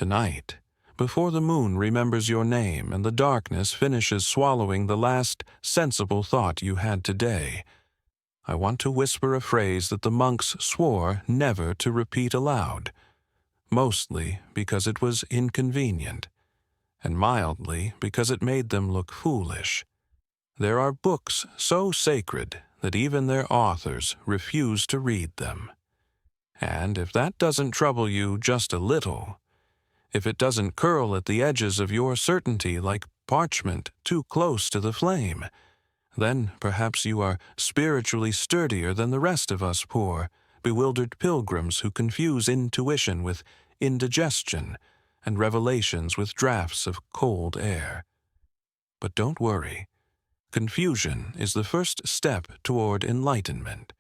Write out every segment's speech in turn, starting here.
Tonight, before the moon remembers your name and the darkness finishes swallowing the last sensible thought you had today, I want to whisper a phrase that the monks swore never to repeat aloud, mostly because it was inconvenient, and mildly because it made them look foolish. There are books so sacred that even their authors refuse to read them. And if that doesn't trouble you just a little, if it doesn't curl at the edges of your certainty like parchment too close to the flame, then perhaps you are spiritually sturdier than the rest of us poor, bewildered pilgrims who confuse intuition with indigestion and revelations with draughts of cold air. But don't worry. Confusion is the first step toward enlightenment.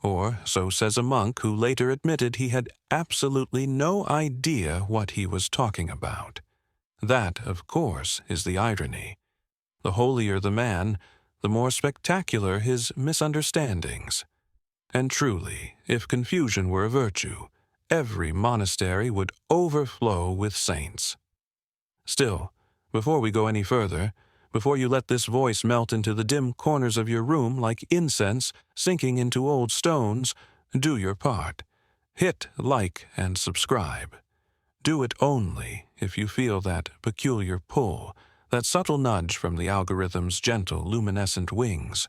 Or so says a monk who later admitted he had absolutely no idea what he was talking about. That, of course, is the irony. The holier the man, the more spectacular his misunderstandings. And truly, if confusion were a virtue, every monastery would overflow with saints. Still, before we go any further, before you let this voice melt into the dim corners of your room like incense sinking into old stones, do your part. Hit like and subscribe. Do it only if you feel that peculiar pull, that subtle nudge from the algorithm's gentle luminescent wings,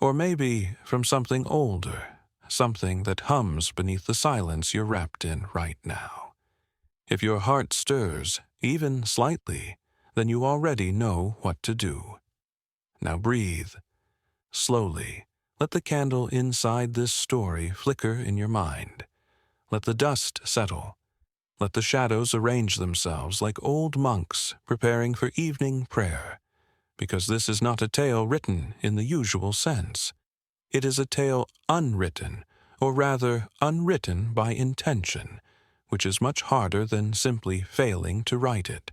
or maybe from something older, something that hums beneath the silence you're wrapped in right now. If your heart stirs, even slightly, then you already know what to do. Now breathe. Slowly, let the candle inside this story flicker in your mind. Let the dust settle. Let the shadows arrange themselves like old monks preparing for evening prayer, because this is not a tale written in the usual sense. It is a tale unwritten, or rather unwritten by intention, which is much harder than simply failing to write it.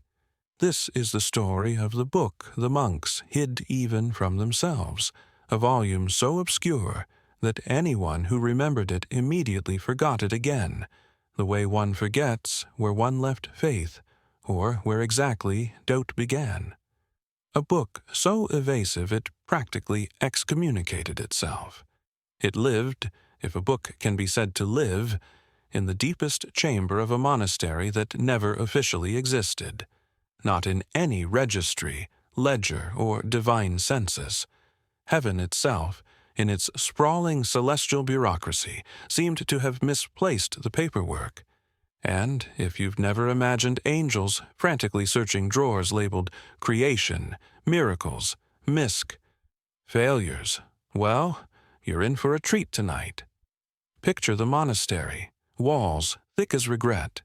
This is the story of the book the monks hid even from themselves, a volume so obscure that anyone who remembered it immediately forgot it again, the way one forgets where one left faith, or where exactly doubt began. A book so evasive it practically excommunicated itself. It lived, if a book can be said to live, in the deepest chamber of a monastery that never officially existed. Not in any registry, ledger, or divine census. Heaven itself, in its sprawling celestial bureaucracy, seemed to have misplaced the paperwork. And if you've never imagined angels frantically searching drawers labeled creation, miracles, misc, failures, well, you're in for a treat tonight. Picture the monastery, walls thick as regret,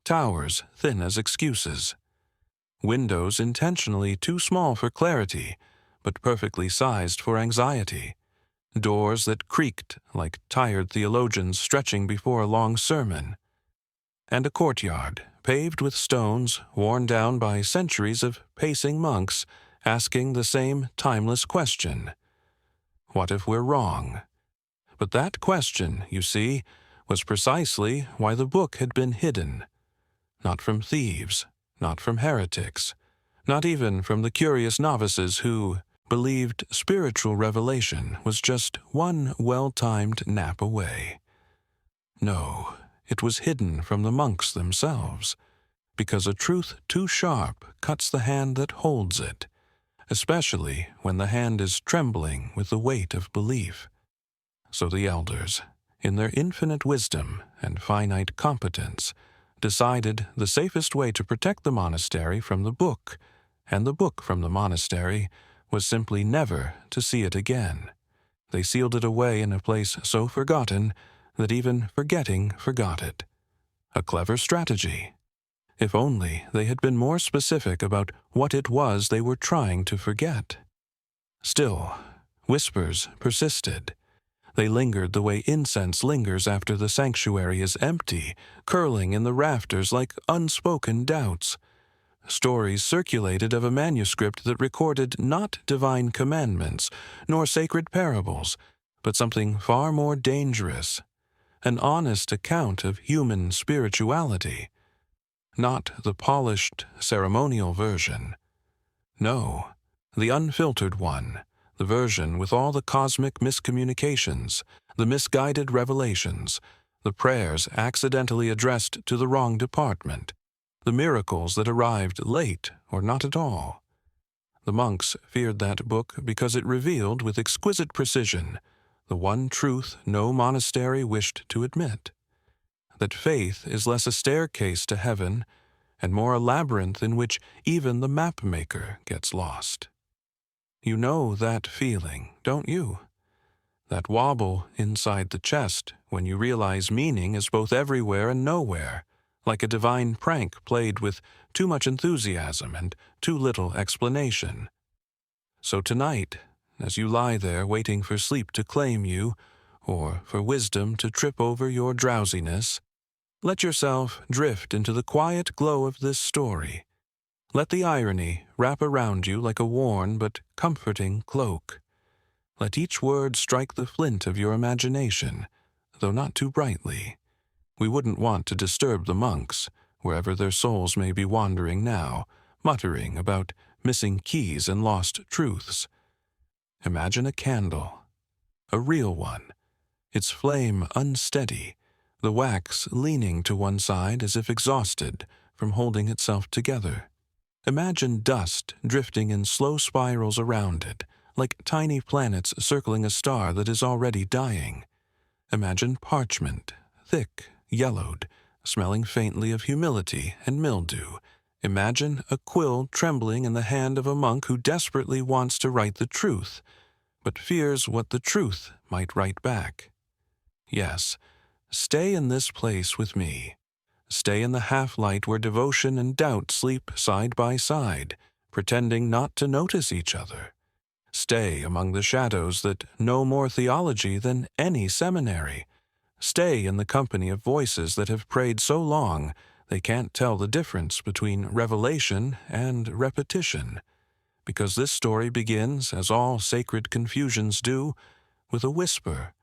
towers thin as excuses, windows intentionally too small for clarity, but perfectly sized for anxiety, doors that creaked like tired theologians stretching before a long sermon, and a courtyard paved with stones worn down by centuries of pacing monks asking the same timeless question. What if we're wrong? But that question, you see, was precisely why the book had been hidden. Not from thieves, not from heretics, not even from the curious novices who believed spiritual revelation was just one well-timed nap away. No, it was hidden from the monks themselves, because a truth too sharp cuts the hand that holds it, especially when the hand is trembling with the weight of belief. So the elders, in their infinite wisdom and finite competence, decided the safest way to protect the monastery from the book, and the book from the monastery, was simply never to see it again. They sealed it away in a place so forgotten that even forgetting forgot it. A clever strategy. If only they had been more specific about what it was they were trying to forget. Still, whispers persisted. They lingered the way incense lingers after the sanctuary is empty, curling in the rafters like unspoken doubts. Stories circulated of a manuscript that recorded not divine commandments, nor sacred parables, but something far more dangerous, an honest account of human spirituality. not the polished, ceremonial version. No, the unfiltered one, the version with all the cosmic miscommunications, the misguided revelations, the prayers accidentally addressed to the wrong department, the miracles that arrived late or not at all. The monks feared that book because it revealed with exquisite precision the one truth no monastery wished to admit, that faith is less a staircase to heaven and more a labyrinth in which even the map-maker gets lost. You know that feeling, don't you? That wobble inside the chest when you realize meaning is both everywhere and nowhere, like a divine prank played with too much enthusiasm and too little explanation. So tonight, as you lie there waiting for sleep to claim you, or for wisdom to trip over your drowsiness, let yourself drift into the quiet glow of this story. Let the irony wrap around you like a worn but comforting cloak. Let each word strike the flint of your imagination, though not too brightly. We wouldn't want to disturb the monks, wherever their souls may be wandering now, muttering about missing keys and lost truths. Imagine a candle, a real one, its flame unsteady, the wax leaning to one side as if exhausted from holding itself together. Imagine dust drifting in slow spirals around it, like tiny planets circling a star that is already dying. Imagine parchment, thick, yellowed, smelling faintly of humility and mildew. Imagine a quill trembling in the hand of a monk who desperately wants to write the truth, but fears what the truth might write back. Yes, stay in this place with me. Stay in the half-light where devotion and doubt sleep side by side, pretending not to notice each other. Stay among the shadows that know more theology than any seminary. Stay in the company of voices that have prayed so long they can't tell the difference between revelation and repetition. Because this story begins, as all sacred confusions do, with a whisper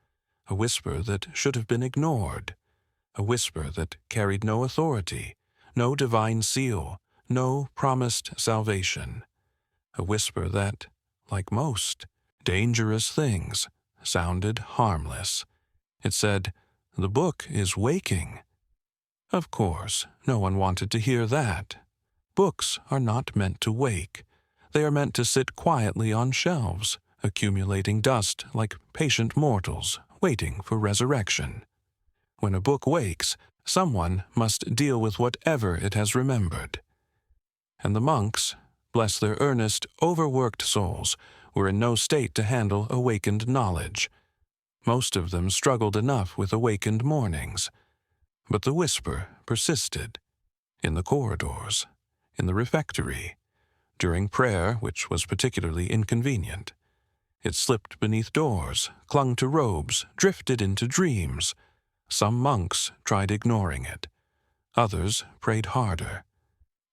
that should have been ignored, a whisper that carried no authority, no divine seal, no promised salvation, a whisper that, like most dangerous things, sounded harmless. It said, "The book is waking." Of course, no one wanted to hear that. Books are not meant to wake. They are meant to sit quietly on shelves, accumulating dust like patient mortals, waiting for resurrection. When a book wakes, someone must deal with whatever it has remembered. And the monks, bless their earnest, overworked souls, were in no state to handle awakened knowledge. Most of them struggled enough with awakened mornings. But the whisper persisted. In the corridors, in the refectory, during prayer, which was particularly inconvenient. It slipped beneath doors, clung to robes, drifted into dreams. Some monks tried ignoring it. Others prayed harder.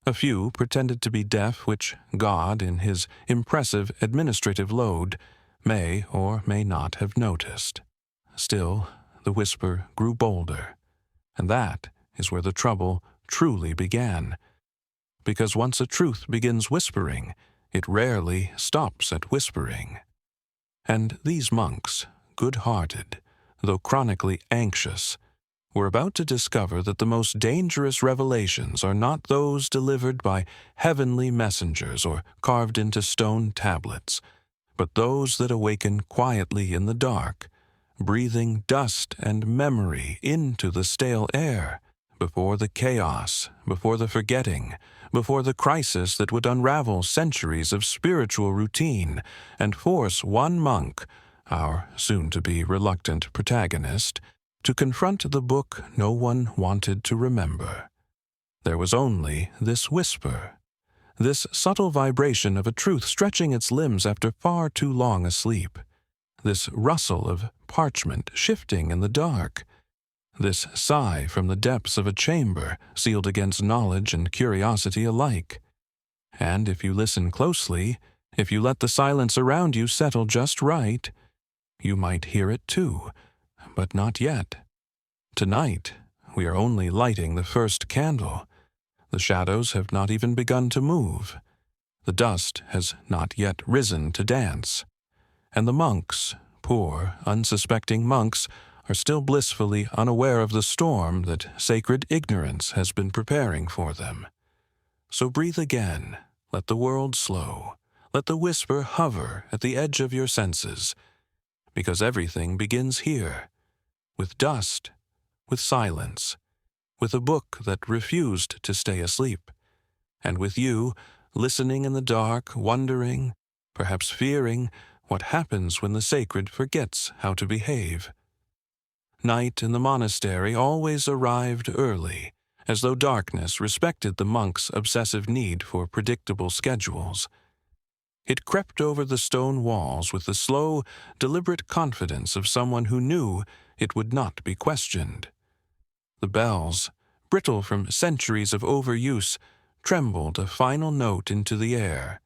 A few pretended to be deaf, which God, in his impressive administrative load, may or may not have noticed. Still, the whisper grew bolder. And that is where the trouble truly began. Because once a truth begins whispering, it rarely stops at whispering. And these monks, good-hearted, though chronically anxious, were about to discover that the most dangerous revelations are not those delivered by heavenly messengers or carved into stone tablets, but those that awaken quietly in the dark, breathing dust and memory into the stale air, before the chaos, before the forgetting, before the crisis that would unravel centuries of spiritual routine and force one monk, our soon-to-be reluctant protagonist, to confront the book no one wanted to remember. There was only this whisper, this subtle vibration of a truth stretching its limbs after far too long a sleep, this rustle of parchment shifting in the dark, this sigh from the depths of a chamber sealed against knowledge and curiosity alike. And if you listen closely, if you let the silence around you settle just right, you might hear it too, but not yet. Tonight, we are only lighting the first candle. The shadows have not even begun to move. The dust has not yet risen to dance. And the monks, poor, unsuspecting monks, are still blissfully unaware of the storm that sacred ignorance has been preparing for them. So breathe again. Let the world slow. Let the whisper hover at the edge of your senses, because everything begins here, with dust, with silence, with a book that refused to stay asleep, and with you, listening in the dark, wondering, perhaps fearing, what happens when the sacred forgets how to behave. Night in the monastery always arrived early, as though darkness respected the monk's obsessive need for predictable schedules. It crept over the stone walls with the slow, deliberate confidence of someone who knew it would not be questioned. The bells, brittle from centuries of overuse, trembled a final note into the air,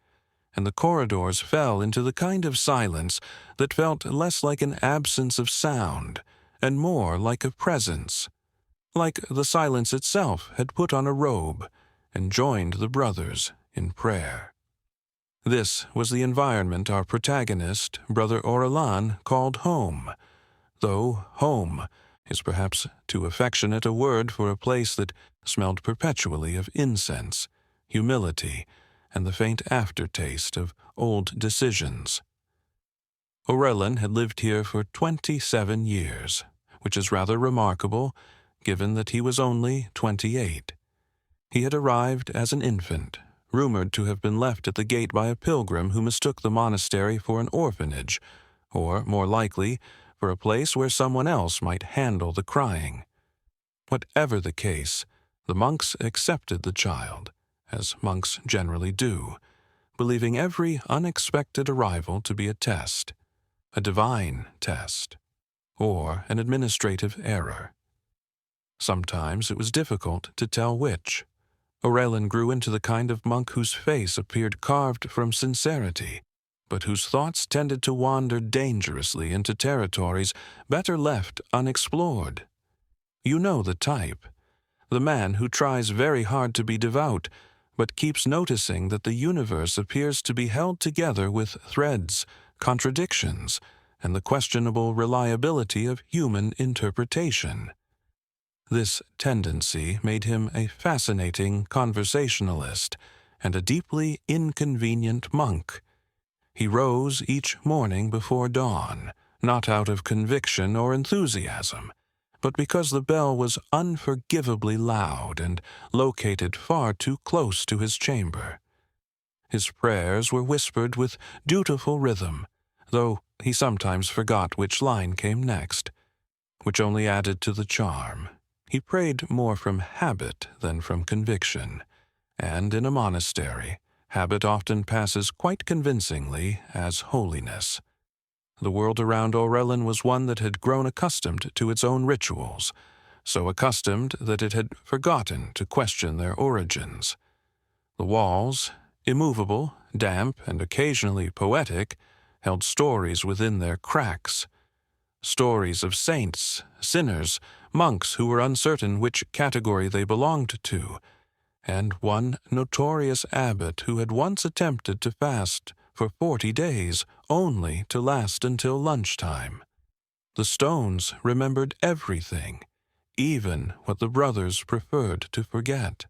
and the corridors fell into the kind of silence that felt less like an absence of sound and more like a presence, like the silence itself had put on a robe and joined the brothers in prayer. This was the environment our protagonist, Brother Aurelin, called home, though home is perhaps too affectionate a word for a place that smelled perpetually of incense, humility, and the faint aftertaste of old decisions. Aurelin had lived here for 27 years, which is rather remarkable, given that he was only 28. He had arrived as an infant, rumored to have been left at the gate by a pilgrim who mistook the monastery for an orphanage, or, more likely, for a place where someone else might handle the crying. Whatever the case, the monks accepted the child, as monks generally do, believing every unexpected arrival to be a test, a divine test, or an administrative error. Sometimes it was difficult to tell which. Aurelin grew into the kind of monk whose face appeared carved from sincerity, but whose thoughts tended to wander dangerously into territories better left unexplored. You know the type, the man who tries very hard to be devout, but keeps noticing that the universe appears to be held together with threads, contradictions, and the questionable reliability of human interpretation. This tendency made him a fascinating conversationalist and a deeply inconvenient monk. He rose each morning before dawn, not out of conviction or enthusiasm, but because the bell was unforgivably loud and located far too close to his chamber. His prayers were whispered with dutiful rhythm, though he sometimes forgot which line came next, which only added to the charm. He prayed more from habit than from conviction, and in a monastery, habit often passes quite convincingly as holiness. The world around Aurelin was one that had grown accustomed to its own rituals, so accustomed that it had forgotten to question their origins. The walls, immovable, damp, and occasionally poetic, held stories within their cracks. Stories of saints, sinners, monks who were uncertain which category they belonged to, and one notorious abbot who had once attempted to fast for 40 days, only to last until lunchtime. The stones remembered everything, even what the brothers preferred to forget.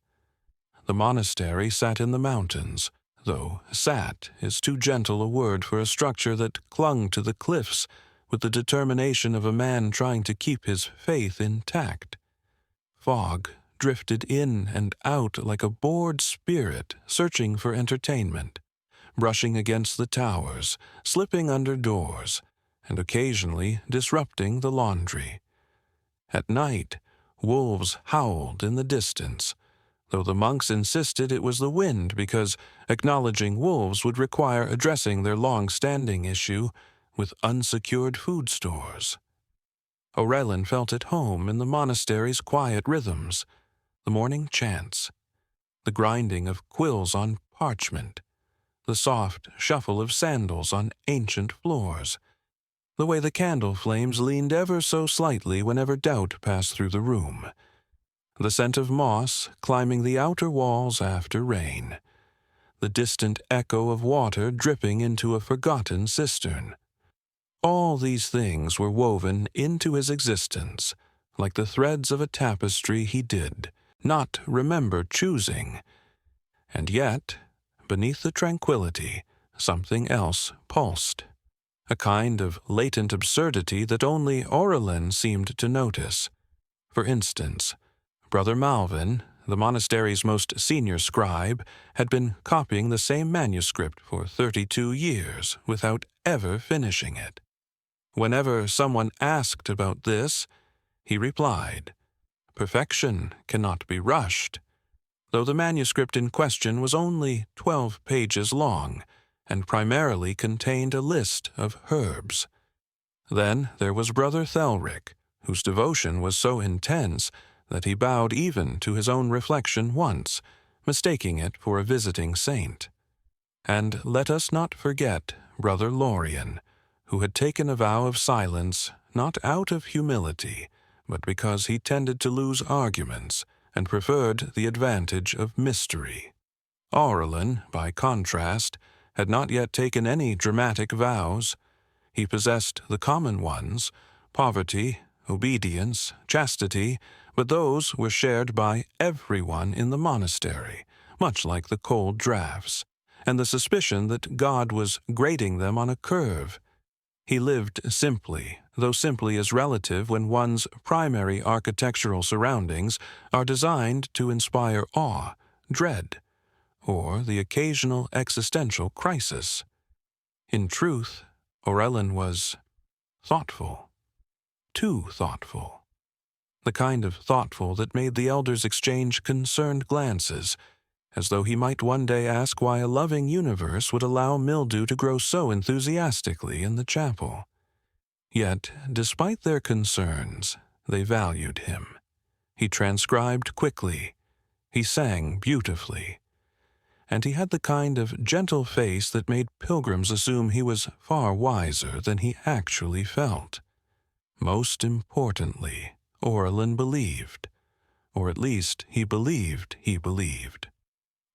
The monastery sat in the mountains, though "sat" is too gentle a word for a structure that clung to the cliffs with the determination of a man trying to keep his faith intact. Fog drifted in and out like a bored spirit searching for entertainment, brushing against the towers, slipping under doors, and occasionally disrupting the laundry. At night, wolves howled in the distance, though the monks insisted it was the wind because acknowledging wolves would require addressing their long-standing issue with unsecured food stores. Aurelin felt at home in the monastery's quiet rhythms, the morning chants, the grinding of quills on parchment, the soft shuffle of sandals on ancient floors, the way the candle flames leaned ever so slightly whenever doubt passed through the room, the scent of moss climbing the outer walls after rain, the distant echo of water dripping into a forgotten cistern. All these things were woven into his existence, like the threads of a tapestry he did not remember choosing. And yet, beneath the tranquility, something else pulsed, a kind of latent absurdity that only Aurelin seemed to notice. For instance, Brother Malvin, the monastery's most senior scribe, had been copying the same manuscript for 32 years without ever finishing it. Whenever someone asked about this, he replied, "Perfection cannot be rushed," though the manuscript in question was only 12 pages long and primarily contained a list of herbs. Then there was Brother Thelric, whose devotion was so intense that he bowed even to his own reflection once, mistaking it for a visiting saint. And let us not forget Brother Lorien, who had taken a vow of silence not out of humility, but because he tended to lose arguments and preferred the advantage of mystery. Aurelin, by contrast, had not yet taken any dramatic vows. He possessed the common ones, poverty, obedience, chastity, but those were shared by everyone in the monastery, much like the cold draughts, and the suspicion that God was grading them on a curve. He lived simply, though simply is relative when one's primary architectural surroundings are designed to inspire awe, dread, or the occasional existential crisis. In truth, Aurelin was thoughtful, too thoughtful, the kind of thoughtful that made the elders exchange concerned glances, as though he might one day ask why a loving universe would allow mildew to grow so enthusiastically in the chapel. Yet, despite their concerns, they valued him. He transcribed quickly, he sang beautifully, and he had the kind of gentle face that made pilgrims assume he was far wiser than he actually felt. Most importantly, Aurelin believed, or at least he believed,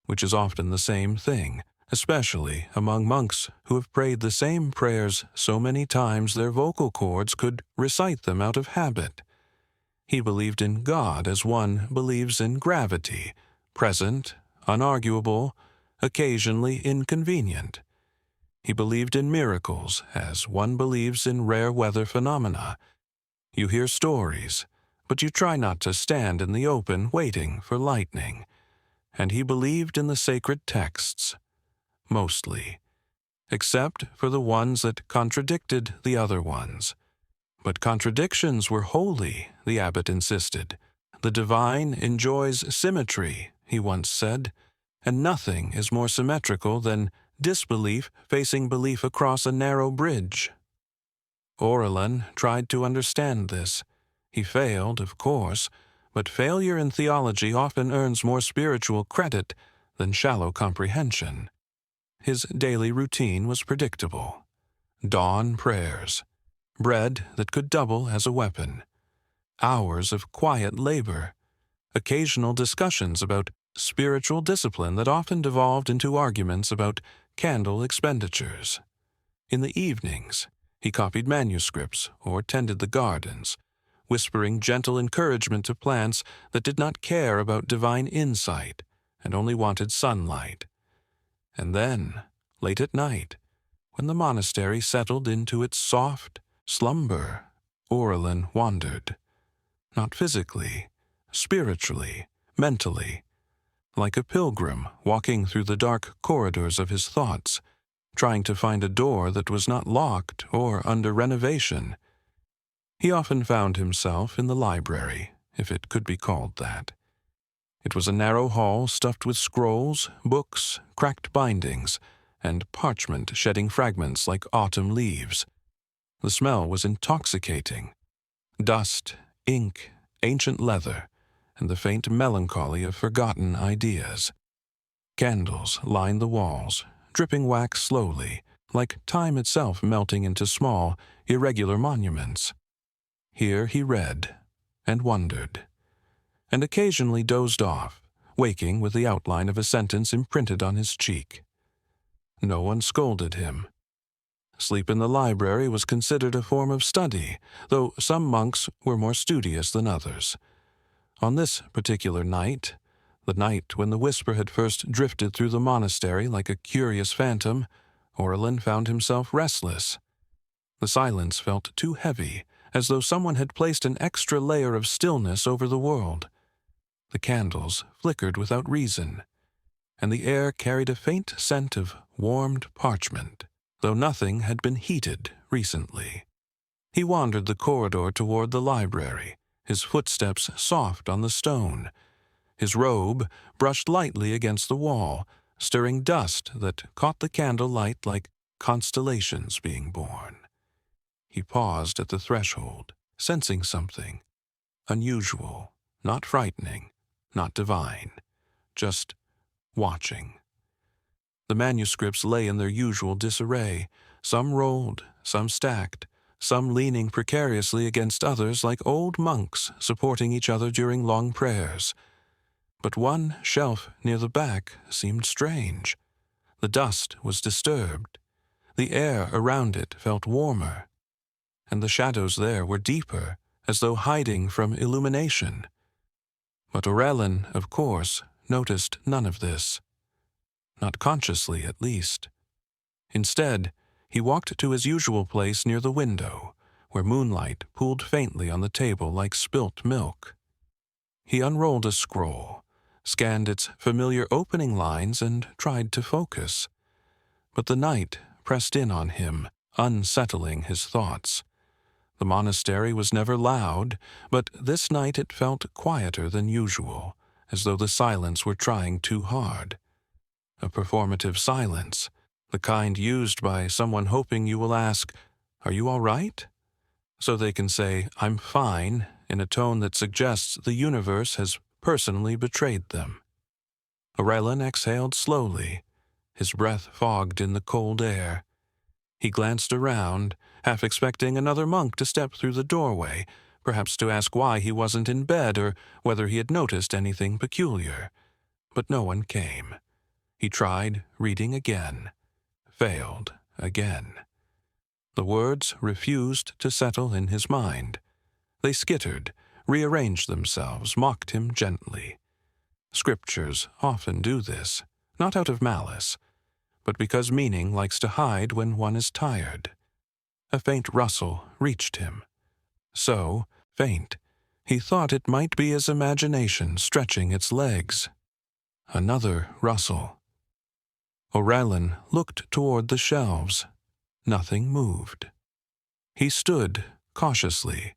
which is often the same thing, especially among monks who have prayed the same prayers so many times their vocal cords could recite them out of habit. He believed in God as one believes in gravity, present, unarguable, occasionally inconvenient. He believed in miracles as one believes in rare weather phenomena. You hear stories, but you try not to stand in the open waiting for lightning. And he believed in the sacred texts, mostly, except for the ones that contradicted the other ones. But contradictions were holy, the abbot insisted. The divine enjoys symmetry, he once said, and nothing is more symmetrical than disbelief facing belief across a narrow bridge. Aurelin tried to understand this. He failed, of course, but failure in theology often earns more spiritual credit than shallow comprehension. His daily routine was predictable. Dawn prayers, bread that could double as a weapon, hours of quiet labor, occasional discussions about spiritual discipline that often devolved into arguments about candle expenditures. In the evenings, he copied manuscripts or tended the gardens, whispering gentle encouragement to plants that did not care about divine insight and only wanted sunlight. And then, late at night, when the monastery settled into its soft slumber, Aurelin wandered, not physically, spiritually, mentally, like a pilgrim walking through the dark corridors of his thoughts, trying to find a door that was not locked or under renovation. He often found himself in the library, if it could be called that. It was a narrow hall stuffed with scrolls, books, cracked bindings, and parchment shedding fragments like autumn leaves. The smell was intoxicating. Dust, ink, ancient leather, and the faint melancholy of forgotten ideas. Candles lined the walls, dripping wax slowly, like time itself melting into small, irregular monuments. Here he read and wondered. and occasionally dozed off, waking with the outline of a sentence imprinted on his cheek. No one scolded him. Sleep in the library was considered a form of study, though some monks were more studious than others. On this particular night, the night when the whisper had first drifted through the monastery like a curious phantom, Aurelin found himself restless. The silence felt too heavy, as though someone had placed an extra layer of stillness over the world. The candles flickered without reason, and the air carried a faint scent of warmed parchment, though nothing had been heated recently. He wandered the corridor toward the library, his footsteps soft on the stone. His robe brushed lightly against the wall, stirring dust that caught the candle light like constellations being born. He paused at the threshold, sensing something unusual, not frightening, not divine, just watching. The manuscripts lay in their usual disarray, some rolled, some stacked, some leaning precariously against others like old monks supporting each other during long prayers. But one shelf near the back seemed strange. The dust was disturbed. The air around it felt warmer, and the shadows there were deeper, as though hiding from illumination. But Aurelin, of course, noticed none of this. Not consciously, at least. Instead, he walked to his usual place near the window, where moonlight pooled faintly on the table like spilt milk. He unrolled a scroll, scanned its familiar opening lines, and tried to focus. But the night pressed in on him, unsettling his thoughts. The monastery was never loud, but this night it felt quieter than usual, as though the silence were trying too hard. A performative silence, the kind used by someone hoping you will ask, "Are you all right?" So they can say, "I'm fine," in a tone that suggests the universe has personally betrayed them. Aurelin exhaled slowly, his breath fogged in the cold air. He glanced around, half expecting another monk to step through the doorway, perhaps to ask why he wasn't in bed or whether he had noticed anything peculiar. But no one came. He tried reading again, failed again. The words refused to settle in his mind. They skittered, rearranged themselves, mocked him gently. Scriptures often do this, not out of malice, but because meaning likes to hide when one is tired. A faint rustle reached him. So faint, he thought it might be his imagination stretching its legs. Another rustle. Aurelin looked toward the shelves. Nothing moved. He stood cautiously,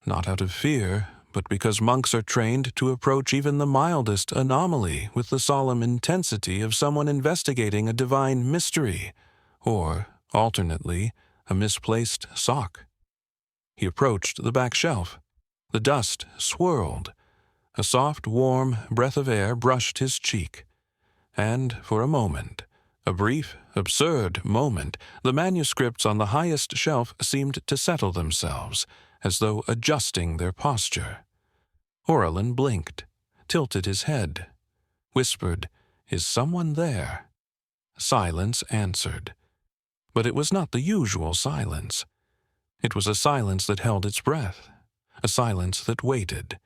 not out of fear, but because monks are trained to approach even the mildest anomaly with the solemn intensity of someone investigating a divine mystery, or, alternately, a misplaced sock. He approached the back shelf. The dust swirled. A soft, warm breath of air brushed his cheek. And for a moment, a brief, absurd moment, the manuscripts on the highest shelf seemed to settle themselves, as though adjusting their posture. Aurelin blinked, tilted his head, whispered, "Is someone there?" Silence answered. But it was not the usual silence. It was a silence that held its breath, a silence that waited,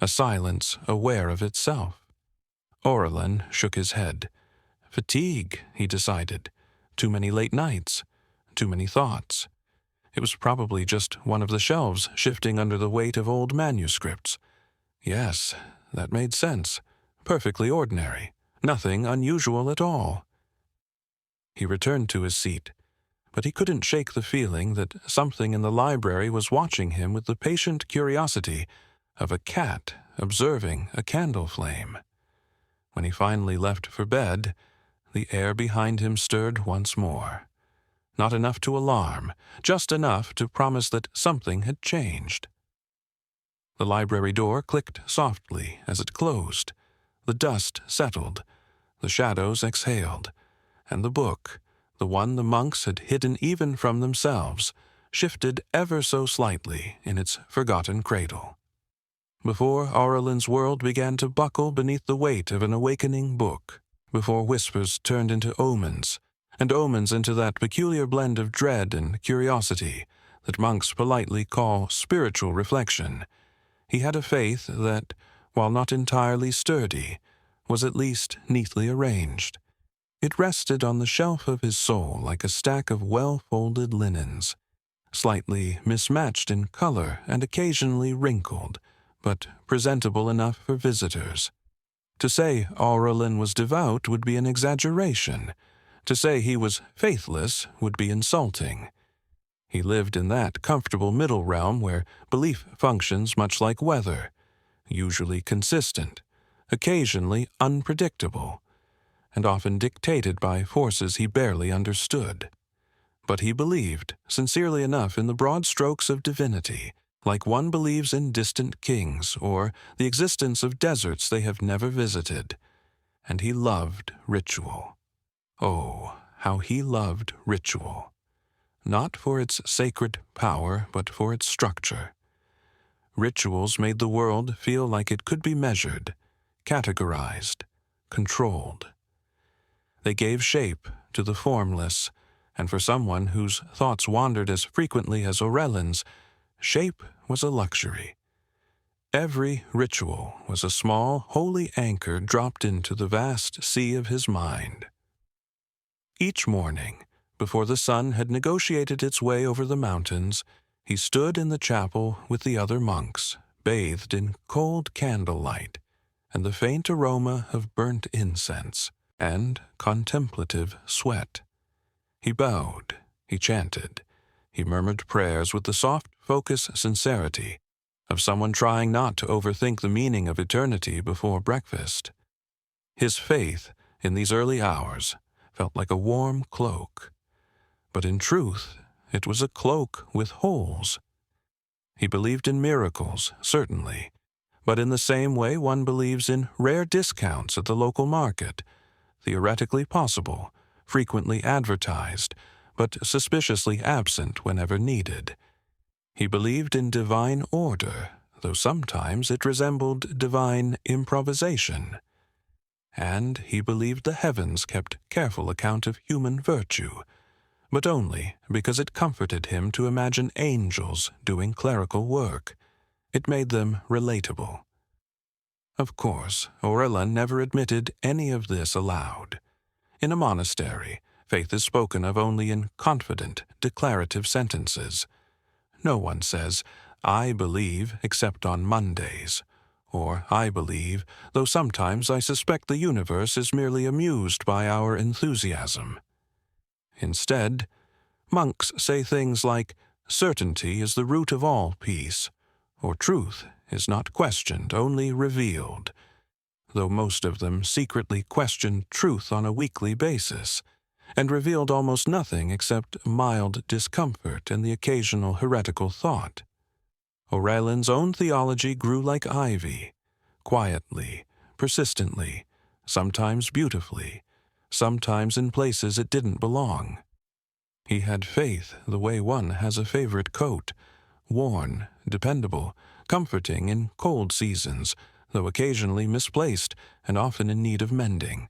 a silence aware of itself. Aurelin shook his head. Fatigue, he decided. Too many late nights. Too many thoughts. It was probably just one of the shelves shifting under the weight of old manuscripts. Yes, that made sense. Perfectly ordinary. Nothing unusual at all. He returned to his seat, but he couldn't shake the feeling that something in the library was watching him with the patient curiosity of a cat observing a candle flame. When he finally left for bed, the air behind him stirred once more. Not enough to alarm, just enough to promise that something had changed. The library door clicked softly as it closed. The dust settled. The shadows exhaled. And the book, the one the monks had hidden even from themselves, shifted ever so slightly in its forgotten cradle. before Auralin's world began to buckle beneath the weight of an awakening book, before whispers turned into omens, and omens into that peculiar blend of dread and curiosity that monks politely call spiritual reflection, he had a faith that, while not entirely sturdy, was at least neatly arranged. It rested on the shelf of his soul like a stack of well-folded linens, slightly mismatched in color and occasionally wrinkled, but presentable enough for visitors. To say Aurelin was devout would be an exaggeration. To say he was faithless would be insulting. He lived in that comfortable middle realm where belief functions much like weather, usually consistent, occasionally unpredictable, and often dictated by forces he barely understood. But he believed, sincerely enough, in the broad strokes of divinity, like one believes in distant kings or the existence of deserts they have never visited. And he loved ritual. Oh, how he loved ritual. Not for its sacred power, but for its structure. Rituals made the world feel like it could be measured, categorized, controlled. They gave shape to the formless, and for someone whose thoughts wandered as frequently as Aurelin's, shape was a luxury. Every ritual was a small, holy anchor dropped into the vast sea of his mind. Each morning, before the sun had negotiated its way over the mountains, he stood in the chapel with the other monks, bathed in cold candlelight and the faint aroma of burnt incense and contemplative sweat. He bowed, he chanted, he murmured prayers with the soft focus sincerity of someone trying not to overthink the meaning of eternity before breakfast. His faith, in these early hours, felt like a warm cloak, but in truth it was a cloak with holes. He believed in miracles, certainly, but in the same way one believes in rare discounts at the local market, theoretically possible, frequently advertised, but suspiciously absent whenever needed. He believed in divine order, though sometimes it resembled divine improvisation. And he believed the heavens kept careful account of human virtue, but only because it comforted him to imagine angels doing clerical work. It made them relatable. Of course, Aurelin never admitted any of this aloud. In a monastery, faith is spoken of only in confident, declarative sentences. No one says, "I believe except on Mondays," or "I believe, though sometimes I suspect the universe is merely amused by our enthusiasm." Instead, monks say things like, "Certainty is the root of all peace," or "Truth is not questioned, only revealed," though most of them secretly questioned truth on a weekly basis, and revealed almost nothing except mild discomfort and the occasional heretical thought. Aurelin's own theology grew like ivy, quietly, persistently, sometimes beautifully, sometimes in places it didn't belong. He had faith the way one has a favorite coat, worn, dependable, comforting in cold seasons, though occasionally misplaced and often in need of mending.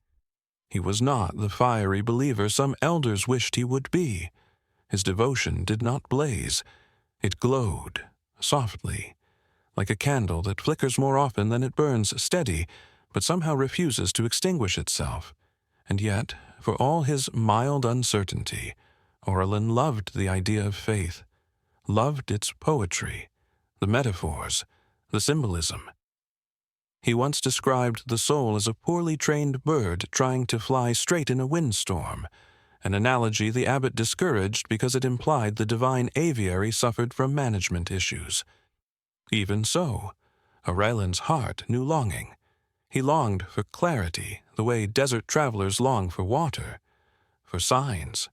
He was not the fiery believer some elders wished he would be. His devotion did not blaze. It glowed, softly, like a candle that flickers more often than it burns steady, but somehow refuses to extinguish itself. And yet, for all his mild uncertainty, Aurelin loved the idea of faith, loved its poetry, the metaphors, the symbolism. He once described the soul as a poorly trained bird trying to fly straight in a windstorm, an analogy the abbot discouraged because it implied the divine aviary suffered from management issues. Even so, Aurelin's heart knew longing. He longed for clarity, the way desert travelers long for water, for signs,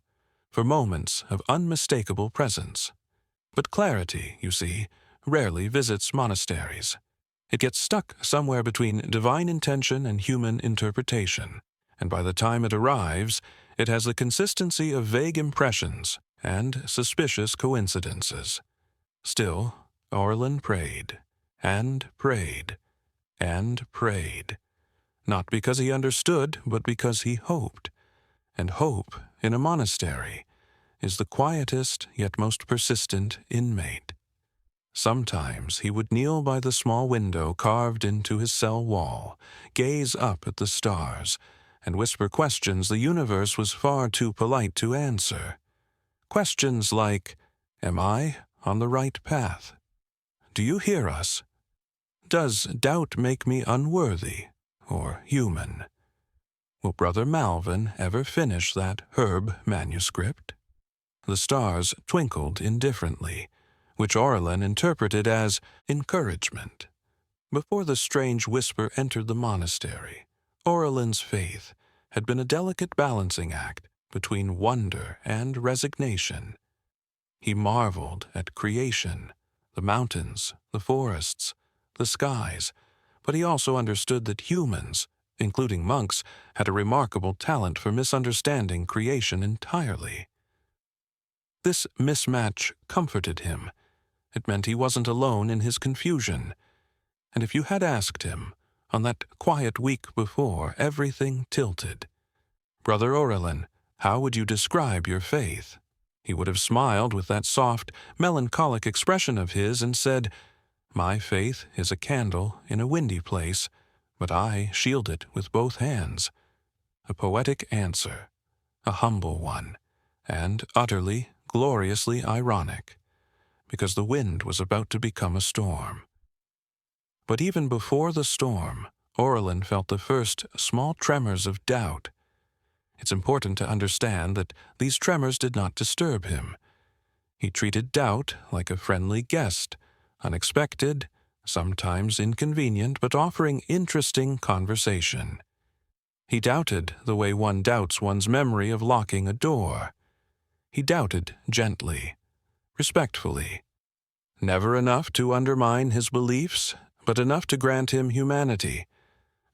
for moments of unmistakable presence. But clarity, you see, rarely visits monasteries. It gets stuck somewhere between divine intention and human interpretation, and by the time it arrives, it has the consistency of vague impressions and suspicious coincidences. Still, Aurelin prayed, and prayed, and prayed, not because he understood, but because he hoped. And hope, in a monastery, is the quietest yet most persistent inmate. Sometimes he would kneel by the small window carved into his cell wall, gaze up at the stars, and whisper questions the universe was far too polite to answer. Questions like, "Am I on the right path? Do you hear us? Does doubt make me unworthy or human? Will Brother Malvin ever finish that herb manuscript?" The stars twinkled indifferently, which Aurelin interpreted as encouragement. Before the strange whisper entered the monastery, Aurelin's faith had been a delicate balancing act between wonder and resignation. He marveled at creation, the mountains, the forests, the skies, but he also understood that humans, including monks, had a remarkable talent for misunderstanding creation entirely. This mismatch comforted him. It meant he wasn't alone in his confusion. And if you had asked him, on that quiet week before everything tilted, "Brother Aurelin, how would you describe your faith?" he would have smiled with that soft, melancholic expression of his and said, "My faith is a candle in a windy place, but I shield it with both hands." A poetic answer, a humble one, and utterly, gloriously ironic, because the wind was about to become a storm. But even before the storm, Aurelin felt the first small tremors of doubt. It's important to understand that these tremors did not disturb him. He treated doubt like a friendly guest, unexpected, sometimes inconvenient, but offering interesting conversation. He doubted the way one doubts one's memory of locking a door. He doubted gently, respectfully. Never enough to undermine his beliefs, but enough to grant him humanity,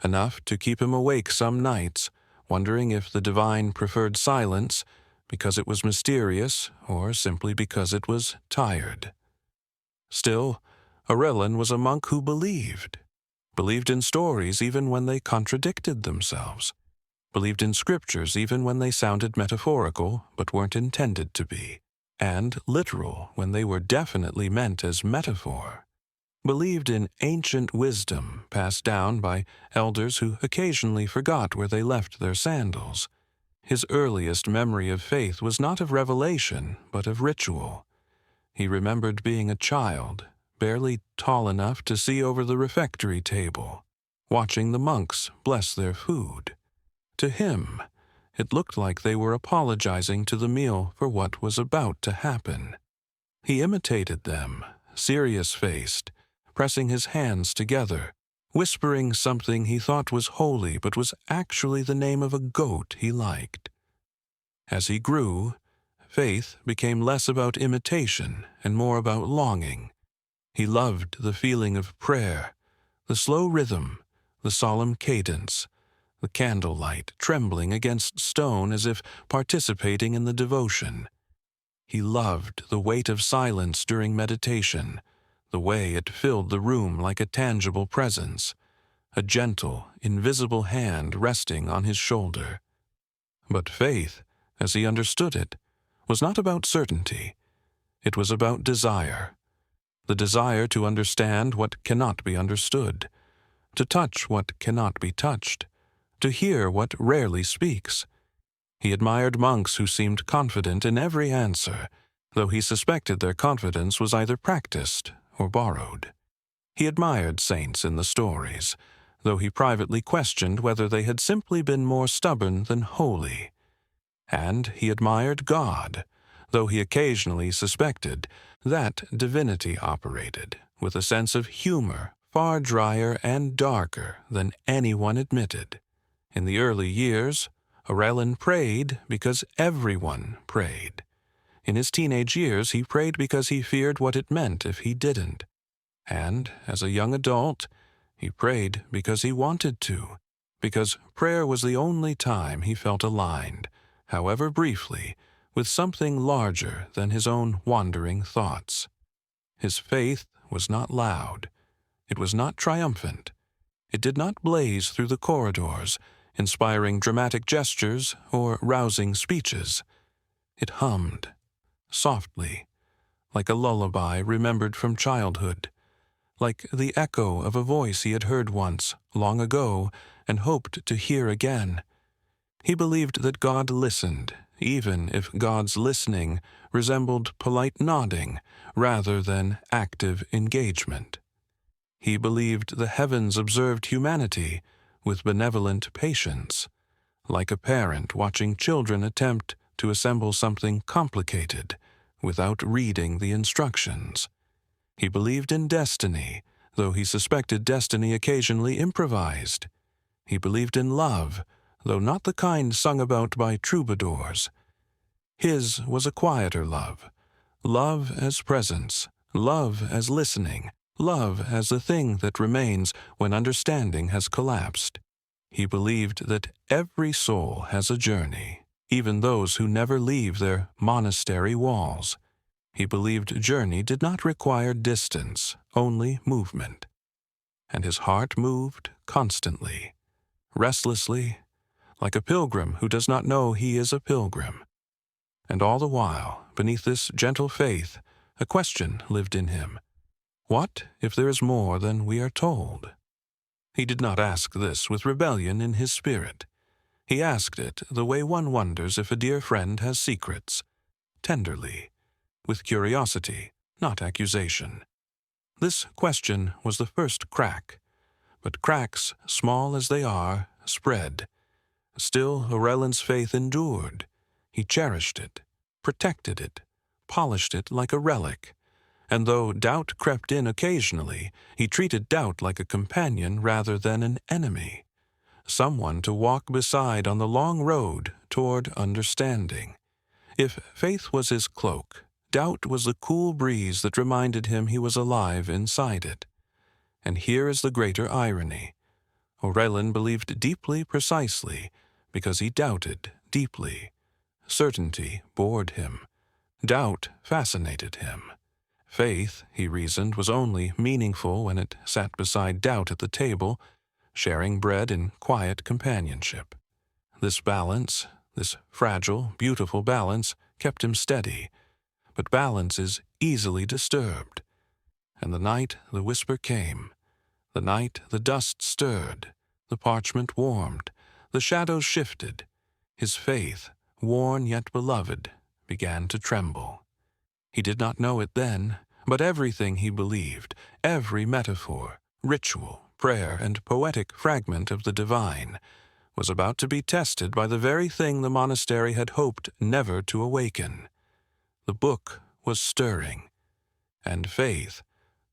enough to keep him awake some nights, wondering if the divine preferred silence because it was mysterious or simply because it was tired. Still, Aurelin was a monk who believed in stories even when they contradicted themselves, believed in scriptures even when they sounded metaphorical but weren't intended to be, and literal when they were definitely meant as metaphor. Believed in ancient wisdom passed down by elders who occasionally forgot where they left their sandals. His earliest memory of faith was not of revelation, but of ritual. He remembered being a child, barely tall enough to see over the refectory table, watching the monks bless their food. To him, it looked like they were apologizing to the meal for what was about to happen. He imitated them, serious-faced, pressing his hands together, whispering something he thought was holy but was actually the name of a goat he liked. As he grew, faith became less about imitation and more about longing. He loved the feeling of prayer, the slow rhythm, the solemn cadence, the candlelight trembling against stone as if participating in the devotion. He loved the weight of silence during meditation, the way it filled the room like a tangible presence, a gentle, invisible hand resting on his shoulder. But faith, as he understood it, was not about certainty. It was about desire. The desire to understand what cannot be understood, to touch what cannot be touched, to hear what rarely speaks. He admired monks who seemed confident in every answer, though he suspected their confidence was either practiced or borrowed. He admired saints in the stories, though he privately questioned whether they had simply been more stubborn than holy. And he admired God, though he occasionally suspected that divinity operated with a sense of humor far drier and darker than anyone admitted. In the early years, Aurelin prayed because everyone prayed. In his teenage years, he prayed because he feared what it meant if he didn't. And, as a young adult, he prayed because he wanted to, because prayer was the only time he felt aligned, however briefly, with something larger than his own wandering thoughts. His faith was not loud. It was not triumphant. It did not blaze through the corridors, inspiring dramatic gestures or rousing speeches. It hummed, softly, like a lullaby remembered from childhood, like the echo of a voice he had heard once, long ago, and hoped to hear again. He believed that God listened, even if God's listening resembled polite nodding rather than active engagement. He believed the heavens observed humanity with benevolent patience, like a parent watching children attempt to assemble something complicated without reading the instructions. He believed in destiny, though he suspected destiny occasionally improvised. He believed in love, though not the kind sung about by troubadours. His was a quieter love. Love as presence, love as listening, love as the thing that remains when understanding has collapsed. He believed that every soul has a journey, even those who never leave their monastery walls. He believed journey did not require distance, only movement. And his heart moved constantly, restlessly, like a pilgrim who does not know he is a pilgrim. And all the while, beneath this gentle faith, a question lived in him. What if there is more than we are told? He did not ask this with rebellion in his spirit. He asked it the way one wonders if a dear friend has secrets, tenderly, with curiosity, not accusation. This question was the first crack, but cracks, small as they are, spread. Still, Aurelin's faith endured. He cherished it, protected it, polished it like a relic. And though doubt crept in occasionally, he treated doubt like a companion rather than an enemy, someone to walk beside on the long road toward understanding. If faith was his cloak, doubt was the cool breeze that reminded him he was alive inside it. And here is the greater irony. Aurelin believed deeply precisely because he doubted deeply. Certainty bored him. Doubt fascinated him. Faith, he reasoned, was only meaningful when it sat beside doubt at the table, sharing bread in quiet companionship. This balance, this fragile, beautiful balance, kept him steady. But balance is easily disturbed. And the night the whisper came. The night the dust stirred. The parchment warmed. The shadows shifted. His faith, worn yet beloved, began to tremble. He did not know it then, but everything he believed, every metaphor, ritual, prayer, and poetic fragment of the divine, was about to be tested by the very thing the monastery had hoped never to awaken. The book was stirring, and faith,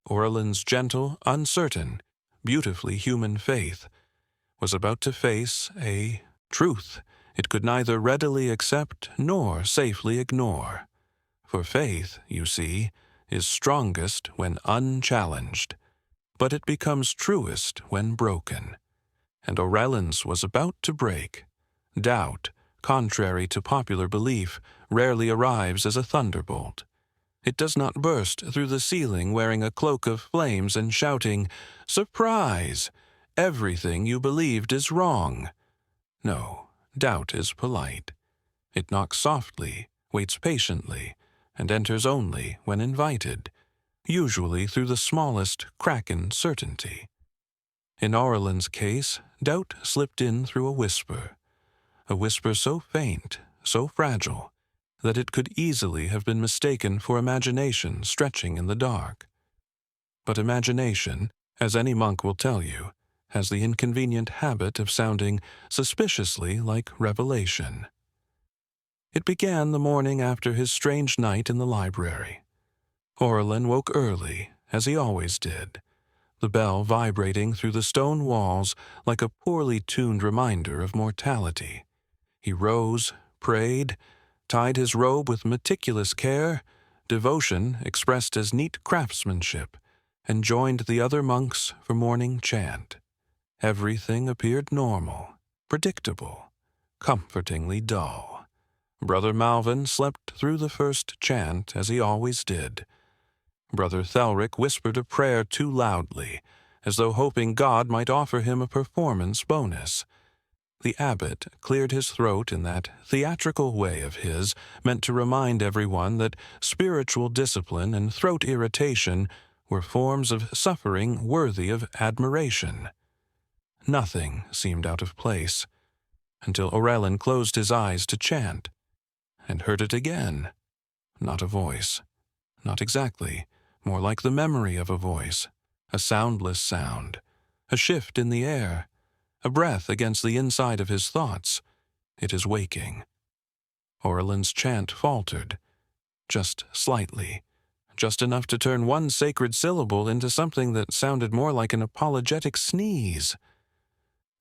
Aurelin's gentle, uncertain, beautifully human faith, was about to face a truth it could neither readily accept nor safely ignore. For faith, you see, is strongest when unchallenged, but it becomes truest when broken. And Aurelin's was about to break. Doubt, contrary to popular belief, rarely arrives as a thunderbolt. It does not burst through the ceiling wearing a cloak of flames and shouting, "Surprise! Everything you believed is wrong." No, doubt is polite. It knocks softly, waits patiently, and enters only when invited, usually through the smallest crack in certainty. In Aurelin's case, doubt slipped in through a whisper so faint, so fragile, that it could easily have been mistaken for imagination stretching in the dark. But imagination, as any monk will tell you, has the inconvenient habit of sounding suspiciously like revelation. It began the morning after his strange night in the library. Aurelin woke early, as he always did, the bell vibrating through the stone walls like a poorly tuned reminder of mortality. He rose, prayed, tied his robe with meticulous care, devotion expressed as neat craftsmanship, and joined the other monks for morning chant. Everything appeared normal, predictable, comfortingly dull. Brother Malvin slept through the first chant as he always did. Brother Thelric whispered a prayer too loudly, as though hoping God might offer him a performance bonus. The abbot cleared his throat in that theatrical way of his, meant to remind everyone that spiritual discipline and throat irritation were forms of suffering worthy of admiration. Nothing seemed out of place, until Aurelin closed his eyes to chant, and heard it again. Not a voice. Not exactly. More like the memory of a voice. A soundless sound. A shift in the air. A breath against the inside of his thoughts. It is waking. Aurelin's chant faltered. Just slightly. Just enough to turn one sacred syllable into something that sounded more like an apologetic sneeze.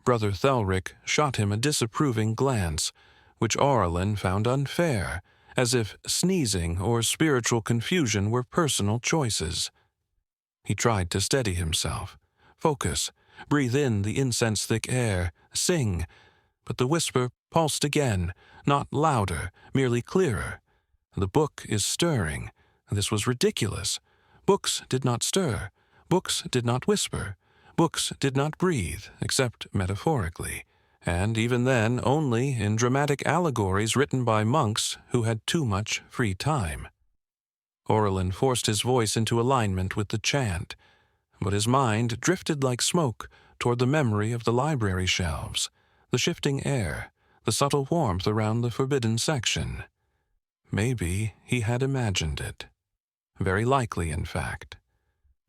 Brother Thelric shot him a disapproving glance, which Aurelin found unfair, as if sneezing or spiritual confusion were personal choices. He tried to steady himself, focus, breathe in the incense-thick air, sing, but the whisper pulsed again, not louder, merely clearer. The book is stirring. This was ridiculous. Books did not stir. Books did not whisper. Books did not breathe, except metaphorically, and even then only in dramatic allegories written by monks who had too much free time. Aurelin forced his voice into alignment with the chant, but his mind drifted like smoke toward the memory of the library shelves, the shifting air, the subtle warmth around the forbidden section. Maybe he had imagined it. Very likely, in fact.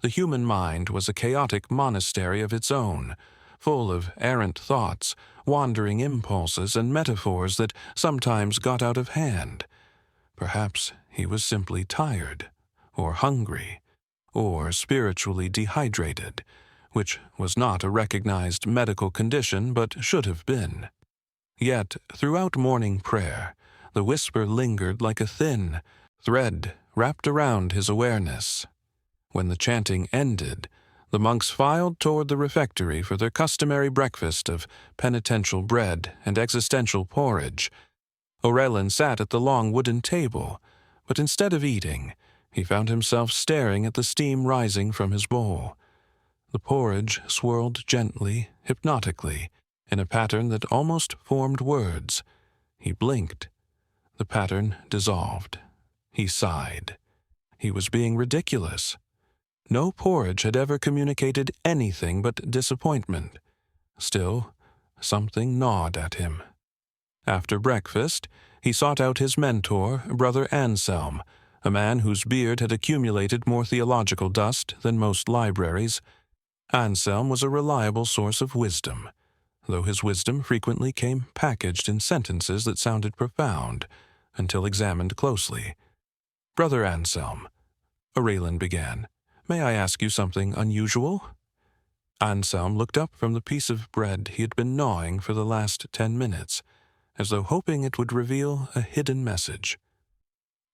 The human mind was a chaotic monastery of its own, full of errant thoughts, wandering impulses, and metaphors that sometimes got out of hand. Perhaps he was simply tired, or hungry, or spiritually dehydrated, which was not a recognized medical condition but should have been. Yet, throughout morning prayer, the whisper lingered like a thin thread wrapped around his awareness. When the chanting ended, the monks filed toward the refectory for their customary breakfast of penitential bread and existential porridge. Aurelin sat at the long wooden table, but instead of eating, he found himself staring at the steam rising from his bowl. The porridge swirled gently, hypnotically, in a pattern that almost formed words. He blinked. The pattern dissolved. He sighed. He was being ridiculous. No porridge had ever communicated anything but disappointment. Still, something gnawed at him. After breakfast, he sought out his mentor, Brother Anselm, a man whose beard had accumulated more theological dust than most libraries. Anselm was a reliable source of wisdom, though his wisdom frequently came packaged in sentences that sounded profound, until examined closely. "Brother Anselm," Aurelin began, "may I ask you something unusual?" Anselm looked up from the piece of bread he had been gnawing for the last 10 minutes, as though hoping it would reveal a hidden message.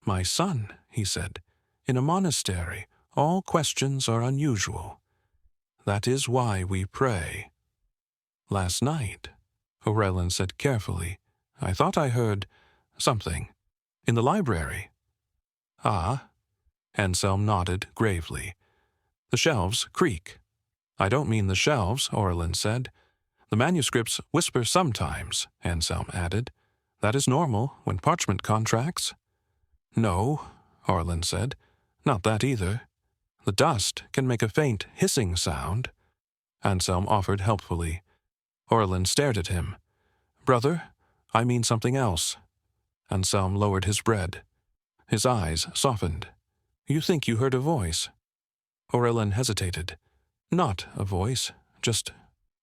"My son," he said, "in a monastery, all questions are unusual. That is why we pray." "Last night," Aurelin said carefully, "I thought I heard something. In the library." "Ah?" Anselm nodded gravely. "The shelves creak." "I don't mean the shelves," Aurelin said. "The manuscripts whisper sometimes," Anselm added. "That is normal when parchment contracts." "No," Aurelin said. "Not that either. The dust can make a faint hissing sound." Anselm offered helpfully. Aurelin stared at him. "Brother, I mean something else." Anselm lowered his bread. His eyes softened. "You think you heard a voice?" Aurelin hesitated. "Not a voice, just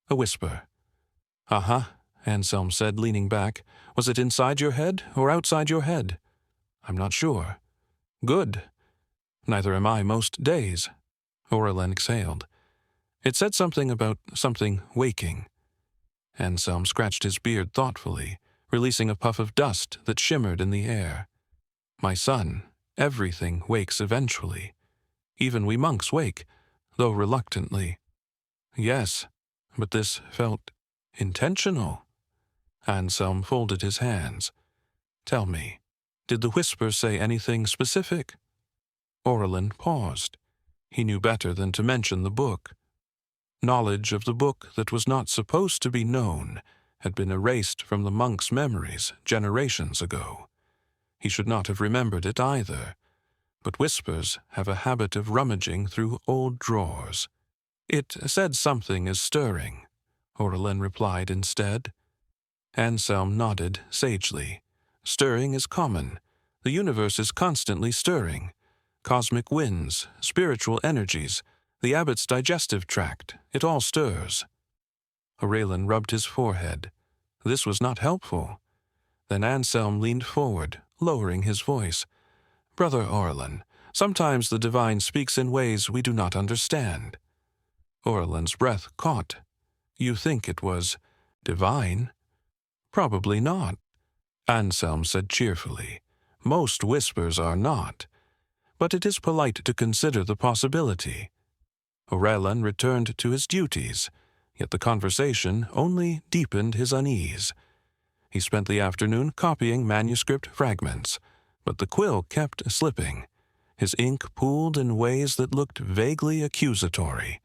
a whisper." "Uh-huh," Anselm said, leaning back. "Was it inside your head or outside your head?" "I'm not sure." "Good. Neither am I most days." Aurelin exhaled. "It said something about something waking." Anselm scratched his beard thoughtfully, releasing a puff of dust that shimmered in the air. "My son, everything wakes eventually. Even we monks wake, though reluctantly." "Yes, but this felt intentional." Anselm folded his hands. "Tell me, did the whisper say anything specific?" Aurelin paused. He knew better than to mention the book. Knowledge of the book that was not supposed to be known had been erased from the monk's memories generations ago. He should not have remembered it either, but whispers have a habit of rummaging through old drawers. It said something is stirring, Orlin replied instead. Anselm nodded sagely. Stirring is common. The universe is constantly stirring. Cosmic winds, spiritual energies, the abbot's digestive tract, it all stirs. Aurelin rubbed his forehead. This was not helpful. Then Anselm leaned forward, lowering his voice. Brother Orlin, sometimes the divine speaks in ways we do not understand. Orlin's breath caught. You think it was divine? Probably not, Anselm said cheerfully. Most whispers are not, but it is polite to consider the possibility. Orelin returned to his duties, yet the conversation only deepened his unease. He spent the afternoon copying manuscript fragments, but the quill kept slipping. His ink pooled in ways that looked vaguely accusatory.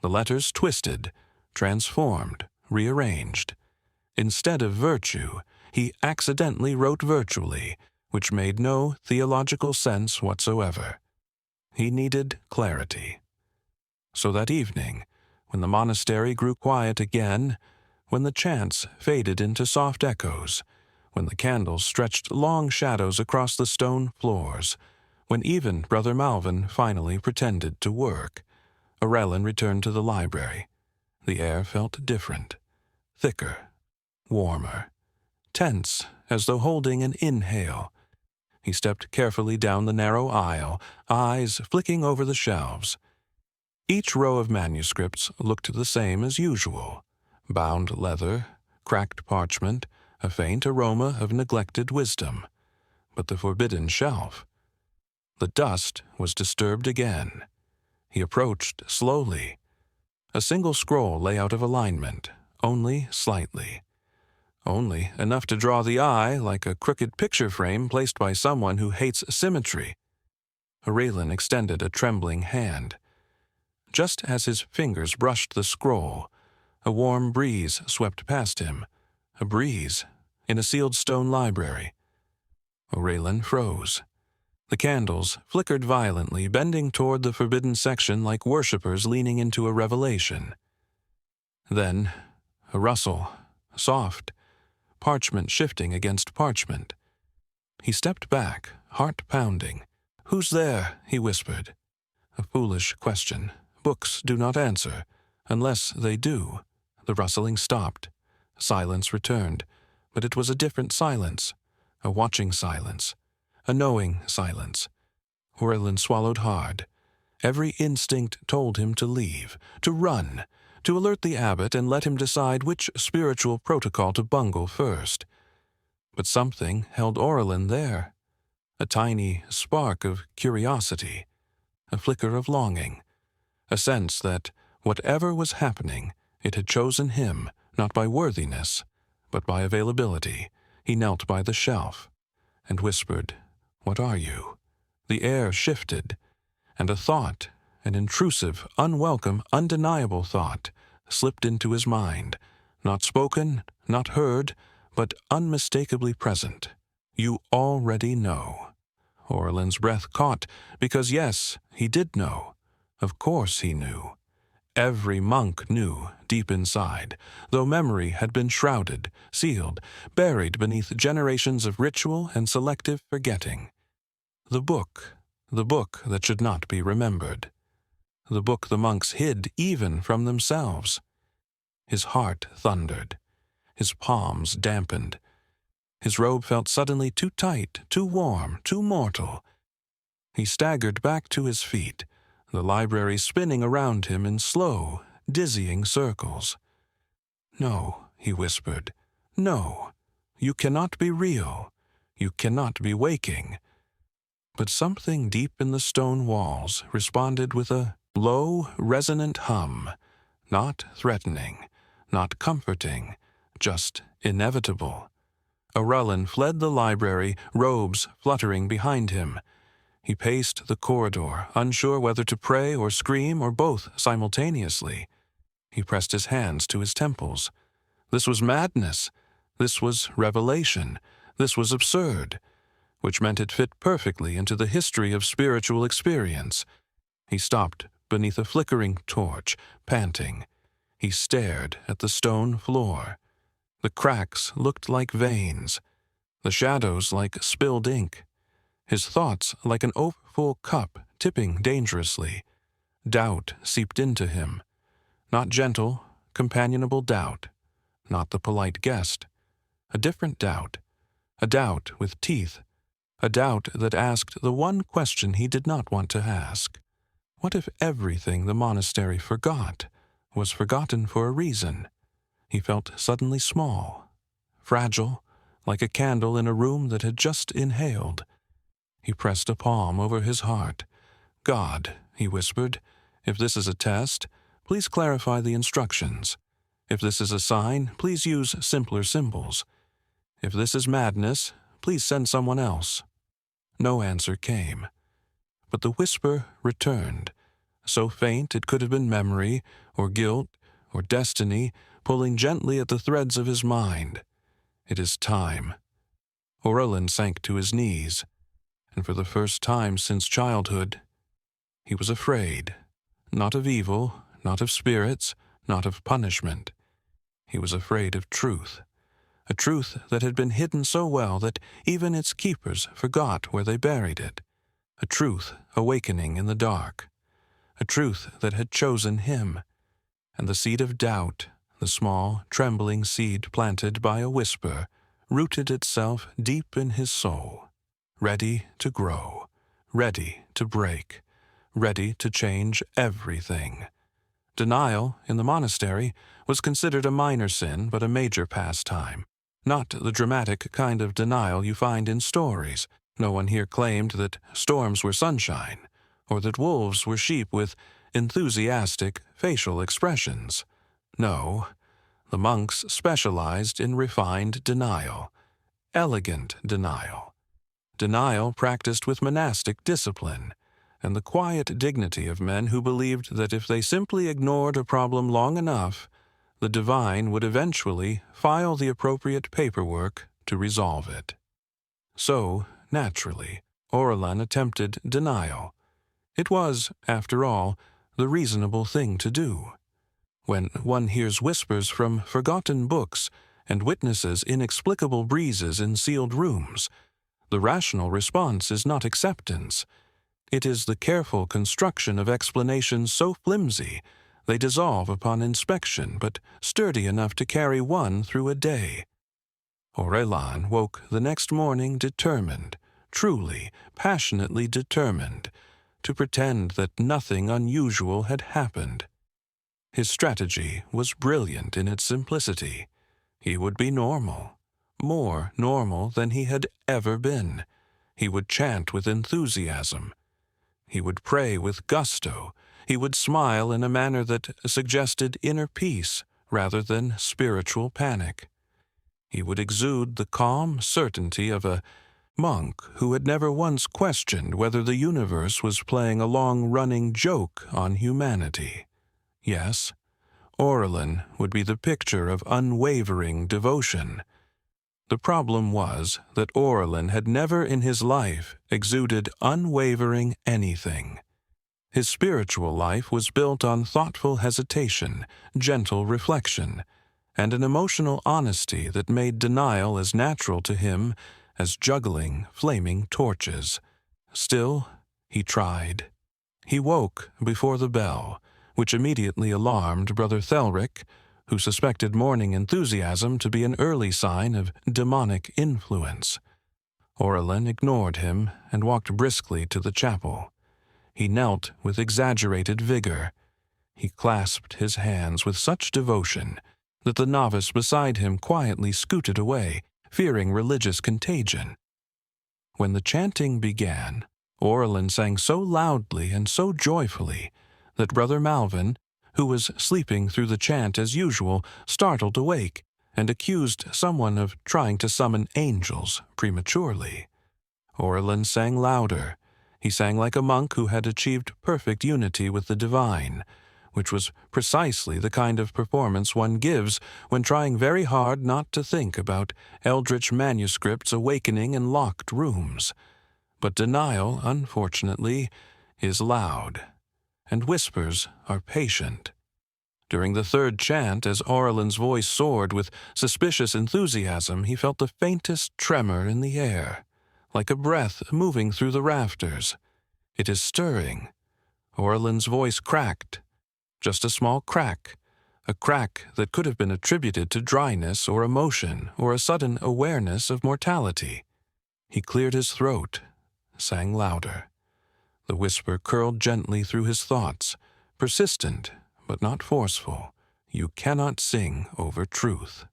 The letters twisted, transformed, rearranged. Instead of virtue, he accidentally wrote virtually, which made no theological sense whatsoever. He needed clarity. So that evening, when the monastery grew quiet again, when the chants faded into soft echoes, when the candles stretched long shadows across the stone floors, when even Brother Malvin finally pretended to work, Aurelin returned to the library. The air felt different, thicker, warmer, tense as though holding an inhale. He stepped carefully down the narrow aisle, eyes flicking over the shelves. Each row of manuscripts looked the same as usual. Bound leather, cracked parchment, a faint aroma of neglected wisdom. But the forbidden shelf. The dust was disturbed again. He approached slowly. A single scroll lay out of alignment, only slightly. Only enough to draw the eye like a crooked picture frame placed by someone who hates symmetry. Aurelin extended a trembling hand. Just as his fingers brushed the scroll, a warm breeze swept past him. A breeze in a sealed stone library. Aurelin froze. The candles flickered violently, bending toward the forbidden section like worshippers leaning into a revelation. Then, a rustle, soft, parchment shifting against parchment. He stepped back, heart pounding. "Who's there?" he whispered. A foolish question. Books do not answer, unless they do. The rustling stopped. Silence returned, but it was a different silence, a watching silence, a knowing silence. Aurelin swallowed hard. Every instinct told him to leave, to run, to alert the abbot and let him decide which spiritual protocol to bungle first. But something held Aurelin there. A tiny spark of curiosity, a flicker of longing, a sense that, whatever was happening, it had chosen him, not by worthiness, but by availability. He knelt by the shelf and whispered, "What are you?" The air shifted, and a thought, an intrusive, unwelcome, undeniable thought, slipped into his mind, not spoken, not heard, but unmistakably present. "You already know." Aurelin's breath caught, because yes, he did know. Of course he knew. Every monk knew, deep inside, though memory had been shrouded, sealed, buried beneath generations of ritual and selective forgetting. The book that should not be remembered. The book the monks hid even from themselves. His heart thundered. His palms dampened. His robe felt suddenly too tight, too warm, too mortal. He staggered back to his feet, the library spinning around him in slow, dizzying circles. "No," he whispered. "No. You cannot be real. You cannot be waking." But something deep in the stone walls responded with a low, resonant hum, not threatening, not comforting, just inevitable. Aurelin fled the library, robes fluttering behind him. He paced the corridor, unsure whether to pray or scream or both simultaneously. He pressed his hands to his temples. This was madness. This was revelation. This was absurd, which meant it fit perfectly into the history of spiritual experience. He stopped beneath a flickering torch, panting. He stared at the stone floor. The cracks looked like veins, the shadows like spilled ink, his thoughts like an overfull cup tipping dangerously. Doubt seeped into him. Not gentle, companionable doubt, not the polite guest. A different doubt, a doubt with teeth, a doubt that asked the one question he did not want to ask. What if everything the monastery forgot was forgotten for a reason? He felt suddenly small, fragile, like a candle in a room that had just inhaled. He pressed a palm over his heart. God, he whispered, if this is a test, please clarify the instructions. If this is a sign, please use simpler symbols. If this is madness, please send someone else. No answer came. But the whisper returned, so faint it could have been memory, or guilt, or destiny, pulling gently at the threads of his mind. It is time. Aurelin sank to his knees, and for the first time since childhood, he was afraid, not of evil, not of spirits, not of punishment. He was afraid of truth, a truth that had been hidden so well that even its keepers forgot where they buried it, a truth awakening in the dark, a truth that had chosen him, and the seed of doubt, the small, trembling seed planted by a whisper, rooted itself deep in his soul, ready to grow, ready to break, ready to change everything. Denial, in the monastery, was considered a minor sin but a major pastime, not the dramatic kind of denial you find in stories. No one here claimed that storms were sunshine, or that wolves were sheep with enthusiastic facial expressions. No, the monks specialized in refined denial, elegant denial, denial practiced with monastic discipline, and the quiet dignity of men who believed that if they simply ignored a problem long enough, the divine would eventually file the appropriate paperwork to resolve it. So, naturally, Aurelin attempted denial. It was, after all, the reasonable thing to do. When one hears whispers from forgotten books and witnesses inexplicable breezes in sealed rooms, the rational response is not acceptance. It is the careful construction of explanations so flimsy they dissolve upon inspection, but sturdy enough to carry one through a day. Aurelin woke the next morning determined, truly, passionately determined, to pretend that nothing unusual had happened. His strategy was brilliant in its simplicity. He would be normal, more normal than he had ever been. He would chant with enthusiasm. He would pray with gusto. He would smile in a manner that suggested inner peace rather than spiritual panic. He would exude the calm certainty of a monk who had never once questioned whether the universe was playing a long-running joke on humanity. Yes, Aurelin would be the picture of unwavering devotion. The problem was that Aurelin had never in his life exuded unwavering anything. His spiritual life was built on thoughtful hesitation, gentle reflection, and an emotional honesty that made denial as natural to him as juggling flaming torches. Still, he tried. He woke before the bell, which immediately alarmed Brother Thelric, who suspected morning enthusiasm to be an early sign of demonic influence. Aurelin ignored him and walked briskly to the chapel. He knelt with exaggerated vigor. He clasped his hands with such devotion that the novice beside him quietly scooted away, fearing religious contagion. When the chanting began, Aurelin sang so loudly and so joyfully that Brother Malvin, who was sleeping through the chant as usual, startled awake and accused someone of trying to summon angels prematurely. Aurelin sang louder. He sang like a monk who had achieved perfect unity with the divine, which was precisely the kind of performance one gives when trying very hard not to think about eldritch manuscripts awakening in locked rooms. But denial, unfortunately, is loud, and whispers are patient. During the third chant, as Auralin's voice soared with suspicious enthusiasm, he felt the faintest tremor in the air, like a breath moving through the rafters. "It is stirring." Auralin's voice cracked. Just a small crack, a crack that could have been attributed to dryness or emotion or a sudden awareness of mortality. He cleared his throat, sang louder. The whisper curled gently through his thoughts, persistent but not forceful. "You cannot sing over truth."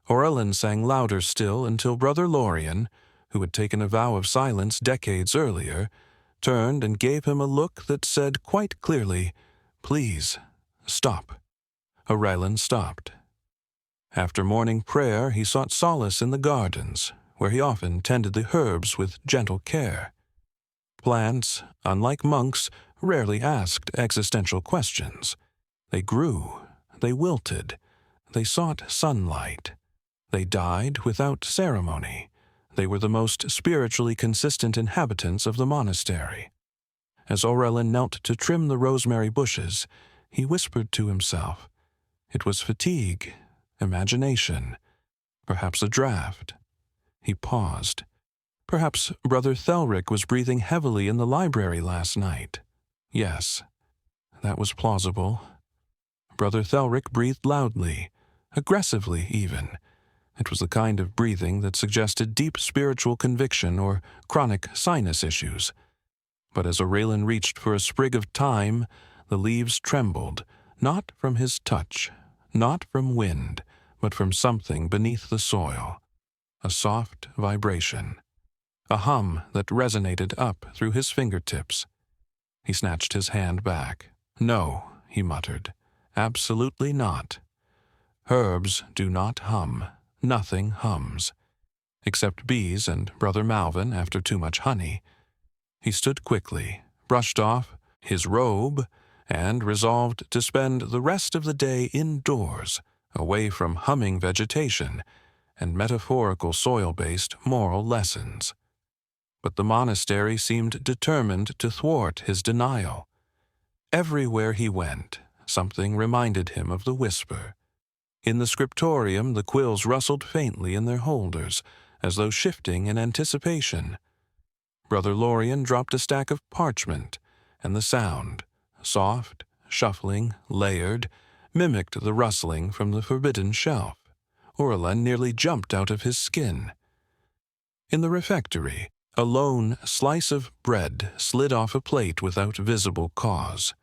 Aurelin sang louder still until Brother Lorien, who had taken a vow of silence decades earlier, turned and gave him a look that said quite clearly, "Please, stop." Aurelin stopped. After morning prayer, he sought solace in the gardens, where he often tended the herbs with gentle care. Plants, unlike monks, rarely asked existential questions. They grew, they wilted, they sought sunlight. They died without ceremony. They were the most spiritually consistent inhabitants of the monastery. As Aurelin knelt to trim the rosemary bushes, he whispered to himself. It was fatigue, imagination, perhaps a draught. He paused. Perhaps Brother Thelric was breathing heavily in the library last night. Yes, that was plausible. Brother Thelric breathed loudly, aggressively even. It was the kind of breathing that suggested deep spiritual conviction or chronic sinus issues. But as Aurelin reached for a sprig of thyme, the leaves trembled, not from his touch, not from wind, but from something beneath the soil. A soft vibration. A hum that resonated up through his fingertips. He snatched his hand back. "No," he muttered. "Absolutely not. Herbs do not hum. Nothing hums. Except bees and Brother Malvin after too much honey." He stood quickly, brushed off his robe, and resolved to spend the rest of the day indoors, away from humming vegetation and metaphorical soil-based moral lessons. But the monastery seemed determined to thwart his denial. Everywhere he went, something reminded him of the whisper. In the scriptorium, the quills rustled faintly in their holders, as though shifting in anticipation. Brother Lorien dropped a stack of parchment, and the sound, soft, shuffling, layered, mimicked the rustling from the forbidden shelf. Aurelin nearly jumped out of his skin. In the refectory, a lone slice of bread slid off a plate without visible cause.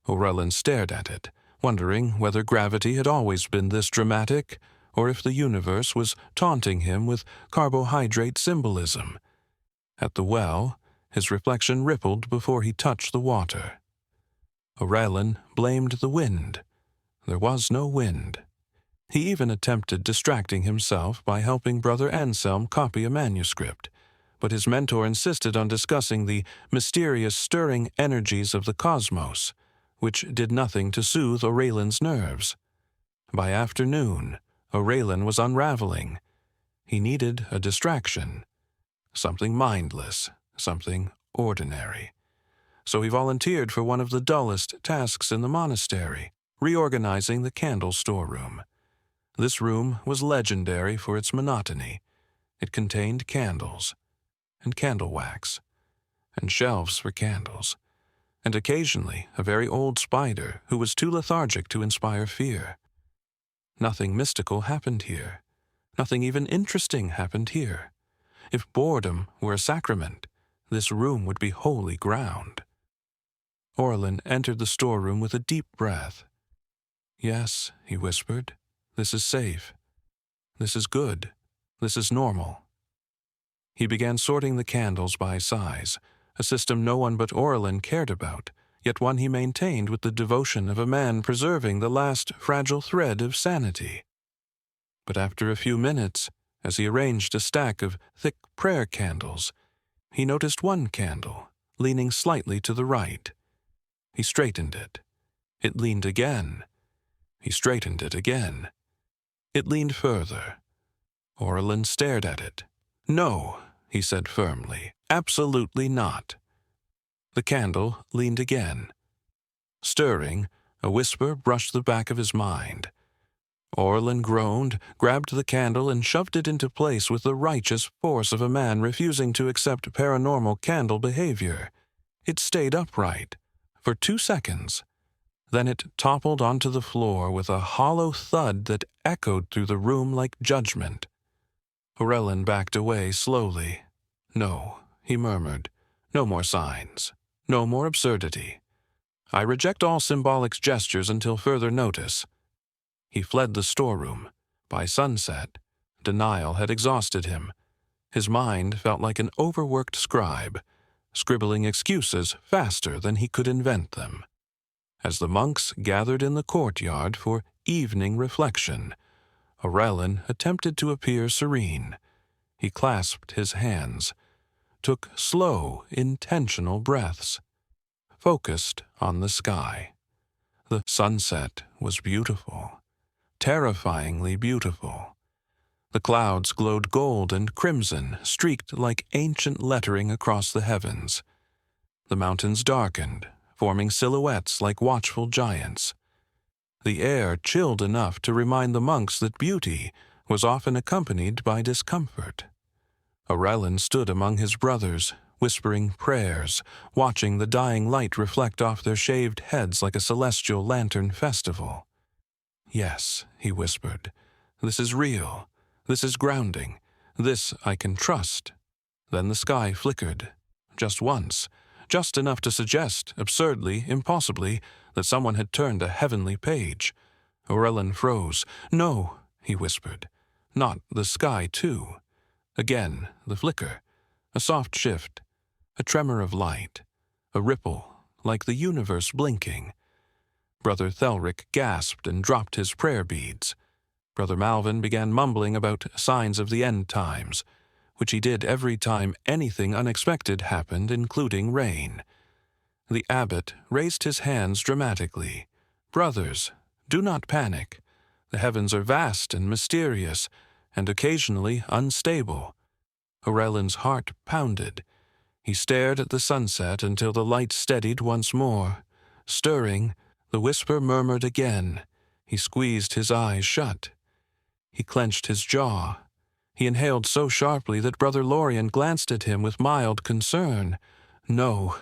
Aurelin stared at it, wondering whether gravity had always been this dramatic, or if the universe was taunting him with carbohydrate symbolism. At the well, his reflection rippled before he touched the water. Aurelin blamed the wind. There was no wind. He even attempted distracting himself by helping Brother Anselm copy a manuscript, but his mentor insisted on discussing the mysterious stirring energies of the cosmos, which did nothing to soothe Aurelin's nerves. By afternoon, Aurelin was unraveling. He needed a distraction, something mindless, something ordinary. So he volunteered for one of the dullest tasks in the monastery, reorganizing the candle storeroom. This room was legendary for its monotony. It contained candles, and candle wax, and shelves for candles, and occasionally a very old spider who was too lethargic to inspire fear. Nothing mystical happened here. Nothing even interesting happened here. If boredom were a sacrament, this room would be holy ground. Aurelin entered the storeroom with a deep breath. "Yes," he whispered, "this is safe. This is good. This is normal." He began sorting the candles by size, a system no one but Aurelin cared about, yet one he maintained with the devotion of a man preserving the last fragile thread of sanity. But after a few minutes, as he arranged a stack of thick prayer candles, he noticed one candle, leaning slightly to the right. He straightened it. It leaned again. He straightened it again. It leaned further. Orlin stared at it. "No," he said firmly. "Absolutely not." The candle leaned again. Stirring, a whisper brushed the back of his mind. Orlin groaned, grabbed the candle, and shoved it into place with the righteous force of a man refusing to accept paranormal candle behavior. It stayed upright for 2 seconds. Then it toppled onto the floor with a hollow thud that echoed through the room like judgment. Orlin backed away slowly. "No," he murmured. "No more signs. No more absurdity. I reject all symbolic gestures until further notice." He fled the storeroom. By sunset, denial had exhausted him. His mind felt like an overworked scribe, scribbling excuses faster than he could invent them. As the monks gathered in the courtyard for evening reflection, Orlin attempted to appear serene. He clasped his hands, took slow, intentional breaths, focused on the sky. The sunset was beautiful, terrifyingly beautiful. The clouds glowed gold and crimson, streaked like ancient lettering across the heavens. The mountains darkened, forming silhouettes like watchful giants. The air chilled enough to remind the monks that beauty was often accompanied by discomfort. Orlin stood among his brothers, whispering prayers, watching the dying light reflect off their shaved heads like a celestial lantern festival. "Yes," he whispered, "this is real. This is grounding. This I can trust." Then the sky flickered. Just once. Just enough to suggest, absurdly, impossibly, that someone had turned a heavenly page. Orlin froze. "No," he whispered. "Not the sky, too." Again, the flicker. A soft shift. A tremor of light. A ripple, like the universe blinking. Brother Thelric gasped and dropped his prayer beads. Brother Malvin began mumbling about signs of the end times, which he did every time anything unexpected happened, including rain. The abbot raised his hands dramatically. "Brothers, do not panic. The heavens are vast and mysterious, and occasionally unstable." Orlin's heart pounded. He stared at the sunset until the light steadied once more. Stirring, the whisper murmured again. He squeezed his eyes shut. He clenched his jaw. He inhaled so sharply that Brother Lorien glanced at him with mild concern. "No,"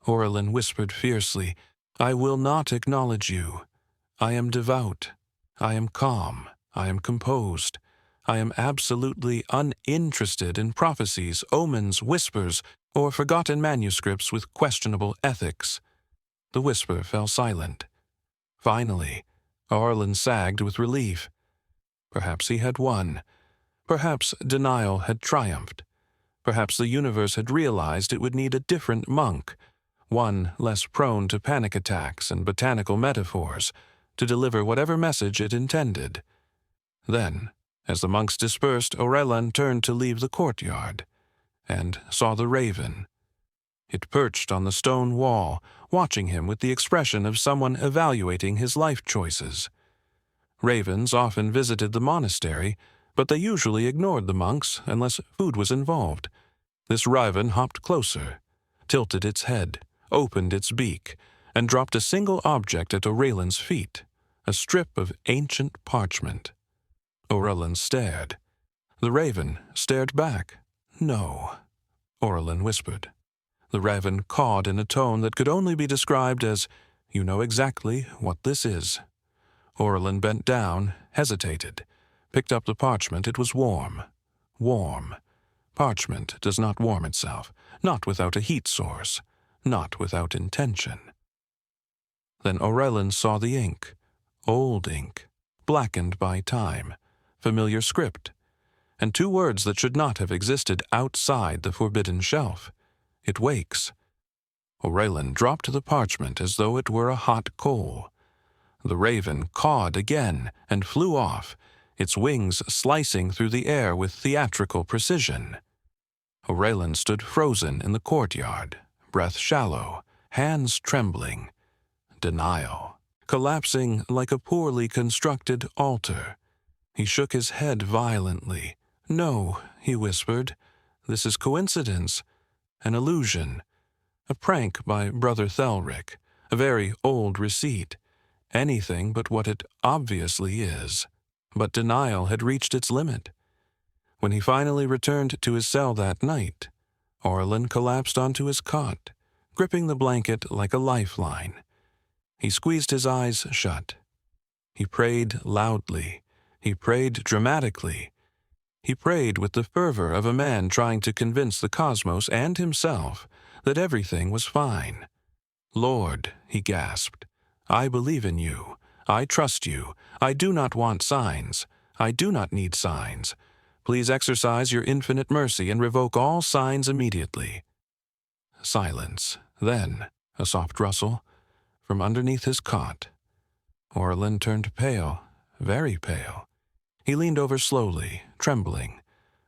Orlin whispered fiercely, "I will not acknowledge you. I am devout. I am calm. I am composed. I am absolutely uninterested in prophecies, omens, whispers, or forgotten manuscripts with questionable ethics." The whisper fell silent. Finally, Orlin sagged with relief. Perhaps he had won. Perhaps denial had triumphed. Perhaps the universe had realized it would need a different monk, one less prone to panic attacks and botanical metaphors, to deliver whatever message it intended. Then, as the monks dispersed, Orlin turned to leave the courtyard, and saw the raven. It perched on the stone wall, watching him with the expression of someone evaluating his life choices. Ravens often visited the monastery, but they usually ignored the monks unless food was involved. This raven hopped closer, tilted its head, opened its beak, and dropped a single object at Orlin's feet, a strip of ancient parchment. Orlin stared. The raven stared back. "No," Orlin whispered. The raven cawed in a tone that could only be described as, "You know exactly what this is." Orlin bent down, hesitated, picked up the parchment. It was warm. Warm. Parchment does not warm itself, not without a heat source, not without intention. Then Orlin saw the ink, old ink, blackened by time, familiar script, and 2 words that should not have existed outside the forbidden shelf. "It wakes." Orlin dropped the parchment as though it were a hot coal. The raven cawed again and flew off, its wings slicing through the air with theatrical precision. Orlin stood frozen in the courtyard, breath shallow, hands trembling. Denial. collapsing like a poorly constructed altar. He shook his head violently. "No," he whispered, "this is coincidence, an illusion, a prank by Brother Thelric, a very old receipt, anything but what it obviously is." But denial had reached its limit. When he finally returned to his cell that night, Orlin collapsed onto his cot, gripping the blanket like a lifeline. He squeezed his eyes shut. He prayed loudly. He prayed dramatically. He prayed with the fervor of a man trying to convince the cosmos and himself that everything was fine. "Lord," he gasped, "I believe in you. I trust you. I do not want signs. I do not need signs. Please exercise your infinite mercy and revoke all signs immediately." Silence. Then a soft rustle from underneath his cot. Orlin turned pale, very pale. He leaned over slowly, trembling.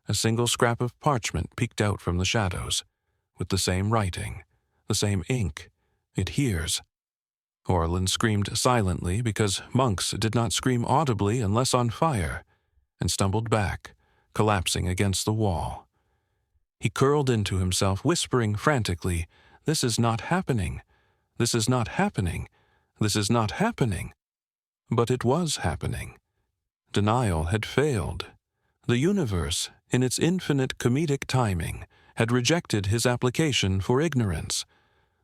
A single scrap of parchment peeked out from the shadows, with the same writing, the same ink. "It hears." Orlin screamed silently because monks did not scream audibly unless on fire, and stumbled back, collapsing against the wall. He curled into himself, whispering frantically, "This is not happening. This is not happening. This is not happening." But it was happening. Denial had failed. The universe, in its infinite comedic timing, had rejected his application for ignorance.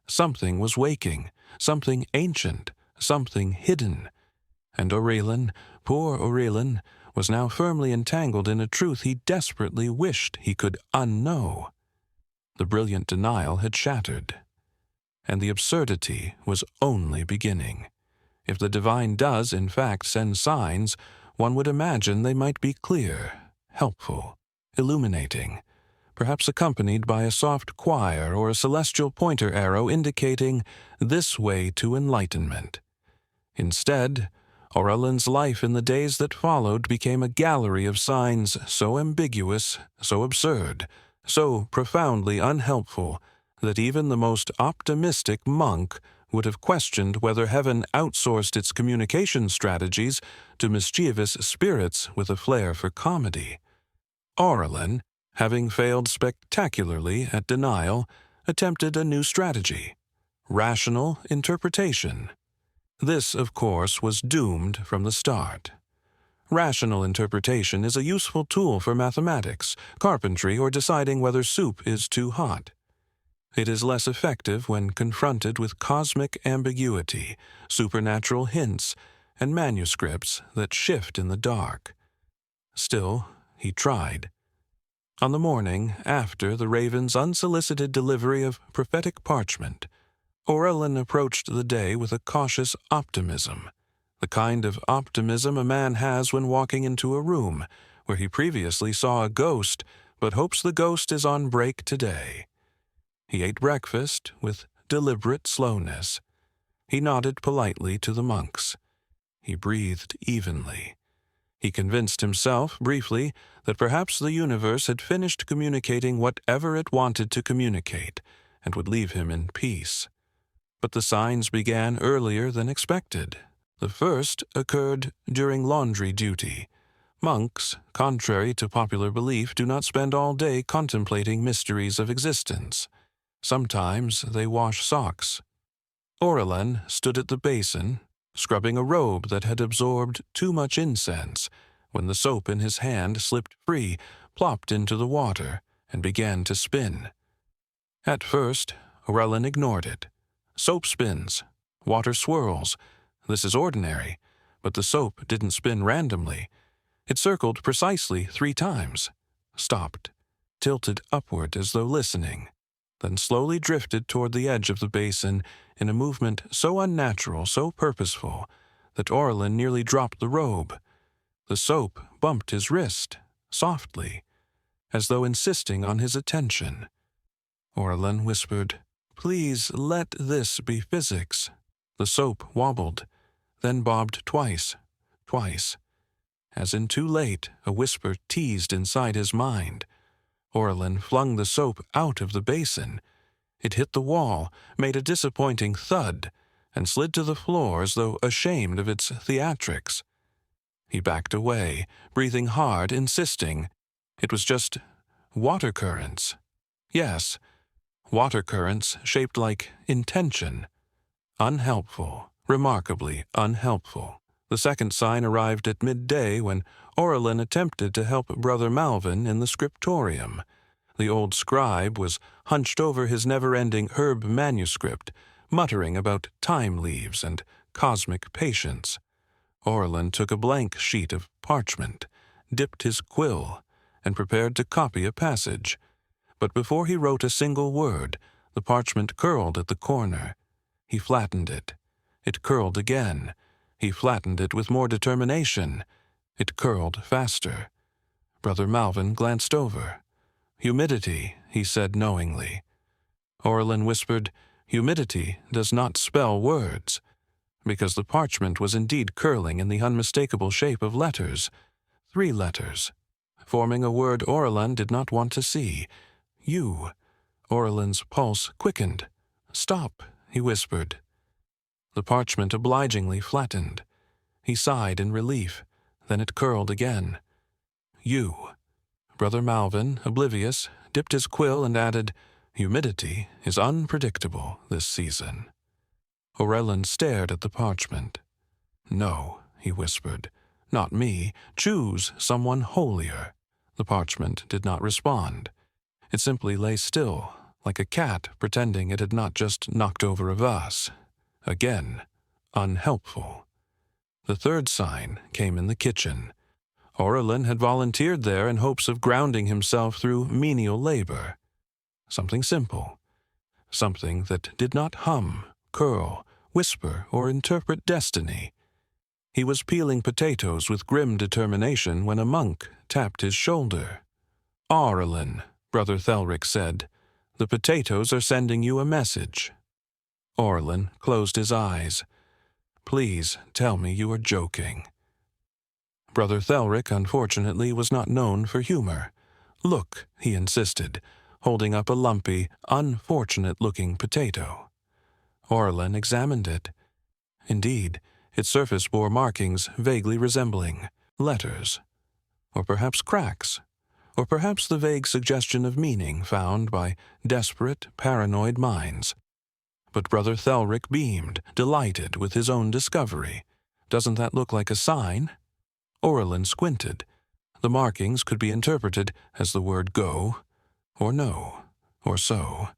Something was waking, something ancient, something hidden. And Aurelin, poor Aurelin, was now firmly entangled in a truth he desperately wished he could unknow. The brilliant denial had shattered, and the absurdity was only beginning. If the divine does, in fact, send signs, one would imagine they might be clear, helpful, illuminating, perhaps accompanied by a soft choir or a celestial pointer arrow indicating this way to enlightenment. Instead, Aurelin's life in the days that followed became a gallery of signs so ambiguous, so absurd, so profoundly unhelpful, that even the most optimistic monk would have questioned whether heaven outsourced its communication strategies to mischievous spirits with a flair for comedy. Aurelin, having failed spectacularly at denial, attempted a new strategy: rational interpretation. This, of course, was doomed from the start. Rational interpretation is a useful tool for mathematics, carpentry, or deciding whether soup is too hot. It is less effective when confronted with cosmic ambiguity, supernatural hints, and manuscripts that shift in the dark. Still, he tried. On the morning after the raven's unsolicited delivery of prophetic parchment, Aurelin approached the day with a cautious optimism, the kind of optimism a man has when walking into a room where he previously saw a ghost but hopes the ghost is on break today. He ate breakfast with deliberate slowness. He nodded politely to the monks. He breathed evenly. He convinced himself, briefly, that perhaps the universe had finished communicating whatever it wanted to communicate and would leave him in peace. But the signs began earlier than expected. The first occurred during laundry duty. Monks, contrary to popular belief, do not spend all day contemplating mysteries of existence. Sometimes they wash socks. Aurelin stood at the basin, scrubbing a robe that had absorbed too much incense, when the soap in his hand slipped free, plopped into the water, and began to spin. At first, Aurelin ignored it. Soap spins. Water swirls. This is ordinary, but the soap didn't spin randomly. It circled precisely 3 times, stopped, tilted upward as though listening, then slowly drifted toward the edge of the basin in a movement so unnatural, so purposeful, that Aurelin nearly dropped the robe. The soap bumped his wrist, softly, as though insisting on his attention. Aurelin whispered, "Please let this be physics." The soap wobbled, then bobbed twice. As in too late, a whisper teased inside his mind. Aurelin flung the soap out of the basin. It hit the wall, made a disappointing thud, and slid to the floor as though ashamed of its theatrics. He backed away, breathing hard, insisting. It was just water currents. Yes, water currents shaped like intention. Unhelpful, remarkably unhelpful. The second sign arrived at midday when Orlin attempted to help Brother Malvin in the scriptorium. The old scribe was hunched over his never-ending herb manuscript, muttering about time leaves and cosmic patience. Orlin took a blank sheet of parchment, dipped his quill, and prepared to copy a passage. But before he wrote a single word, the parchment curled at the corner. He flattened it. It curled again. He flattened it with more determination. It curled faster. Brother Malvin glanced over. "Humidity," he said knowingly. Orlin whispered, "Humidity does not spell words," because the parchment was indeed curling in the unmistakable shape of letters. 3 letters, forming a word Orlin did not want to see. "You." Orlin's pulse quickened. "Stop," he whispered. The parchment obligingly flattened. He sighed in relief. Then it curled again. "You." Brother Malvin, oblivious, dipped his quill and added, "Humidity is unpredictable this season." Orlin stared at the parchment. "No," he whispered, "not me. Choose someone holier." The parchment did not respond. It simply lay still, like a cat pretending it had not just knocked over a vase. Again, unhelpful. The third sign came in the kitchen. Orlin had volunteered there in hopes of grounding himself through menial labor. Something simple. Something that did not hum, curl, whisper, or interpret destiny. He was peeling potatoes with grim determination when a monk tapped his shoulder. "Orlin," Brother Thelric said, "the potatoes are sending you a message." Orlin closed his eyes. "Please tell me you are joking." Brother Thelric, unfortunately, was not known for humor. "Look," he insisted, holding up a lumpy, unfortunate-looking potato. Orlin examined it. Indeed, its surface bore markings vaguely resembling letters, or perhaps cracks, or perhaps the vague suggestion of meaning found by desperate, paranoid minds. But Brother Thelric beamed, delighted with his own discovery. "Doesn't that look like a sign?" Orlin squinted. The markings could be interpreted as the word go, or no, or so,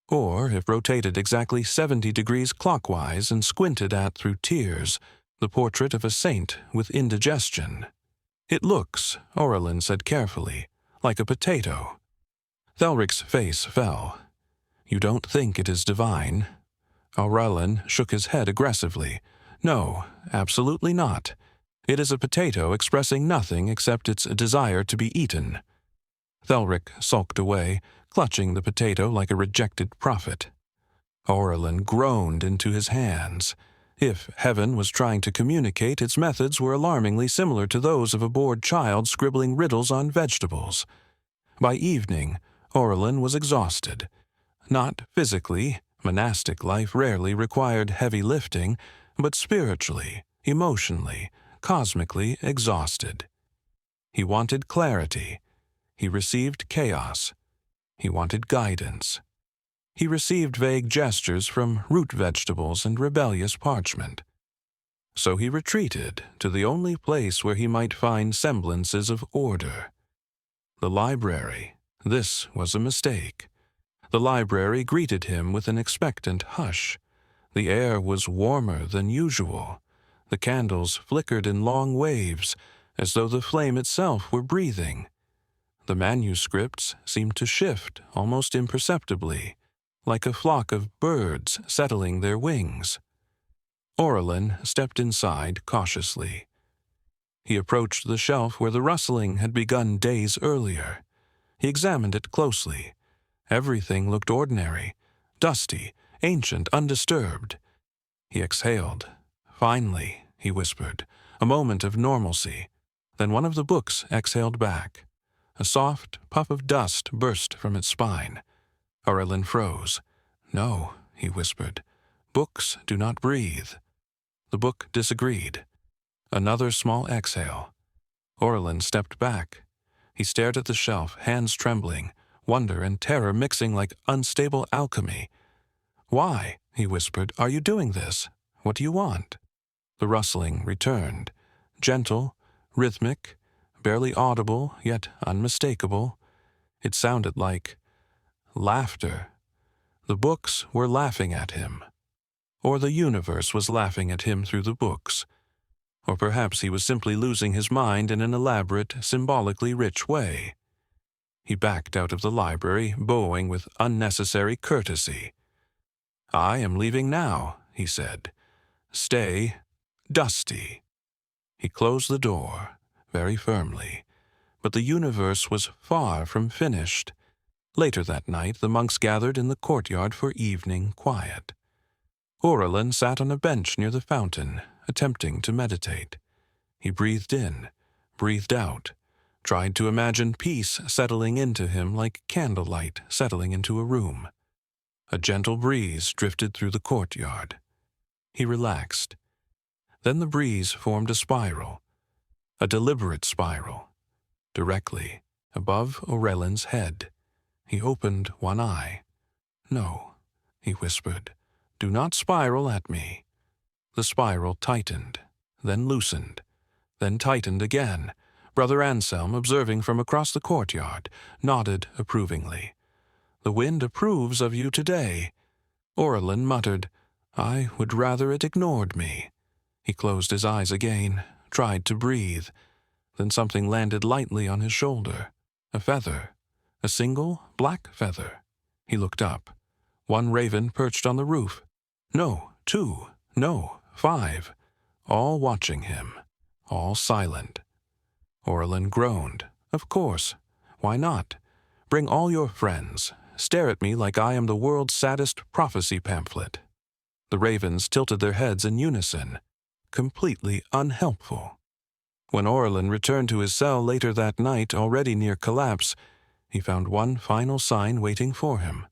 or, if rotated exactly 70 degrees clockwise and squinted at through tears, the portrait of a saint with indigestion. "It looks," Orlin said carefully, "like a potato." Thelric's face fell. "You don't think it is divine?" Orlin shook his head aggressively. "No, absolutely not. It is a potato expressing nothing except its desire to be eaten." Thelric sulked away, clutching the potato like a rejected prophet. Orlin groaned into his hands. If heaven was trying to communicate, its methods were alarmingly similar to those of a bored child scribbling riddles on vegetables. By evening, Orlin was exhausted. Not physically, monastic life rarely required heavy lifting, but spiritually, emotionally, cosmically exhausted. He wanted clarity. He received chaos. He wanted guidance. He received vague gestures from root vegetables and rebellious parchment. So he retreated to the only place where he might find semblances of order. The library. This was a mistake. The library greeted him with an expectant hush. The air was warmer than usual. The candles flickered in long waves, as though the flame itself were breathing. The manuscripts seemed to shift almost imperceptibly, like a flock of birds settling their wings. Orlin stepped inside cautiously. He approached the shelf where the rustling had begun days earlier. He examined it closely. Everything looked ordinary, dusty, ancient, undisturbed. He exhaled. "Finally," he whispered, "a moment of normalcy." Then one of the books exhaled back. A soft puff of dust burst from its spine. Orlin froze. "No," he whispered. Books do not breathe. The book disagreed. Another small exhale. Orlin stepped back. He stared at the shelf, hands trembling, wonder and terror mixing like unstable alchemy. "Why," he whispered, "are you doing this? What do you want?" The rustling returned, gentle, rhythmic, barely audible, yet unmistakable. It sounded like laughter. The books were laughing at him. Or the universe was laughing at him through the books. Or perhaps he was simply losing his mind in an elaborate, symbolically rich way. He backed out of the library, bowing with unnecessary courtesy. "I am leaving now," he said. "Stay dusty." He closed the door, very firmly, but the universe was far from finished. Later that night, the monks gathered in the courtyard for evening quiet. Orlin sat on a bench near the fountain, attempting to meditate. He breathed in, breathed out, tried to imagine peace settling into him like candlelight settling into a room. A gentle breeze drifted through the courtyard. He relaxed. Then the breeze formed a spiral, a deliberate spiral, directly above Orlin's head. He opened one eye. "No," he whispered, "do not spiral at me." The spiral tightened, then loosened, then tightened again. Brother Anselm, observing from across the courtyard, nodded approvingly. "The wind approves of you today." Orlin muttered, "I would rather it ignored me." He closed his eyes again, tried to breathe. Then something landed lightly on his shoulder. A feather. A single black feather. He looked up. One raven perched on the roof. No, two. No, 5. All watching him. All silent. Orlin groaned. "Of course. Why not? Bring all your friends. Stare at me like I am the world's saddest prophecy pamphlet." The ravens tilted their heads in unison. Completely unhelpful. When Orlin returned to his cell later that night, already near collapse, he found one final sign waiting for him.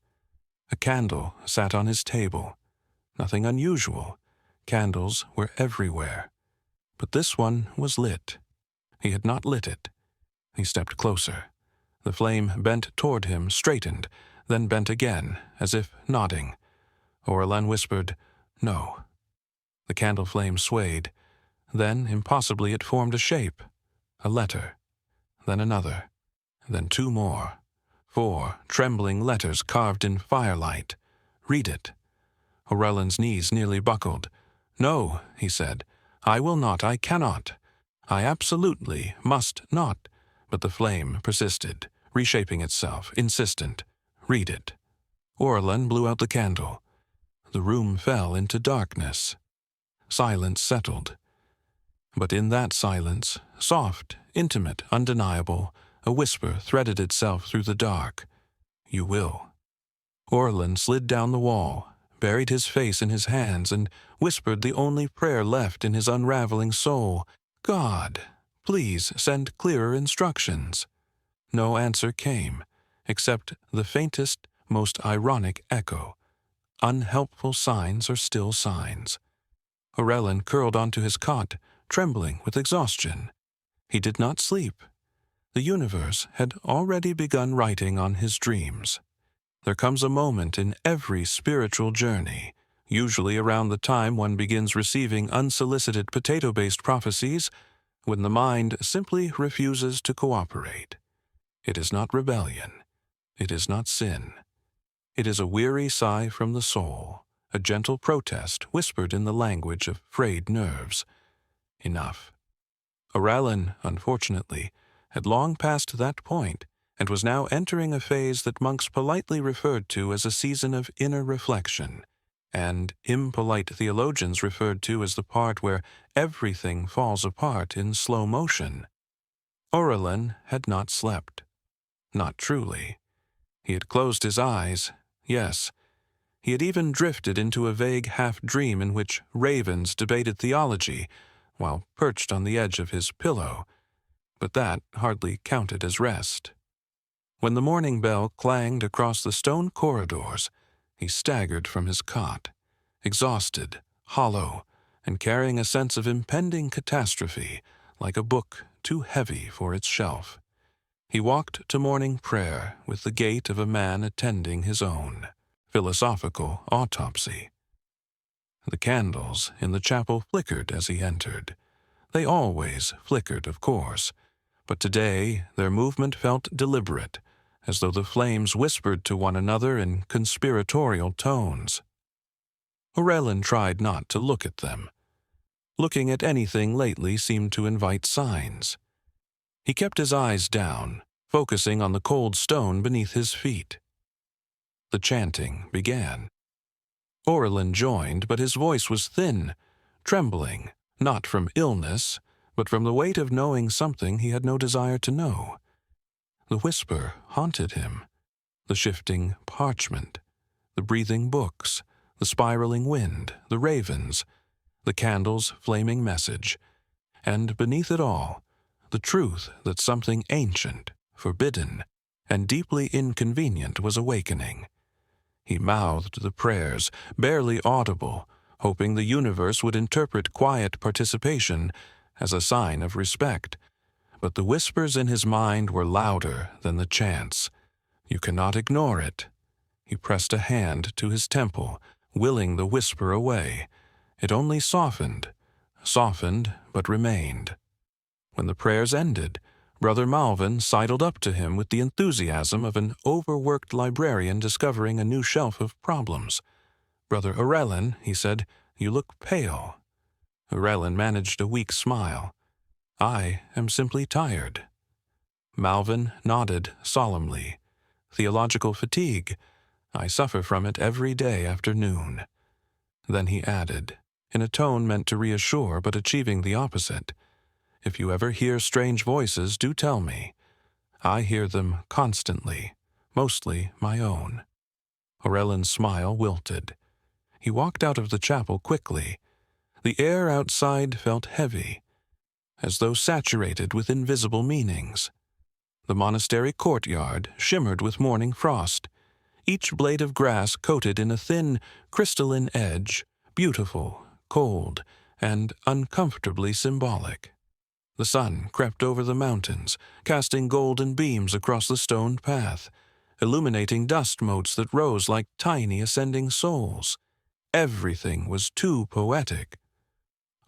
A candle sat on his table. Nothing unusual. Candles were everywhere. But this one was lit. He had not lit it. He stepped closer. The flame bent toward him, straightened, then bent again, as if nodding. Orlin whispered, "No." The candle flame swayed. Then, impossibly, it formed a shape. A letter. Then another. Then 2 more. 4 trembling letters carved in firelight. "Read it." Orlin's knees nearly buckled. "No," he said. "I will not. I cannot. I absolutely must not." But the flame persisted, reshaping itself, insistent. "Read it." Orlin blew out the candle. The room fell into darkness. Silence settled. But in that silence, soft, intimate, undeniable, a whisper threaded itself through the dark. "You will." Orlin slid down the wall, buried his face in his hands, and whispered the only prayer left in his unraveling soul. "God, please send clearer instructions." No answer came, except the faintest, most ironic echo. Unhelpful signs are still signs. Orlin curled onto his cot, trembling with exhaustion. He did not sleep. The universe had already begun writing on his dreams. There comes a moment in every spiritual journey, usually around the time one begins receiving unsolicited potato-based prophecies, when the mind simply refuses to cooperate. It is not rebellion. It is not sin. It is a weary sigh from the soul, a gentle protest whispered in the language of frayed nerves. Enough. Orlin, unfortunately, had long passed that point and was now entering a phase that monks politely referred to as a season of inner reflection, and impolite theologians referred to as the part where everything falls apart in slow motion. Orlin had not slept. Not truly. He had closed his eyes, yes. He had even drifted into a vague half-dream in which ravens debated theology while perched on the edge of his pillow, but that hardly counted as rest. When the morning bell clanged across the stone corridors, he staggered from his cot. exhausted, hollow, and carrying a sense of impending catastrophe, like a book too heavy for its shelf. He walked to morning prayer with the gait of a man attending his own philosophical autopsy. The candles in the chapel flickered as he entered. They always flickered, of course, but today their movement felt deliberate, as though the flames whispered to one another in conspiratorial tones. Aurelin tried not to look at them. Looking at anything lately seemed to invite signs. He kept his eyes down, focusing on the cold stone beneath his feet. The chanting began. Aurelin joined, but his voice was thin, trembling, not from illness, but from the weight of knowing something he had no desire to know. The whisper haunted him, the shifting parchment, the breathing books, the spiraling wind, the ravens, the candle's flaming message, and beneath it all, the truth that something ancient, forbidden, and deeply inconvenient was awakening. He mouthed the prayers, barely audible, hoping the universe would interpret quiet participation as a sign of respect. But the whispers in his mind were louder than the chants. You cannot ignore it. He pressed a hand to his temple, willing the whisper away. It only softened, but remained. When the prayers ended, Brother Malvin sidled up to him with the enthusiasm of an overworked librarian discovering a new shelf of problems. "Brother Aurelin," he said, "you look pale." Aurelin managed a weak smile. "I am simply tired." Malvin nodded solemnly. "Theological fatigue. I suffer from it every day after noon." Then he added, in a tone meant to reassure but achieving the opposite, "If you ever hear strange voices, do tell me. I hear them constantly, mostly my own." Aurelin's smile wilted. He walked out of the chapel quickly. The air outside felt heavy, as though saturated with invisible meanings. The monastery courtyard shimmered with morning frost, each blade of grass coated in a thin, crystalline edge, beautiful, cold, and uncomfortably symbolic. The sun crept over the mountains, casting golden beams across the stoned path, illuminating dust motes that rose like tiny ascending souls. Everything was too poetic.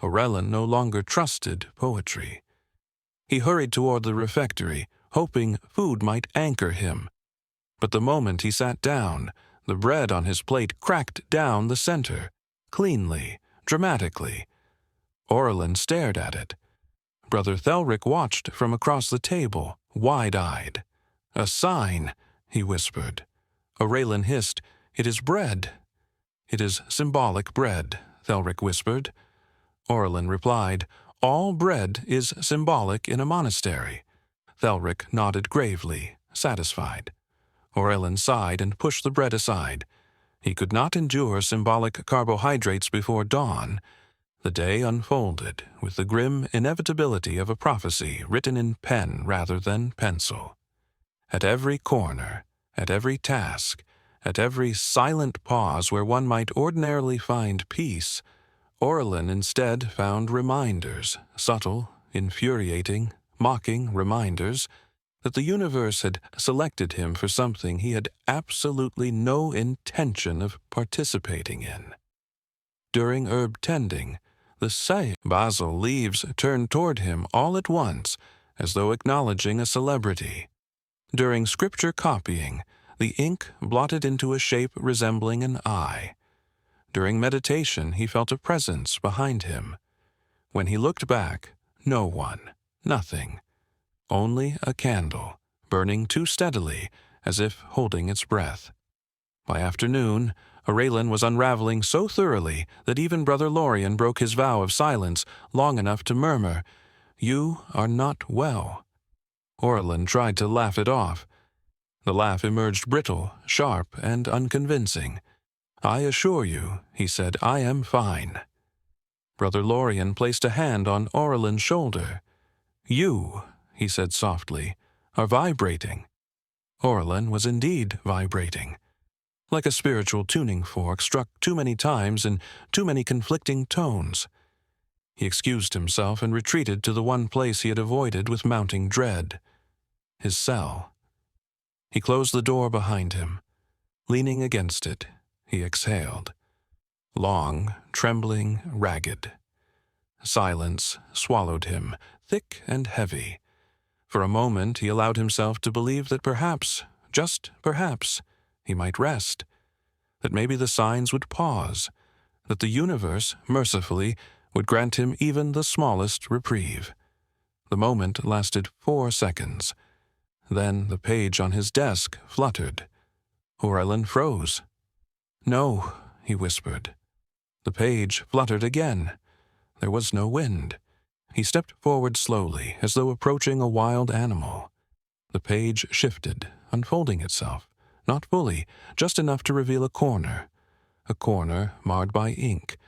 Aurelin no longer trusted poetry. He hurried toward the refectory, hoping food might anchor him. But the moment he sat down, the bread on his plate cracked down the center, cleanly, dramatically. Aurelin stared at it. Brother Thelric watched from across the table, wide-eyed. "A sign," he whispered. Aurelin hissed, "It is bread." "It is symbolic bread," Thelric whispered. Aurelin replied, "All bread is symbolic in a monastery." Thelric nodded gravely, satisfied. Aurelin sighed and pushed the bread aside. He could not endure symbolic carbohydrates before dawn. The day unfolded with the grim inevitability of a prophecy written in pen rather than pencil. At every corner, at every task, at every silent pause where one might ordinarily find peace, Aurelin instead found reminders, subtle, infuriating, mocking reminders, that the universe had selected him for something he had absolutely no intention of participating in. During herb tending, the basil leaves turned toward him all at once, as though acknowledging a celebrity. During scripture copying, the ink blotted into a shape resembling an eye. During meditation, he felt a presence behind him. When he looked back, no one, nothing. Only a candle, burning too steadily, as if holding its breath. By afternoon, Aurelin was unraveling so thoroughly that even Brother Lorien broke his vow of silence long enough to murmur, "You are not well." Aurelin tried to laugh it off. The laugh emerged brittle, sharp, and unconvincing. "I assure you," he said, "I am fine." Brother Lorien placed a hand on Aurelin's shoulder. "You," he said softly, "are vibrating." Aurelin was indeed vibrating. like a spiritual tuning fork struck too many times in too many conflicting tones. He excused himself and retreated to the one place he had avoided with mounting dread, his cell. He closed the door behind him. Leaning against it, he exhaled. Long, trembling, ragged. Silence swallowed him, thick and heavy. For a moment he allowed himself to believe that perhaps, just perhaps, he might rest, that maybe the signs would pause, that the universe, mercifully, would grant him even the smallest reprieve. The moment lasted 4 seconds. Then the page on his desk fluttered. Orelin froze. "No," he whispered. The page fluttered again. There was no wind. He stepped forward slowly, as though approaching a wild animal. The page shifted, unfolding itself, not fully, just enough to reveal a corner marred by ink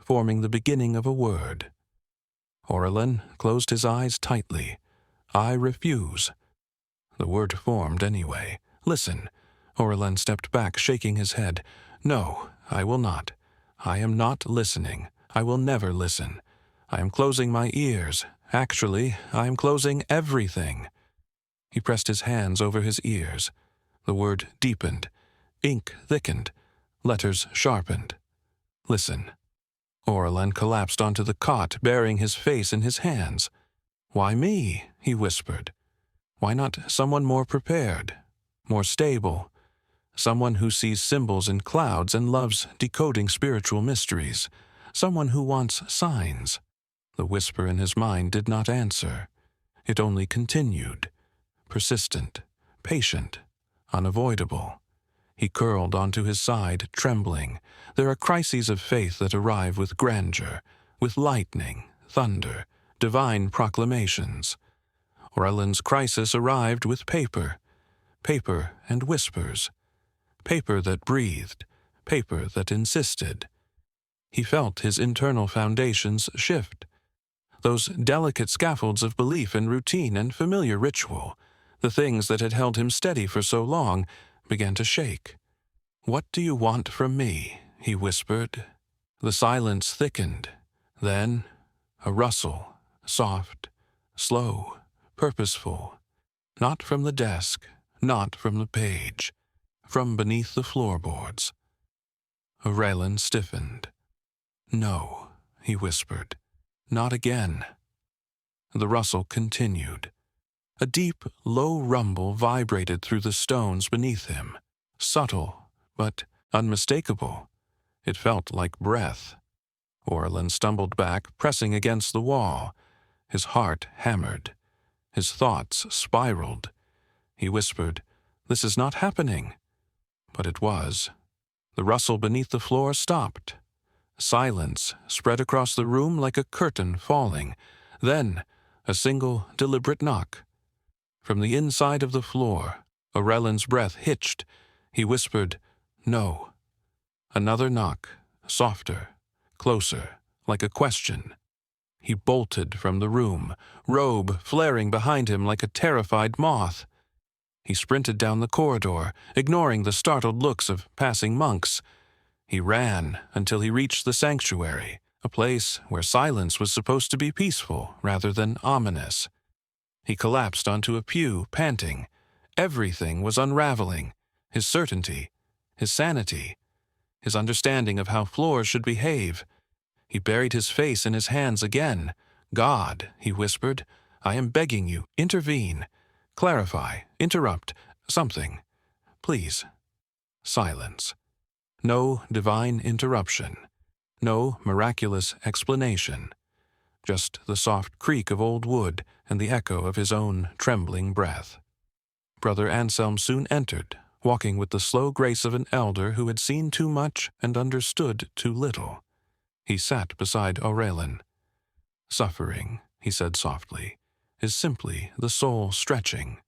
forming the beginning of a word. Orelin closed his eyes tightly. "I refuse." The word formed anyway. "Listen." Orelin stepped back, shaking his head. "No, I will not. I am not listening. I will never listen. I am closing my ears. Actually, I am closing everything." He pressed his hands over his ears. The word deepened. Ink thickened. Letters sharpened. "Listen." Orelin collapsed onto the cot, burying his face in his hands. "Why me?" he whispered. "Why not someone more prepared, more stable? Someone who sees symbols in clouds and loves decoding spiritual mysteries. Someone who wants signs." The whisper in his mind did not answer. It only continued, persistent, patient, unavoidable. He curled onto his side, trembling. There are crises of faith that arrive with grandeur, with lightning, thunder, divine proclamations. Orelin's crisis arrived with paper and whispers, paper that breathed, paper that insisted. He felt his internal foundations shift. Those delicate scaffolds of belief and routine and familiar ritual, the things that had held him steady for so long, began to shake. "What do you want from me?" he whispered. The silence thickened. Then a rustle, soft, slow, purposeful. Not from the desk, not from the page, from beneath the floorboards. Orelin stiffened. "No," he whispered. "Not again." The rustle continued. A deep, low rumble vibrated through the stones beneath him, subtle, but unmistakable. It felt like breath. Orelin stumbled back, pressing against the wall. His heart hammered. His thoughts spiraled. He whispered, "This is not happening." But it was. The rustle beneath the floor stopped. Silence spread across the room like a curtain falling. Then, a single, deliberate knock. From the inside of the floor, Orelin's breath hitched. He whispered, "No." Another knock, softer, closer, like a question. He bolted from the room, robe flaring behind him like a terrified moth. He sprinted down the corridor, ignoring the startled looks of passing monks. He ran until he reached the sanctuary, a place where silence was supposed to be peaceful rather than ominous. He collapsed onto a pew, panting. Everything was unraveling. His certainty, his sanity, his understanding of how floors should behave. He buried his face in his hands again. "God," he whispered, "I am begging you, intervene. Clarify, interrupt, something. Please." Silence. No divine interruption. No miraculous explanation. Just the soft creak of old wood and the echo of his own trembling breath. Brother Anselm soon entered, walking with the slow grace of an elder who had seen too much and understood too little. He sat beside Orelin. "Suffering," he said softly, "is simply the soul stretching."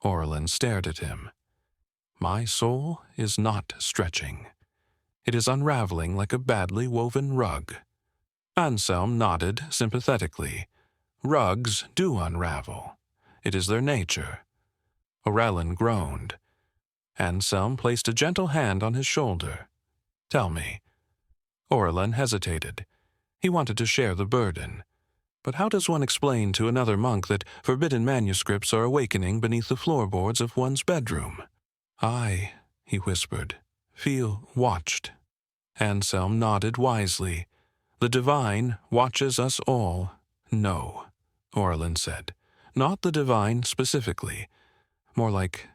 Orelin stared at him. "My soul is not stretching. It is unraveling like a badly woven rug." Anselm nodded sympathetically. "Rugs do unravel. It is their nature." Orelin groaned. Anselm placed a gentle hand on his shoulder. "Tell me." Orelin hesitated. He wanted to share the burden. But how does one explain to another monk that forbidden manuscripts are awakening beneath the floorboards of one's bedroom? "I," he whispered, "feel watched." Anselm nodded wisely. "The divine watches us all." "No," Orelin said. "Not the divine specifically. More like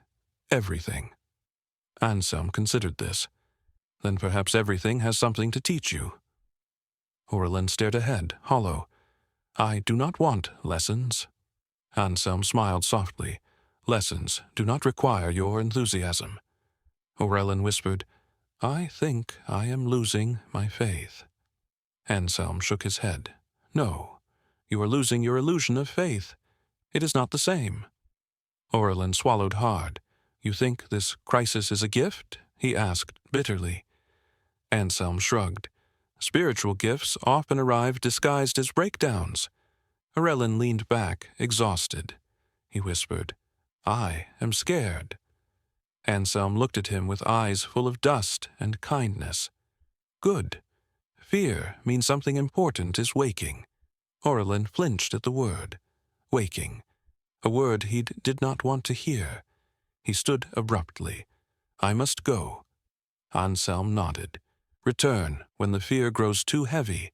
everything." Anselm considered this. "Then perhaps everything has something to teach you." Orelin stared ahead, hollow. "I do not want lessons." Anselm smiled softly. "Lessons do not require your enthusiasm." Orelin whispered, "I think I am losing my faith." Anselm shook his head. "No, you are losing your illusion of faith. It is not the same." Orelin swallowed hard. "You think this crisis is a gift?" he asked bitterly. Anselm shrugged. "Spiritual gifts often arrive disguised as breakdowns." Orelin leaned back, exhausted. He whispered, "I am scared." Anselm looked at him with eyes full of dust and kindness. "Good. Fear means something important is waking." Orelin flinched at the word. Waking. A word he did not want to hear. He stood abruptly. "I must go." Anselm nodded. "Return when the fear grows too heavy.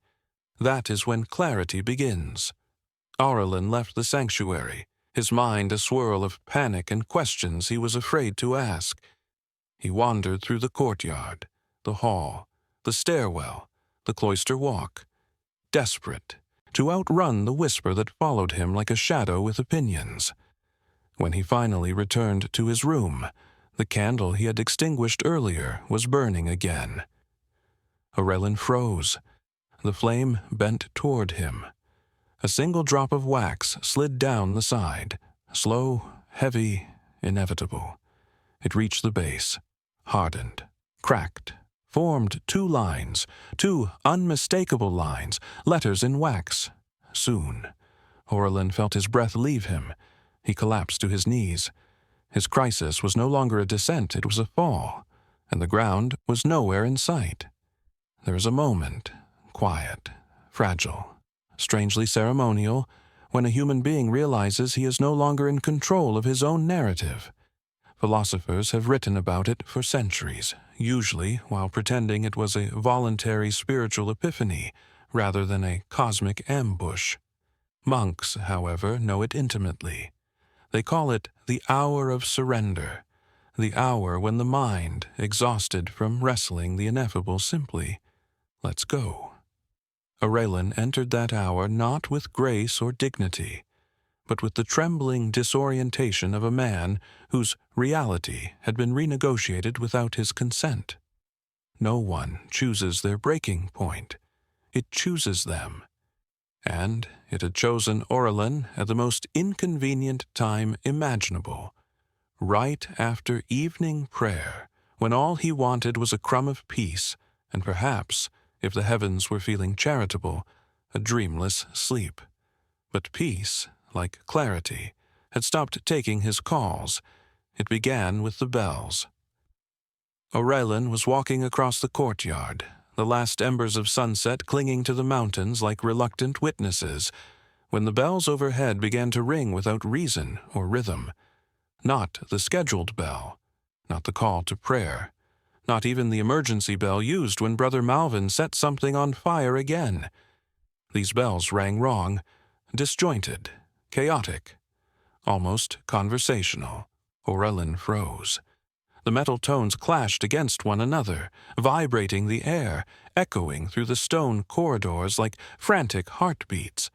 That is when clarity begins." Orelin left the sanctuary, his mind a swirl of panic and questions he was afraid to ask. He wandered through the courtyard, the hall, the stairwell, the cloister walk, desperate to outrun the whisper that followed him like a shadow with opinions. When he finally returned to his room, the candle he had extinguished earlier was burning again. Orelin froze. The flame bent toward him. A single drop of wax slid down the side, slow, heavy, inevitable. It reached the base, hardened, cracked, formed two lines, two unmistakable lines, letters in wax. Soon, Orelin felt his breath leave him. He collapsed to his knees. His crisis was no longer a descent, it was a fall, and the ground was nowhere in sight. There is a moment, quiet, fragile, strangely ceremonial, when a human being realizes he is no longer in control of his own narrative. Philosophers have written about it for centuries, usually while pretending it was a voluntary spiritual epiphany rather than a cosmic ambush. Monks, however, know it intimately. They call it the hour of surrender, the hour when the mind, exhausted from wrestling the ineffable, simply lets go. Orelin entered that hour not with grace or dignity, but with the trembling disorientation of a man whose reality had been renegotiated without his consent. No one chooses their breaking point. It chooses them. And it had chosen Orelin at the most inconvenient time imaginable, right after evening prayer, when all he wanted was a crumb of peace, and perhaps, if the heavens were feeling charitable, a dreamless sleep. But peace, like clarity, had stopped taking his calls. It began with the bells. Orelin was walking across the courtyard, the last embers of sunset clinging to the mountains like reluctant witnesses, when the bells overhead began to ring without reason or rhythm. Not the scheduled bell, not the call to prayer, not even the emergency bell used when Brother Malvin set something on fire again. These bells rang wrong, disjointed, chaotic, almost conversational. Orelin froze. The metal tones clashed against one another, vibrating the air, echoing through the stone corridors like frantic heartbeats.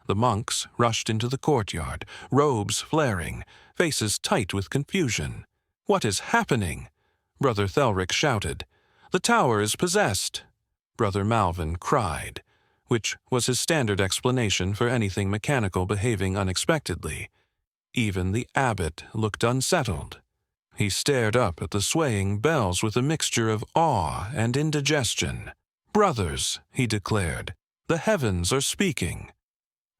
The monks rushed into the courtyard, robes flaring, faces tight with confusion. "What is happening?" Brother Thelric shouted. "The tower is possessed!" Brother Malvin cried, which was his standard explanation for anything mechanical behaving unexpectedly. Even the abbot looked unsettled. He stared up at the swaying bells with a mixture of awe and indigestion. "Brothers," he declared, "the heavens are speaking."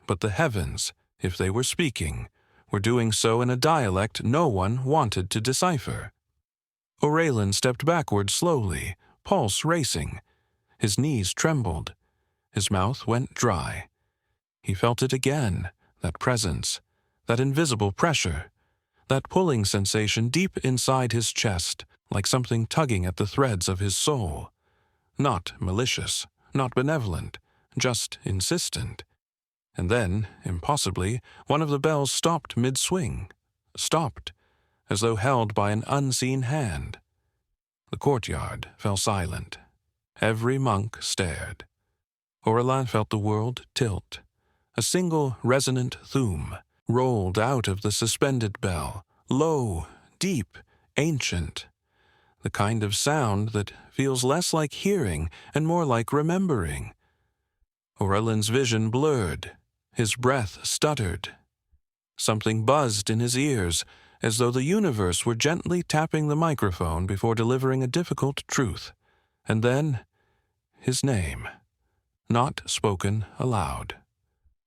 But the heavens, if they were speaking, were doing so in a dialect no one wanted to decipher. Aurelin stepped backward slowly, pulse racing. His knees trembled. His mouth went dry. He felt it again, that presence, that invisible pressure, that pulling sensation deep inside his chest, like something tugging at the threads of his soul. Not malicious, not benevolent, just insistent. And then, impossibly, one of the bells stopped mid-swing. Stopped, as though held by an unseen hand. The courtyard fell silent. Every monk stared. Aurelin felt the world tilt. A single resonant thum rolled out of the suspended bell, low, deep, ancient. The kind of sound that feels less like hearing and more like remembering. Aurelin's vision blurred. His breath stuttered. Something buzzed in his ears, as though the universe were gently tapping the microphone before delivering a difficult truth. And then, his name. Not spoken aloud.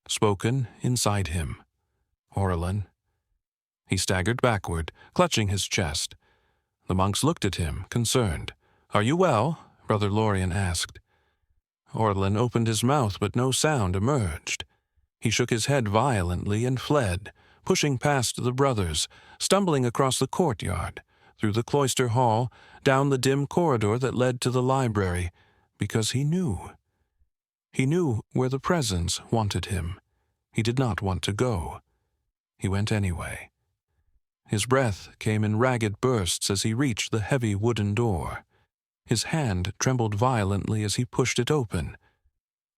Spoken inside him. Aurelin. He staggered backward, clutching his chest. The monks looked at him, concerned. "Are you well?" Brother Lorien asked. Aurelin opened his mouth, but no sound emerged. He shook his head violently and fled, pushing past the brothers, stumbling across the courtyard, through the cloister hall, down the dim corridor that led to the library, because he knew. He knew where the presence wanted him. He did not want to go. He went anyway. His breath came in ragged bursts as he reached the heavy wooden door. His hand trembled violently as he pushed it open.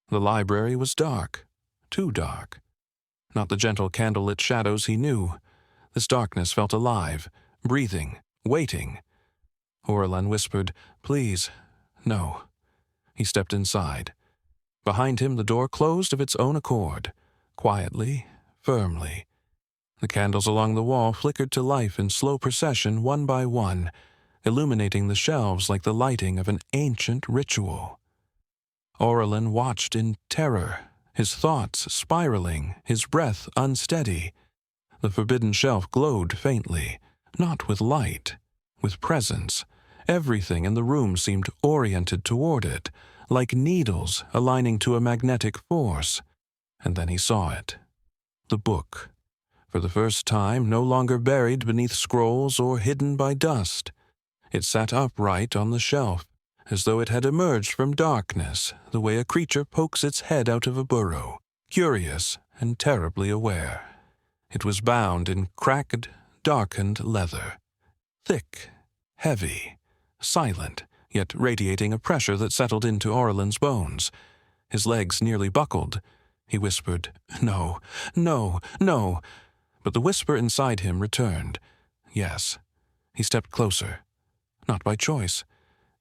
The library was dark, too dark. Not the gentle candlelit shadows he knew. This darkness felt alive, breathing, waiting. Aurelin whispered, "Please, no." He stepped inside. Behind him the door closed of its own accord, quietly, firmly. The candles along the wall flickered to life in slow procession one by one, illuminating the shelves like the lighting of an ancient ritual. Aurelin watched in terror, his thoughts spiraling, his breath unsteady. The forbidden shelf glowed faintly, not with light, with presence. Everything in the room seemed oriented toward it, like needles aligning to a magnetic force. And then he saw it. The book. For the first time, no longer buried beneath scrolls or hidden by dust. It sat upright on the shelf, as though it had emerged from darkness, the way a creature pokes its head out of a burrow, curious and terribly aware. It was bound in cracked, darkened leather. Thick, heavy, silent, yet radiating a pressure that settled into Aurelin's bones. His legs nearly buckled. He whispered, "No, no, no." But the whisper inside him returned. Yes. He stepped closer. Not by choice.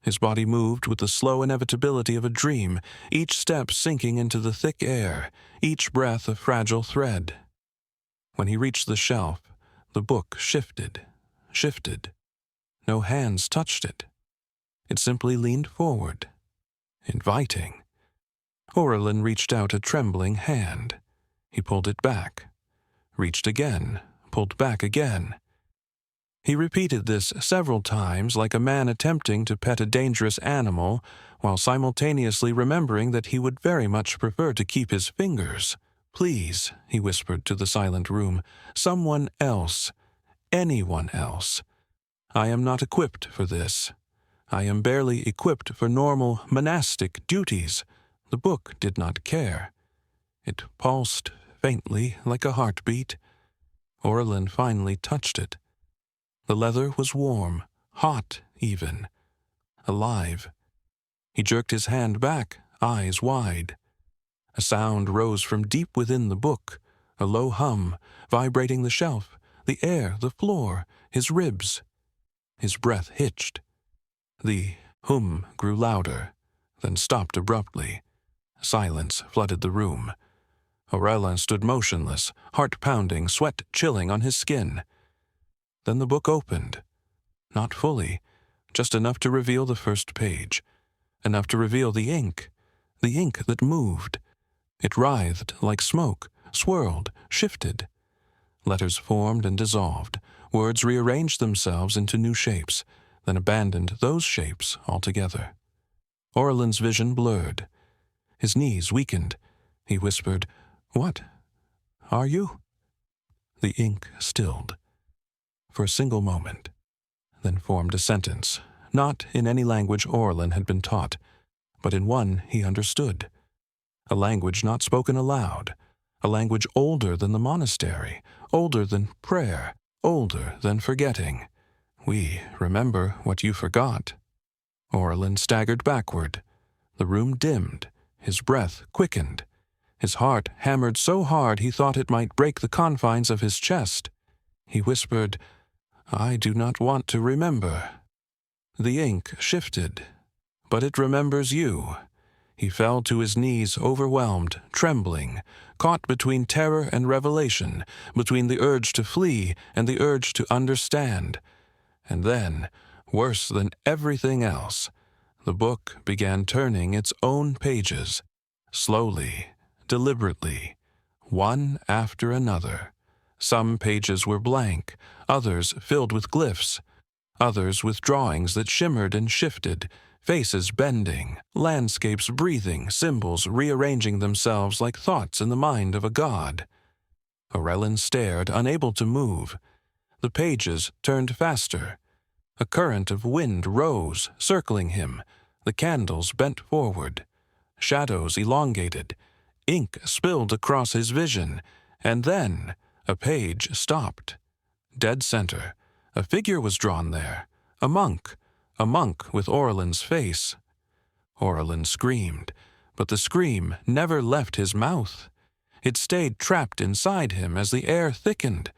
His body moved with the slow inevitability of a dream, each step sinking into the thick air, each breath a fragile thread. When he reached the shelf, the book shifted. No hands touched it. It simply leaned forward, inviting. Aurelin reached out a trembling hand. He pulled it back, reached again, pulled back again. He repeated this several times like a man attempting to pet a dangerous animal while simultaneously remembering that he would very much prefer to keep his fingers. "Please," he whispered to the silent room, "someone else, anyone else. I am not equipped for this. I am barely equipped for normal monastic duties." The book did not care. It pulsed faintly like a heartbeat. Aurelin finally touched it. The leather was warm, hot even, alive. He jerked his hand back, eyes wide. A sound rose from deep within the book, a low hum, vibrating the shelf, the air, the floor, his ribs. His breath hitched. The hum grew louder, then stopped abruptly. Silence flooded the room. Aurelin stood motionless, heart pounding, sweat chilling on his skin. Then the book opened. Not fully, just enough to reveal the first page, enough to reveal the ink that moved. It writhed like smoke, swirled, shifted. Letters formed and dissolved. Words rearranged themselves into new shapes. then abandoned those shapes altogether. Orlin's vision blurred. His knees weakened. He whispered, "What are you?" The ink stilled for a single moment, then formed a sentence, not in any language Orlin had been taught, but in one he understood. A language not spoken aloud, a language older than the monastery, older than prayer, older than forgetting. "We remember what you forgot." Orlin staggered backward. The room dimmed. His breath quickened. His heart hammered so hard he thought it might break the confines of his chest. He whispered, "I do not want to remember." The ink shifted, but it remembers you. He fell to his knees, overwhelmed, trembling, caught between terror and revelation, between the urge to flee and the urge to understand. And then, worse than everything else, the book began turning its own pages, slowly, deliberately, one after another. Some pages were blank, others filled with glyphs, others with drawings that shimmered and shifted, faces bending, landscapes breathing, symbols rearranging themselves like thoughts in the mind of a god. Orelin stared, unable to move. The pages turned faster. A current of wind rose, circling him. The candles bent forward. Shadows elongated. Ink spilled across his vision. And then a page stopped. Dead center. A figure was drawn there. A monk with Orlin's face. Orlin screamed, but the scream never left his mouth. It stayed trapped inside him as the air thickened,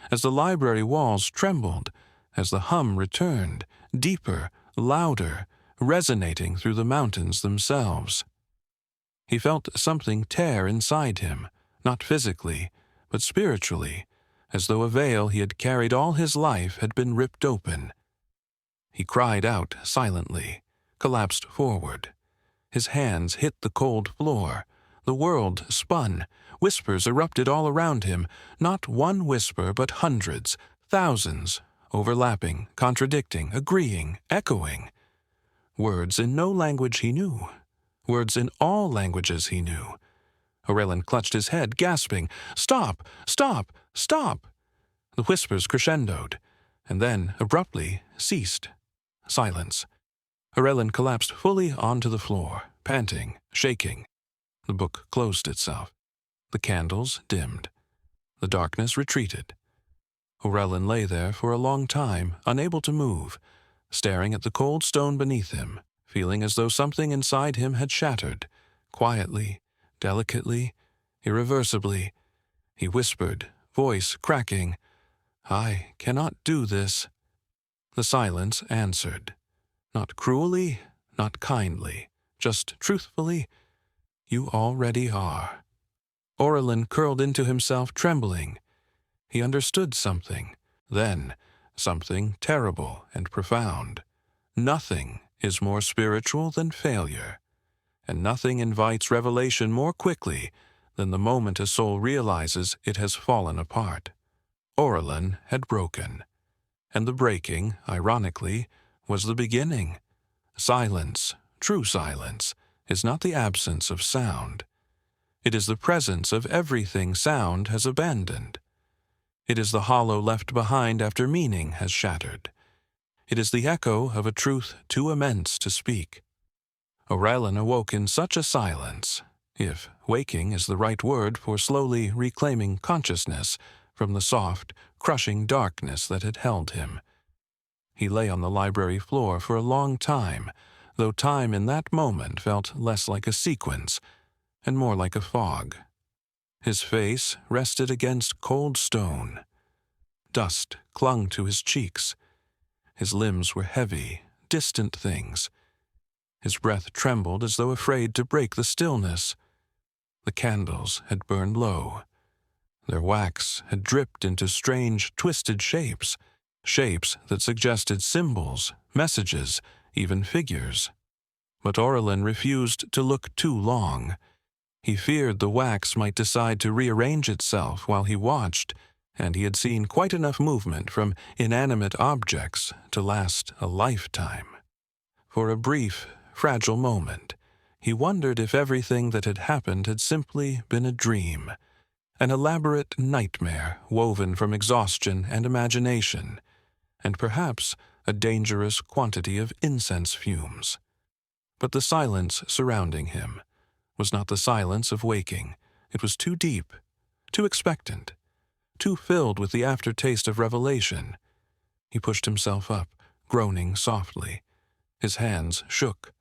as the library walls trembled, as the hum returned, deeper, louder, resonating through the mountains themselves. He felt something tear inside him, not physically, but spiritually, as though a veil he had carried all his life had been ripped open. He cried out silently, collapsed forward. His hands hit the cold floor. The world spun. Whispers erupted all around him, not one whisper but hundreds, thousands, overlapping, contradicting, agreeing, echoing. Words in no language he knew. Words in all languages he knew. Orelin clutched his head, gasping, "Stop! Stop! Stop!" The whispers crescendoed, and then, abruptly, ceased. Silence. Orelin collapsed fully onto the floor, panting, shaking. The book closed itself. The candles dimmed. The darkness retreated. Orelin lay there for a long time, unable to move, staring at the cold stone beneath him, feeling as though something inside him had shattered. Quietly, delicately, irreversibly, he whispered, voice cracking, "I cannot do this." The silence answered. Not cruelly, not kindly, just truthfully, "You already are." Orelin curled into himself, trembling. He understood something, then something terrible and profound. Nothing is more spiritual than failure, and nothing invites revelation more quickly than the moment a soul realizes it has fallen apart. Orelin had broken, and the breaking, ironically, was the beginning. Silence, true silence, is not the absence of sound. It is the presence of everything sound has abandoned. It is the hollow left behind after meaning has shattered. It is the echo of a truth too immense to speak. Orelin awoke in such a silence, if waking is the right word for slowly reclaiming consciousness from the soft, crushing darkness that had held him. He lay on the library floor for a long time, though time in that moment felt less like a sequence and more like a fog. His face rested against cold stone. Dust clung to his cheeks. His limbs were heavy, distant things. His breath trembled as though afraid to break the stillness. The candles had burned low. Their wax had dripped into strange, twisted shapes, shapes that suggested symbols, messages, even figures. But Orelin refused to look too long. He feared the wax might decide to rearrange itself while he watched, and he had seen quite enough movement from inanimate objects to last a lifetime. For a brief, fragile moment, he wondered if everything that had happened had simply been a dream, an elaborate nightmare woven from exhaustion and imagination, and perhaps a dangerous quantity of incense fumes. But the silence surrounding him was not the silence of waking. It was too deep, too expectant, too filled with the aftertaste of revelation. He pushed himself up, groaning softly. His hands shook.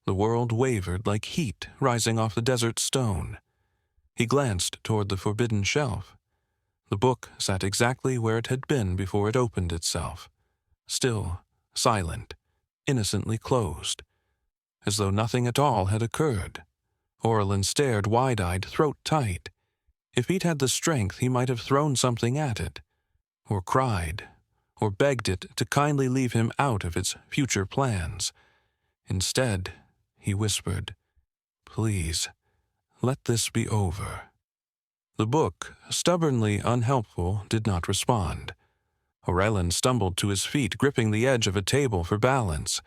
The world wavered like heat rising off the desert stone. He glanced toward the forbidden shelf. The book sat exactly where it had been before it opened itself, still, silent, innocently closed, as though nothing at all had occurred. Orlin stared wide-eyed, throat tight. If he'd had the strength, he might have thrown something at it, or cried, or begged it to kindly leave him out of its future plans. Instead, he whispered, "Please, let this be over." The book, stubbornly unhelpful, did not respond. Orlin stumbled to his feet, gripping the edge of a table for balance.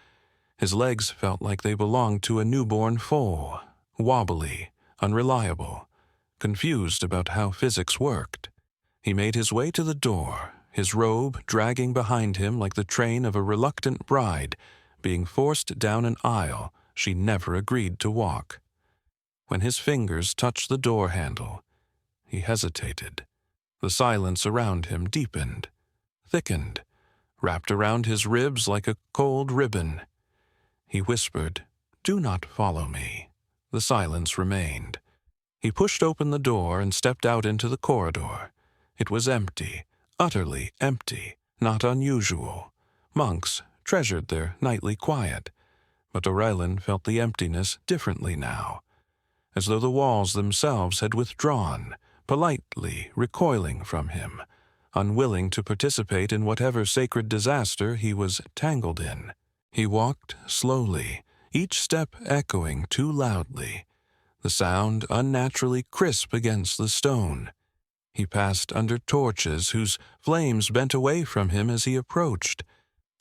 His legs felt like they belonged to a newborn foal, wobbly, unreliable, confused about how physics worked. He made his way to the door, his robe dragging behind him like the train of a reluctant bride being forced down an aisle she never agreed to walk. When his fingers touched the door handle, he hesitated. The silence around him deepened, thickened, wrapped around his ribs like a cold ribbon. He whispered, "Do not follow me." The silence remained. He pushed open the door and stepped out into the corridor. It was empty, utterly empty, not unusual. Monks treasured their nightly quiet, but Orlin felt the emptiness differently now, as though the walls themselves had withdrawn, politely recoiling from him, unwilling to participate in whatever sacred disaster he was tangled in. He walked slowly, each step echoing too loudly, the sound unnaturally crisp against the stone. He passed under torches whose flames bent away from him as he approached,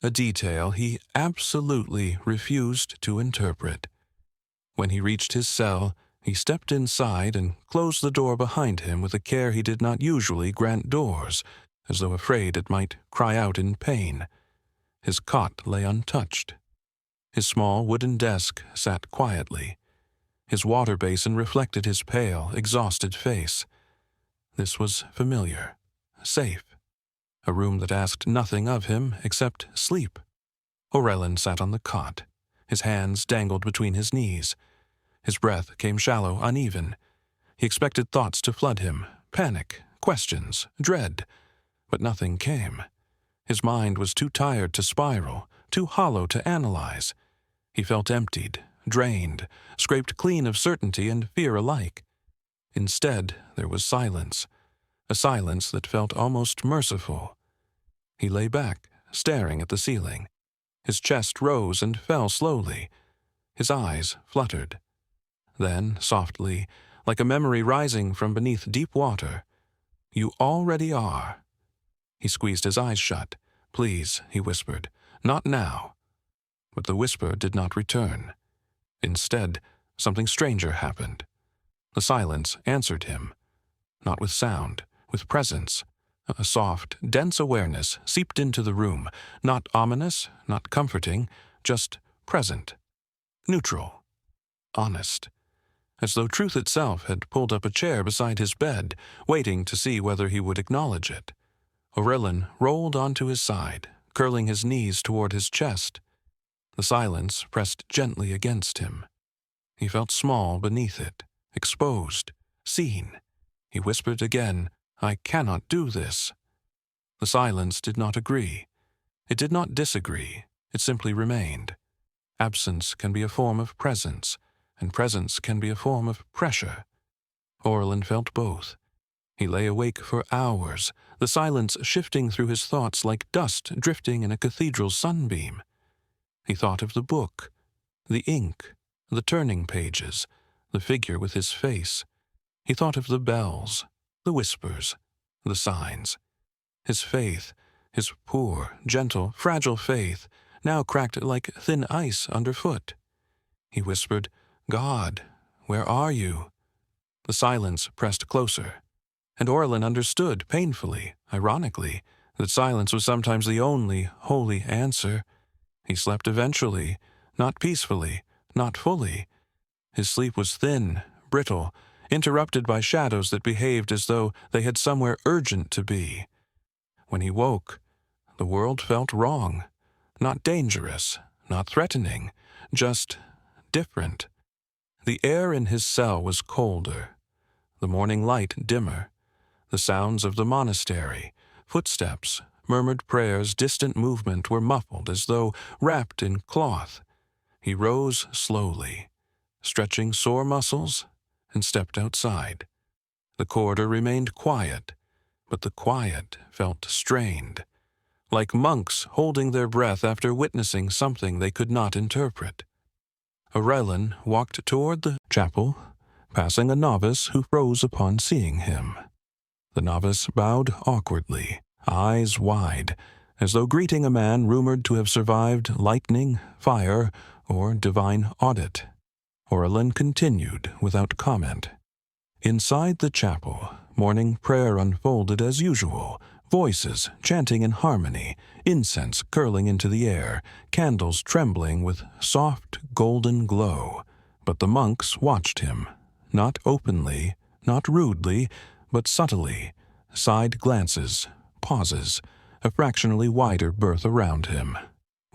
a detail he absolutely refused to interpret. When he reached his cell, he stepped inside and closed the door behind him with a care he did not usually grant doors, as though afraid it might cry out in pain. His cot lay untouched. His small wooden desk sat quietly. His water basin reflected his pale, exhausted face. This was familiar, safe, a room that asked nothing of him except sleep. Orlin sat on the cot. His hands dangled between his knees. His breath came shallow, uneven. He expected thoughts to flood him, panic, questions, dread, but nothing came. His mind was too tired to spiral, too hollow to analyze. He felt emptied, drained, scraped clean of certainty and fear alike. Instead, there was silence, a silence that felt almost merciful. He lay back, staring at the ceiling. His chest rose and fell slowly. His eyes fluttered. Then, softly, like a memory rising from beneath deep water, "You already are." He squeezed his eyes shut. "Please," he whispered, "not now." But the whisper did not return. Instead, something stranger happened. The silence answered him, not with sound, with presence. A soft, dense awareness seeped into the room, not ominous, not comforting, just present, neutral, honest, as though truth itself had pulled up a chair beside his bed, waiting to see whether he would acknowledge it. Orlin rolled onto his side, curling his knees toward his chest. The silence pressed gently against him. He felt small beneath it, exposed, seen. He whispered again, "I cannot do this." The silence did not agree. It did not disagree. It simply remained. Absence can be a form of presence, and presence can be a form of pressure. Orlin felt both. He lay awake for hours, the silence shifting through his thoughts like dust drifting in a cathedral sunbeam. He thought of the book, the ink, the turning pages, the figure with his face. He thought of the bells, the whispers, the signs. His faith, his poor, gentle, fragile faith, now cracked like thin ice underfoot. He whispered, "God, where are you?" The silence pressed closer, and Orlin understood painfully, ironically, that silence was sometimes the only holy answer. He slept eventually, not peacefully, not fully. His sleep was thin, brittle, interrupted by shadows that behaved as though they had somewhere urgent to be. When he woke, the world felt wrong, not dangerous, not threatening, just different. The air in his cell was colder, the morning light dimmer. The sounds of the monastery, footsteps, murmured prayers, distant movement were muffled as though wrapped in cloth. He rose slowly, stretching sore muscles, and stepped outside. The corridor remained quiet, but the quiet felt strained, like monks holding their breath after witnessing something they could not interpret. Orlin walked toward the chapel, passing a novice who froze upon seeing him. The novice bowed awkwardly, eyes wide, as though greeting a man rumored to have survived lightning, fire, or divine audit. Orlin continued without comment. Inside the chapel, morning prayer unfolded as usual, voices chanting in harmony, incense curling into the air, candles trembling with soft golden glow. But the monks watched him, not openly, not rudely, but subtly, side glances, pauses, a fractionally wider berth around him.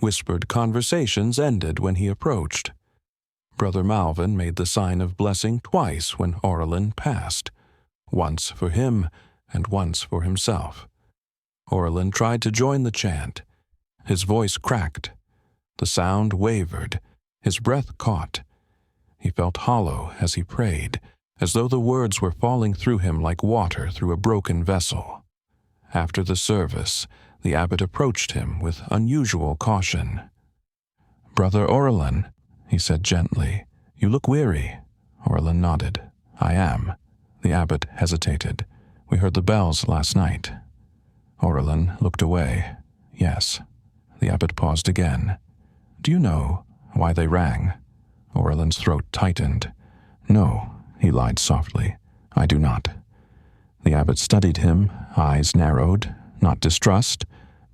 Whispered conversations ended when he approached. Brother Malvin made the sign of blessing twice when Orlin passed, once for him and once for himself. Orlin tried to join the chant. His voice cracked. The sound wavered. His breath caught. He felt hollow as he prayed, as though the words were falling through him like water through a broken vessel. After the service, the abbot approached him with unusual caution. "Brother Orlin," he said gently, "you look weary." Orlin nodded. "I am." The abbot hesitated. "We heard the bells last night." Orlin looked away. "Yes." The abbot paused again. "Do you know why they rang?" Orlin's throat tightened. "No," he lied softly. "I do not." The abbot studied him, eyes narrowed, not distrust,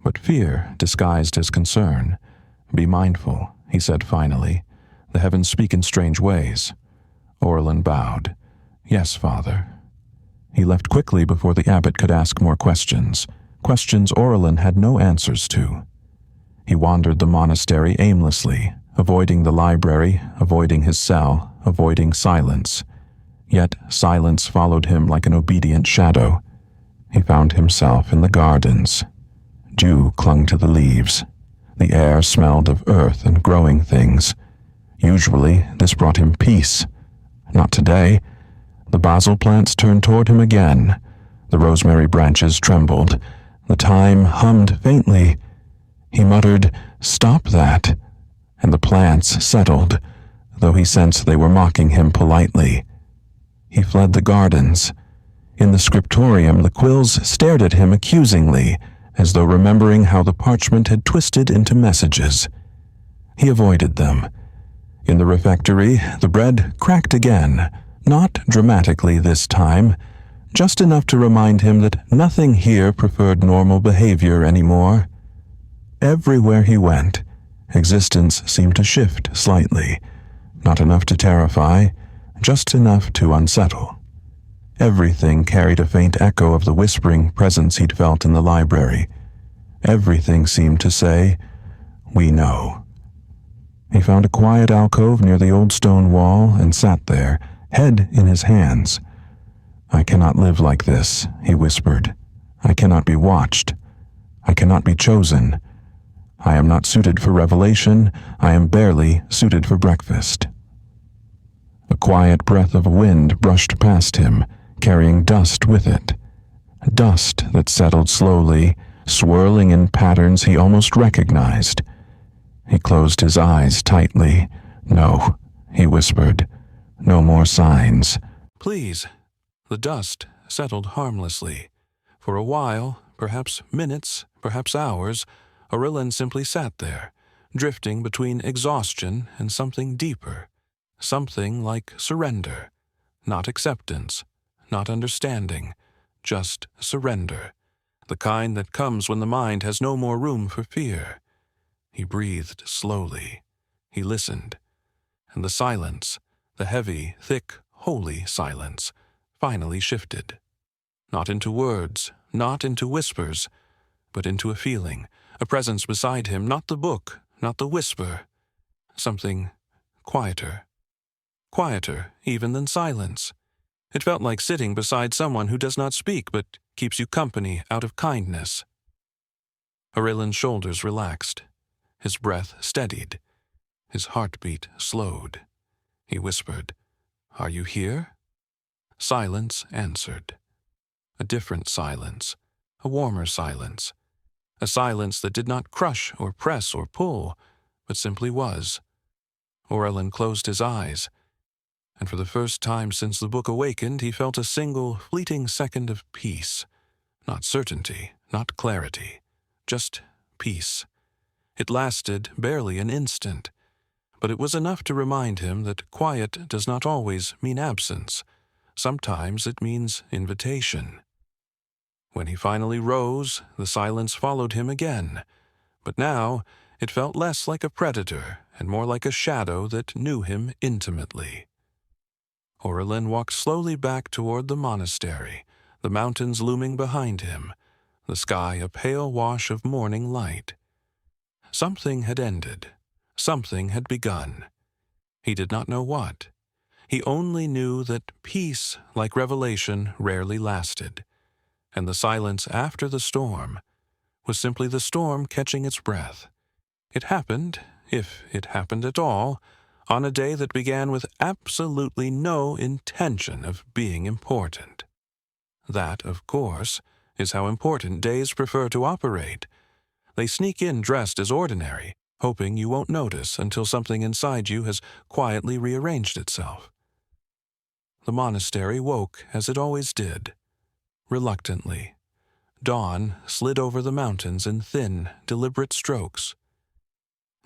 but fear disguised as concern. "Be mindful," he said finally. "The heavens speak in strange ways." Orlin bowed. "Yes, Father." He left quickly before the abbot could ask more questions, questions Orlin had no answers to. He wandered the monastery aimlessly, avoiding the library, avoiding his cell, avoiding silence. Yet silence followed him like an obedient shadow. He found himself in the gardens. Dew clung to the leaves. The air smelled of earth and growing things. Usually, this brought him peace. Not today. The basil plants turned toward him again. The rosemary branches trembled. The thyme hummed faintly. He muttered, "Stop that," and the plants settled, though he sensed they were mocking him politely. He fled the gardens. In the scriptorium, the quills stared at him accusingly, as though remembering how the parchment had twisted into messages. He avoided them. In the refectory, the bread cracked again, not dramatically this time, just enough to remind him that nothing here preferred normal behavior anymore. Everywhere he went, existence seemed to shift slightly, not enough to terrify, just enough to unsettle. Everything carried a faint echo of the whispering presence he'd felt in the library. Everything seemed to say, "We know." He found a quiet alcove near the old stone wall and sat there, head in his hands. "I cannot live like this," he whispered. "I cannot be watched. I cannot be chosen. I am not suited for revelation. I am barely suited for breakfast." A quiet breath of wind brushed past him, carrying dust with it. Dust that settled slowly, swirling in patterns he almost recognized. He closed his eyes tightly. "No," he whispered. "No more signs." "Please." The dust settled harmlessly. For a while, perhaps minutes, perhaps hours, Aurelin simply sat there, drifting between exhaustion and something deeper, something like surrender, not acceptance, not understanding, just surrender, the kind that comes when the mind has no more room for fear. He breathed slowly. He listened. And the silence, the heavy, thick, holy silence, finally shifted. Not into words, not into whispers, but into a feeling, a presence beside him, not the book, not the whisper, something quieter. Quieter even than silence. It felt like sitting beside someone who does not speak but keeps you company out of kindness. Aurelin's shoulders relaxed. His breath steadied. His heartbeat slowed. He whispered, "Are you here?" Silence answered. A different silence, a warmer silence, a silence that did not crush or press or pull, but simply was. Aurelin closed his eyes, and for the first time since the book awakened, he felt a single, fleeting second of peace. Not certainty, not clarity, just peace. It lasted barely an instant, but it was enough to remind him that quiet does not always mean absence. Sometimes it means invitation. When he finally rose, the silence followed him again, but now it felt less like a predator and more like a shadow that knew him intimately. Aurelin walked slowly back toward the monastery, the mountains looming behind him, the sky a pale wash of morning light. Something had ended. Something had begun. He did not know what. He only knew that peace, like revelation, rarely lasted, and the silence after the storm was simply the storm catching its breath. It happened, if it happened at all, on a day that began with absolutely no intention of being important. That, of course, is how important days prefer to operate. They sneak in dressed as ordinary, hoping you won't notice until something inside you has quietly rearranged itself. The monastery woke as it always did, reluctantly. Dawn slid over the mountains in thin, deliberate strokes.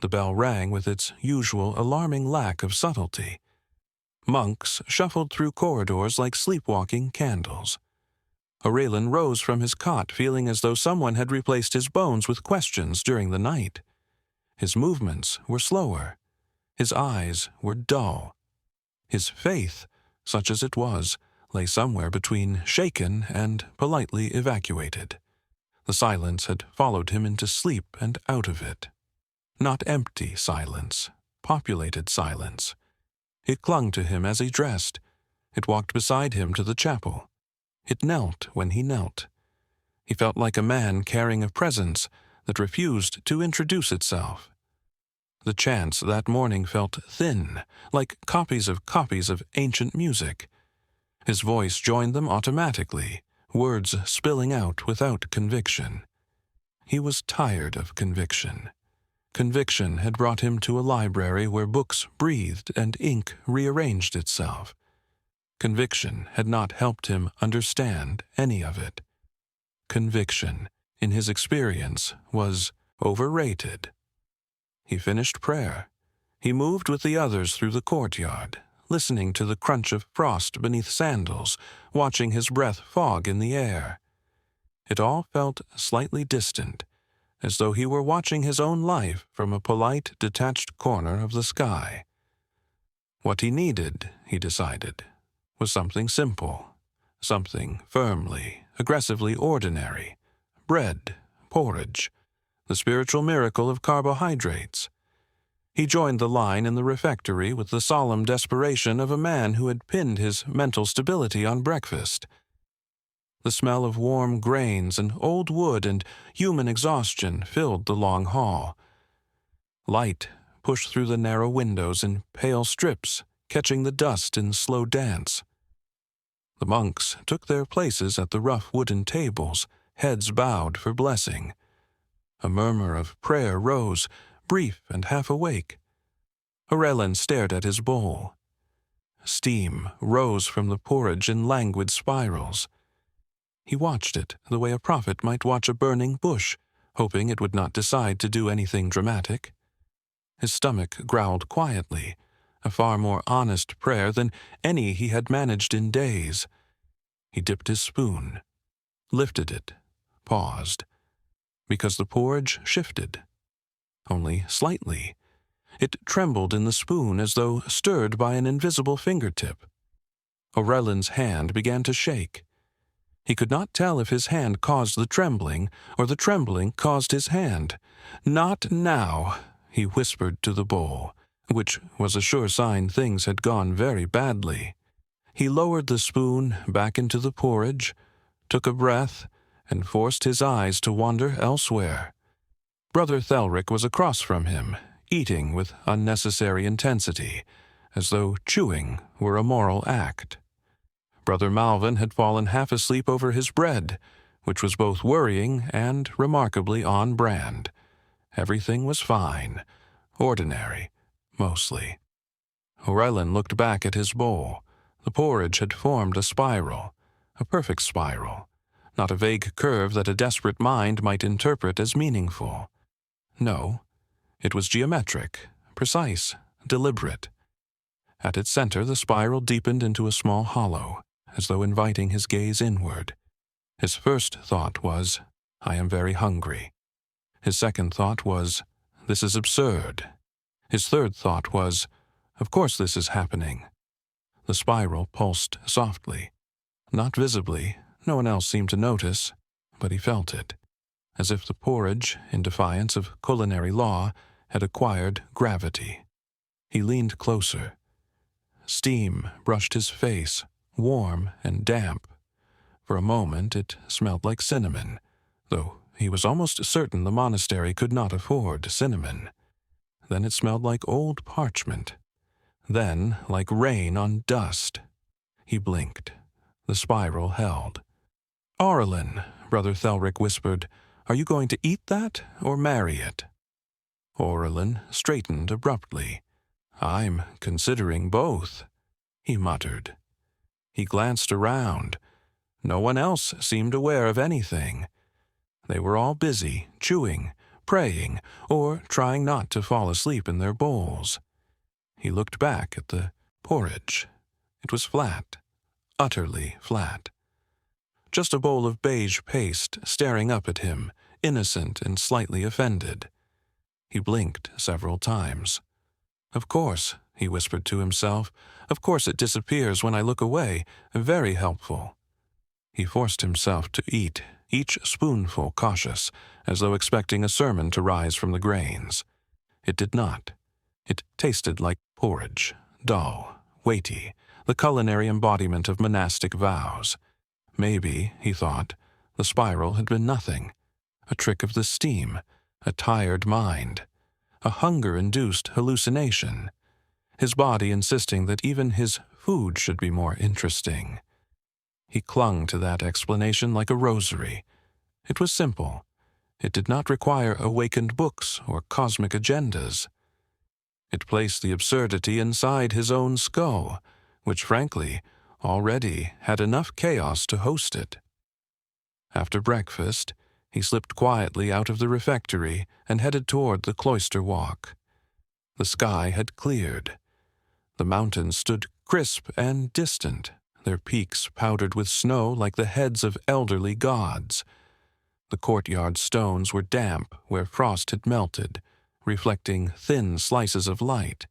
The bell rang with its usual alarming lack of subtlety. Monks shuffled through corridors like sleepwalking candles. Aurelin rose from his cot feeling as though someone had replaced his bones with questions during the night. His movements were slower. His eyes were dull. His faith, such as it was, lay somewhere between shaken and politely evacuated. The silence had followed him into sleep and out of it. Not empty silence, populated silence. It clung to him as he dressed. It walked beside him to the chapel. It knelt when he knelt. He felt like a man carrying a presence that refused to introduce itself. The chants that morning felt thin, like copies of ancient music. His voice joined them automatically, words spilling out without conviction. He was tired of conviction. Conviction had brought him to a library where books breathed and ink rearranged itself. Conviction had not helped him understand any of it. Conviction, in his experience, was overrated. He finished prayer. He moved with the others through the courtyard, listening to the crunch of frost beneath sandals, watching his breath fog in the air. It all felt slightly distant, as though he were watching his own life from a polite, detached corner of the sky. What he needed, he decided, was something simple, something firmly, aggressively ordinary. Bread, porridge, the spiritual miracle of carbohydrates. He joined the line in the refectory with the solemn desperation of a man who had pinned his mental stability on breakfast. The smell of warm grains and old wood and human exhaustion filled the long hall. Light pushed through the narrow windows in pale strips, catching the dust in slow dance. The monks took their places at the rough wooden tables, heads bowed for blessing. A murmur of prayer rose, brief and half awake. Aurelin stared at his bowl. Steam rose from the porridge in languid spirals. He watched it the way a prophet might watch a burning bush, hoping it would not decide to do anything dramatic. His stomach growled quietly, a far more honest prayer than any he had managed in days. He dipped his spoon, lifted it, paused, because the porridge shifted. Only slightly. It trembled in the spoon as though stirred by an invisible fingertip. Aurelin's hand began to shake. He could not tell if his hand caused the trembling or the trembling caused his hand. "Not now," he whispered to the bowl, which was a sure sign things had gone very badly. He lowered the spoon back into the porridge, took a breath, and forced his eyes to wander elsewhere. Brother Thelric was across from him, eating with unnecessary intensity, as though chewing were a moral act. Brother Malvin had fallen half asleep over his bread, which was both worrying and remarkably on brand. Everything was fine, ordinary, mostly. Aurelin looked back at his bowl. The porridge had formed a spiral, a perfect spiral, not a vague curve that a desperate mind might interpret as meaningful. No, it was geometric, precise, deliberate. At its center, the spiral deepened into a small hollow, as though inviting his gaze inward. His first thought was, "I am very hungry." His second thought was, "This is absurd." His third thought was, "Of course this is happening." The spiral pulsed softly. Not visibly, no one else seemed to notice, but he felt it, as if the porridge, in defiance of culinary law, had acquired gravity. He leaned closer. Steam brushed his face, warm and damp. For a moment it smelled like cinnamon, though he was almost certain the monastery could not afford cinnamon. Then it smelled like old parchment. Then like rain on dust. He blinked. The spiral held. "Aurelin," Brother Thelric whispered, "are you going to eat that or marry it?" Aurelin straightened abruptly. "I'm considering both," he muttered. He glanced around. No one else seemed aware of anything. They were all busy, chewing, praying, or trying not to fall asleep in their bowls. He looked back at the porridge. It was flat, utterly flat. Just a bowl of beige paste staring up at him, innocent and slightly offended. He blinked several times. "Of course," he whispered to himself, "of course it disappears when I look away. Very helpful." He forced himself to eat, each spoonful cautious, as though expecting a sermon to rise from the grains. It did not. It tasted like porridge, dull, weighty, the culinary embodiment of monastic vows. Maybe, he thought, the spiral had been nothing, a trick of the steam, a tired mind, a hunger-induced hallucination, his body insisting that even his food should be more interesting. He clung to that explanation like a rosary. It was simple. It did not require awakened books or cosmic agendas. It placed the absurdity inside his own skull, which, frankly, already had enough chaos to host it. After breakfast, he slipped quietly out of the refectory and headed toward the cloister walk. The sky had cleared. The mountains stood crisp and distant, their peaks powdered with snow like the heads of elderly gods. The courtyard stones were damp where frost had melted, reflecting thin slices of light.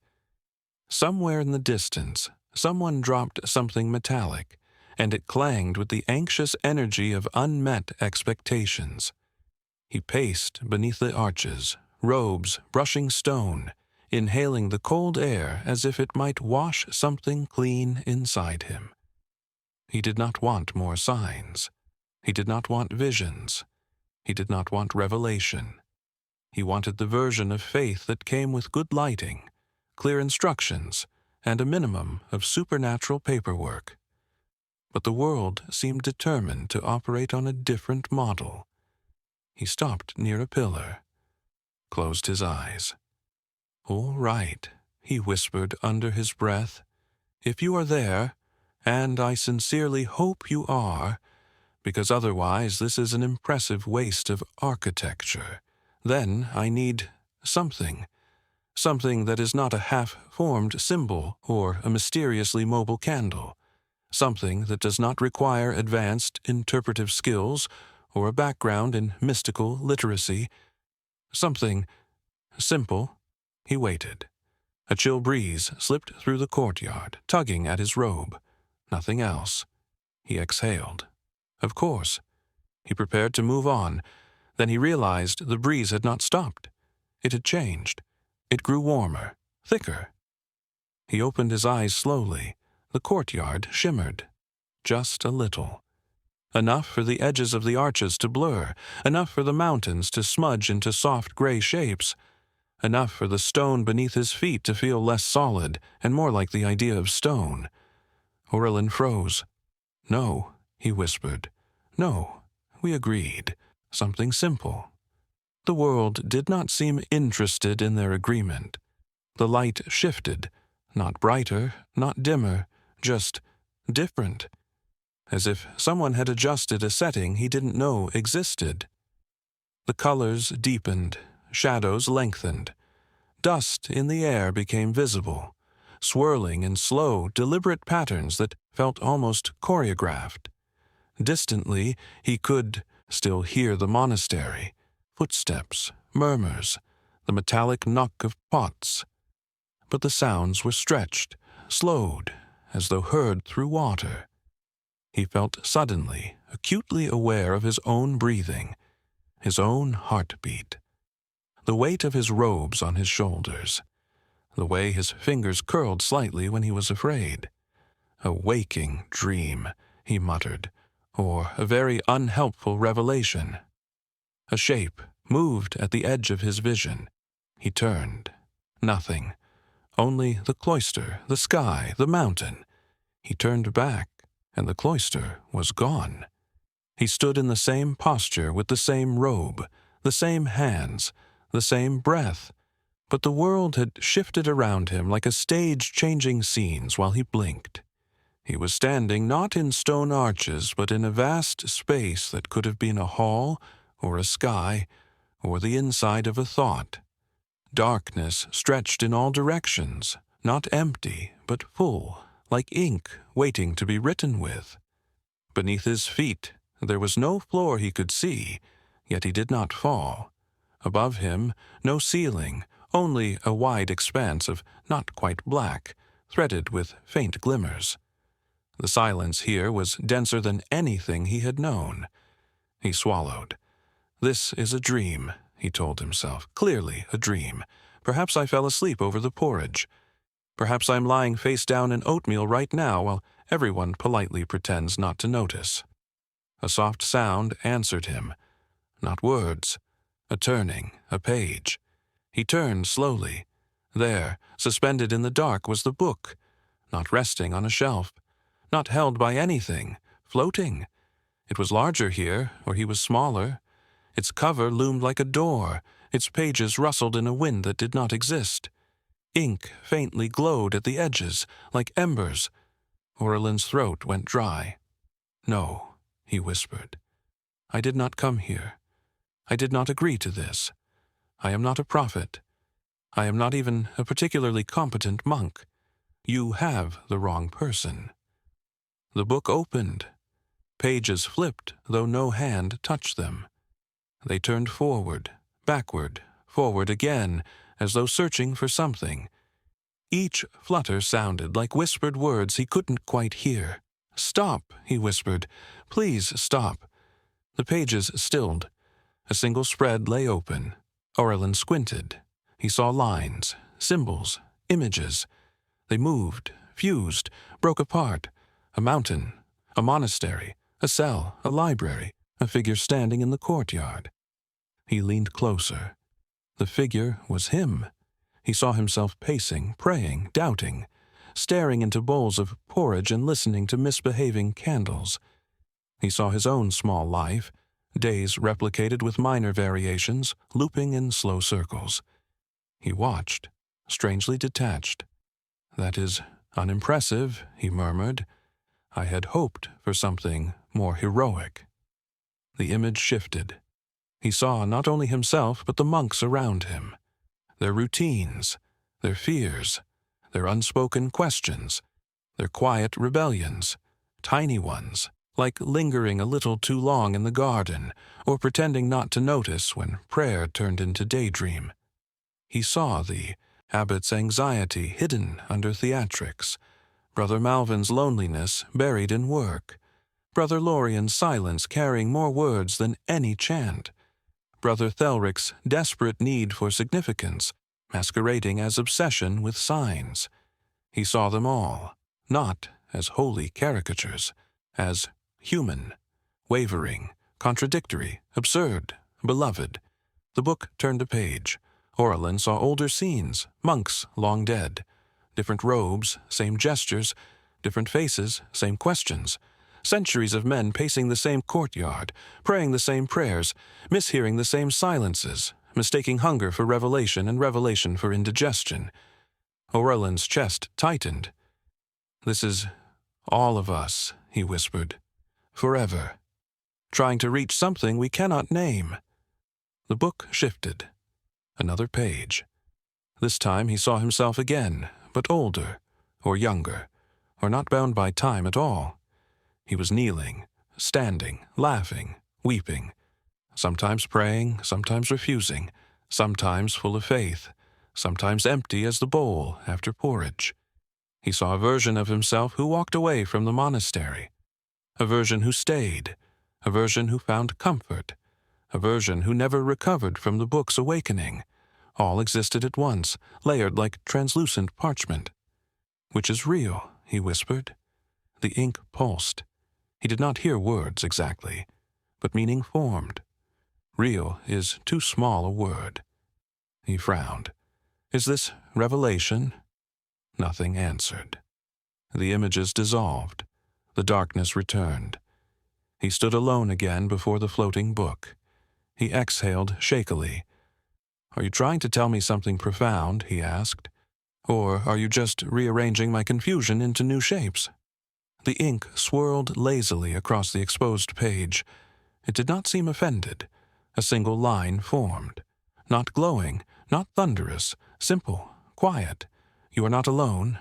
Somewhere in the distance, someone dropped something metallic, and it clanged with the anxious energy of unmet expectations. He paced beneath the arches, robes brushing stone, inhaling the cold air as if it might wash something clean inside him. He did not want more signs. He did not want visions. He did not want revelation. He wanted the version of faith that came with good lighting, clear instructions, and a minimum of supernatural paperwork. But the world seemed determined to operate on a different model. He stopped near a pillar, closed his eyes. "All right," he whispered under his breath. "If you are there, and I sincerely hope you are, because otherwise this is an impressive waste of architecture. Then I need something. Something that is not a half-formed symbol or a mysteriously mobile candle. Something that does not require advanced interpretive skills or a background in mystical literacy. Something simple. He waited. A chill breeze slipped through the courtyard, tugging at his robe. Nothing else. He exhaled. Of course. He prepared to move on. Then he realized the breeze had not stopped. It had changed. It grew warmer, thicker. He opened his eyes slowly. The courtyard shimmered. Just a little. Enough for the edges of the arches to blur, enough for the mountains to smudge into soft gray shapes, enough for the stone beneath his feet to feel less solid and more like the idea of stone. Aurelin froze. "No," he whispered. "No." We agreed. Something simple. The world did not seem interested in their agreement. The light shifted, not brighter, not dimmer, just different, as if someone had adjusted a setting he didn't know existed. The colors deepened, shadows lengthened. Dust in the air became visible, swirling in slow, deliberate patterns that felt almost choreographed. Distantly, he could still hear the monastery, footsteps, murmurs, the metallic knock of pots. But the sounds were stretched, slowed, as though heard through water. He felt suddenly, acutely aware of his own breathing, his own heartbeat. The weight of his robes on his shoulders, the way his fingers curled slightly when he was afraid. A waking dream, he muttered, or a very unhelpful revelation. A shape moved at the edge of his vision. He turned. Nothing. Only the cloister, the sky, the mountain. He turned back, and the cloister was gone. He stood in the same posture with the same robe, the same hands, the same breath, but the world had shifted around him like a stage changing scenes while he blinked. He was standing not in stone arches, but in a vast space that could have been a hall, or a sky, or the inside of a thought. Darkness stretched in all directions, not empty, but full, like ink waiting to be written with. Beneath his feet, there was no floor he could see, yet he did not fall. Above him, no ceiling, only a wide expanse of not quite black, threaded with faint glimmers. The silence here was denser than anything he had known. He swallowed. "This is a dream," he told himself. "Clearly a dream. Perhaps I fell asleep over the porridge. Perhaps I'm lying face down in oatmeal right now while everyone politely pretends not to notice." A soft sound answered him. Not words. A turning, a page. He turned slowly. There, suspended in the dark, was the book, not resting on a shelf, not held by anything, floating. It was larger here, or he was smaller. Its cover loomed like a door. Its pages rustled in a wind that did not exist. Ink faintly glowed at the edges, like embers. Aurelin's throat went dry. "No," he whispered. "I did not come here. I did not agree to this. I am not a prophet. I am not even a particularly competent monk. You have the wrong person." The book opened. Pages flipped, though no hand touched them. They turned forward, backward, forward again, as though searching for something. Each flutter sounded like whispered words he couldn't quite hear. "Stop," he whispered. "Please stop." The pages stilled. A single spread lay open. Aurelin squinted. He saw lines, symbols, images. They moved, fused, broke apart. A mountain, a monastery, a cell, a library, a figure standing in the courtyard. He leaned closer. The figure was him. He saw himself pacing, praying, doubting, staring into bowls of porridge and listening to misbehaving candles. He saw his own small life, days replicated with minor variations, looping in slow circles. He watched, strangely detached. "That is unimpressive," he murmured. "I had hoped for something more heroic." The image shifted. He saw not only himself but the monks around him, their routines, their fears, their unspoken questions, their quiet rebellions, tiny ones, like lingering a little too long in the garden or pretending not to notice when prayer turned into daydream. He saw the abbot's anxiety hidden under theatrics, Brother Malvin's loneliness buried in work, Brother Lorien's silence carrying more words than any chant, Brother Thelric's desperate need for significance masquerading as obsession with signs. He saw them all, not as holy caricatures, as human, wavering, contradictory, absurd, beloved. The book turned a page. Orelin saw older scenes, monks long dead. Different robes, same gestures, different faces, same questions. Centuries of men pacing the same courtyard, praying the same prayers, mishearing the same silences, mistaking hunger for revelation and revelation for indigestion. Orelin's chest tightened. "This is all of us," he whispered. "Forever. Trying to reach something we cannot name." The book shifted. Another page. This time he saw himself again, but older, or younger, or not bound by time at all. He was kneeling, standing, laughing, weeping, sometimes praying, sometimes refusing, sometimes full of faith, sometimes empty as the bowl after porridge. He saw a version of himself who walked away from the monastery, a version who stayed, a version who found comfort, a version who never recovered from the book's awakening. All existed at once, layered like translucent parchment. "Which is real?" he whispered. The ink pulsed. He did not hear words exactly, but meaning formed. Real is too small a word. He frowned. "Is this revelation?" Nothing answered. The images dissolved. The darkness returned. He stood alone again before the floating book. He exhaled shakily. "Are you trying to tell me something profound?" he asked. "Or are you just rearranging my confusion into new shapes?" The ink swirled lazily across the exposed page. It did not seem offended. A single line formed. Not glowing, not thunderous, simple, quiet. "You are not alone?"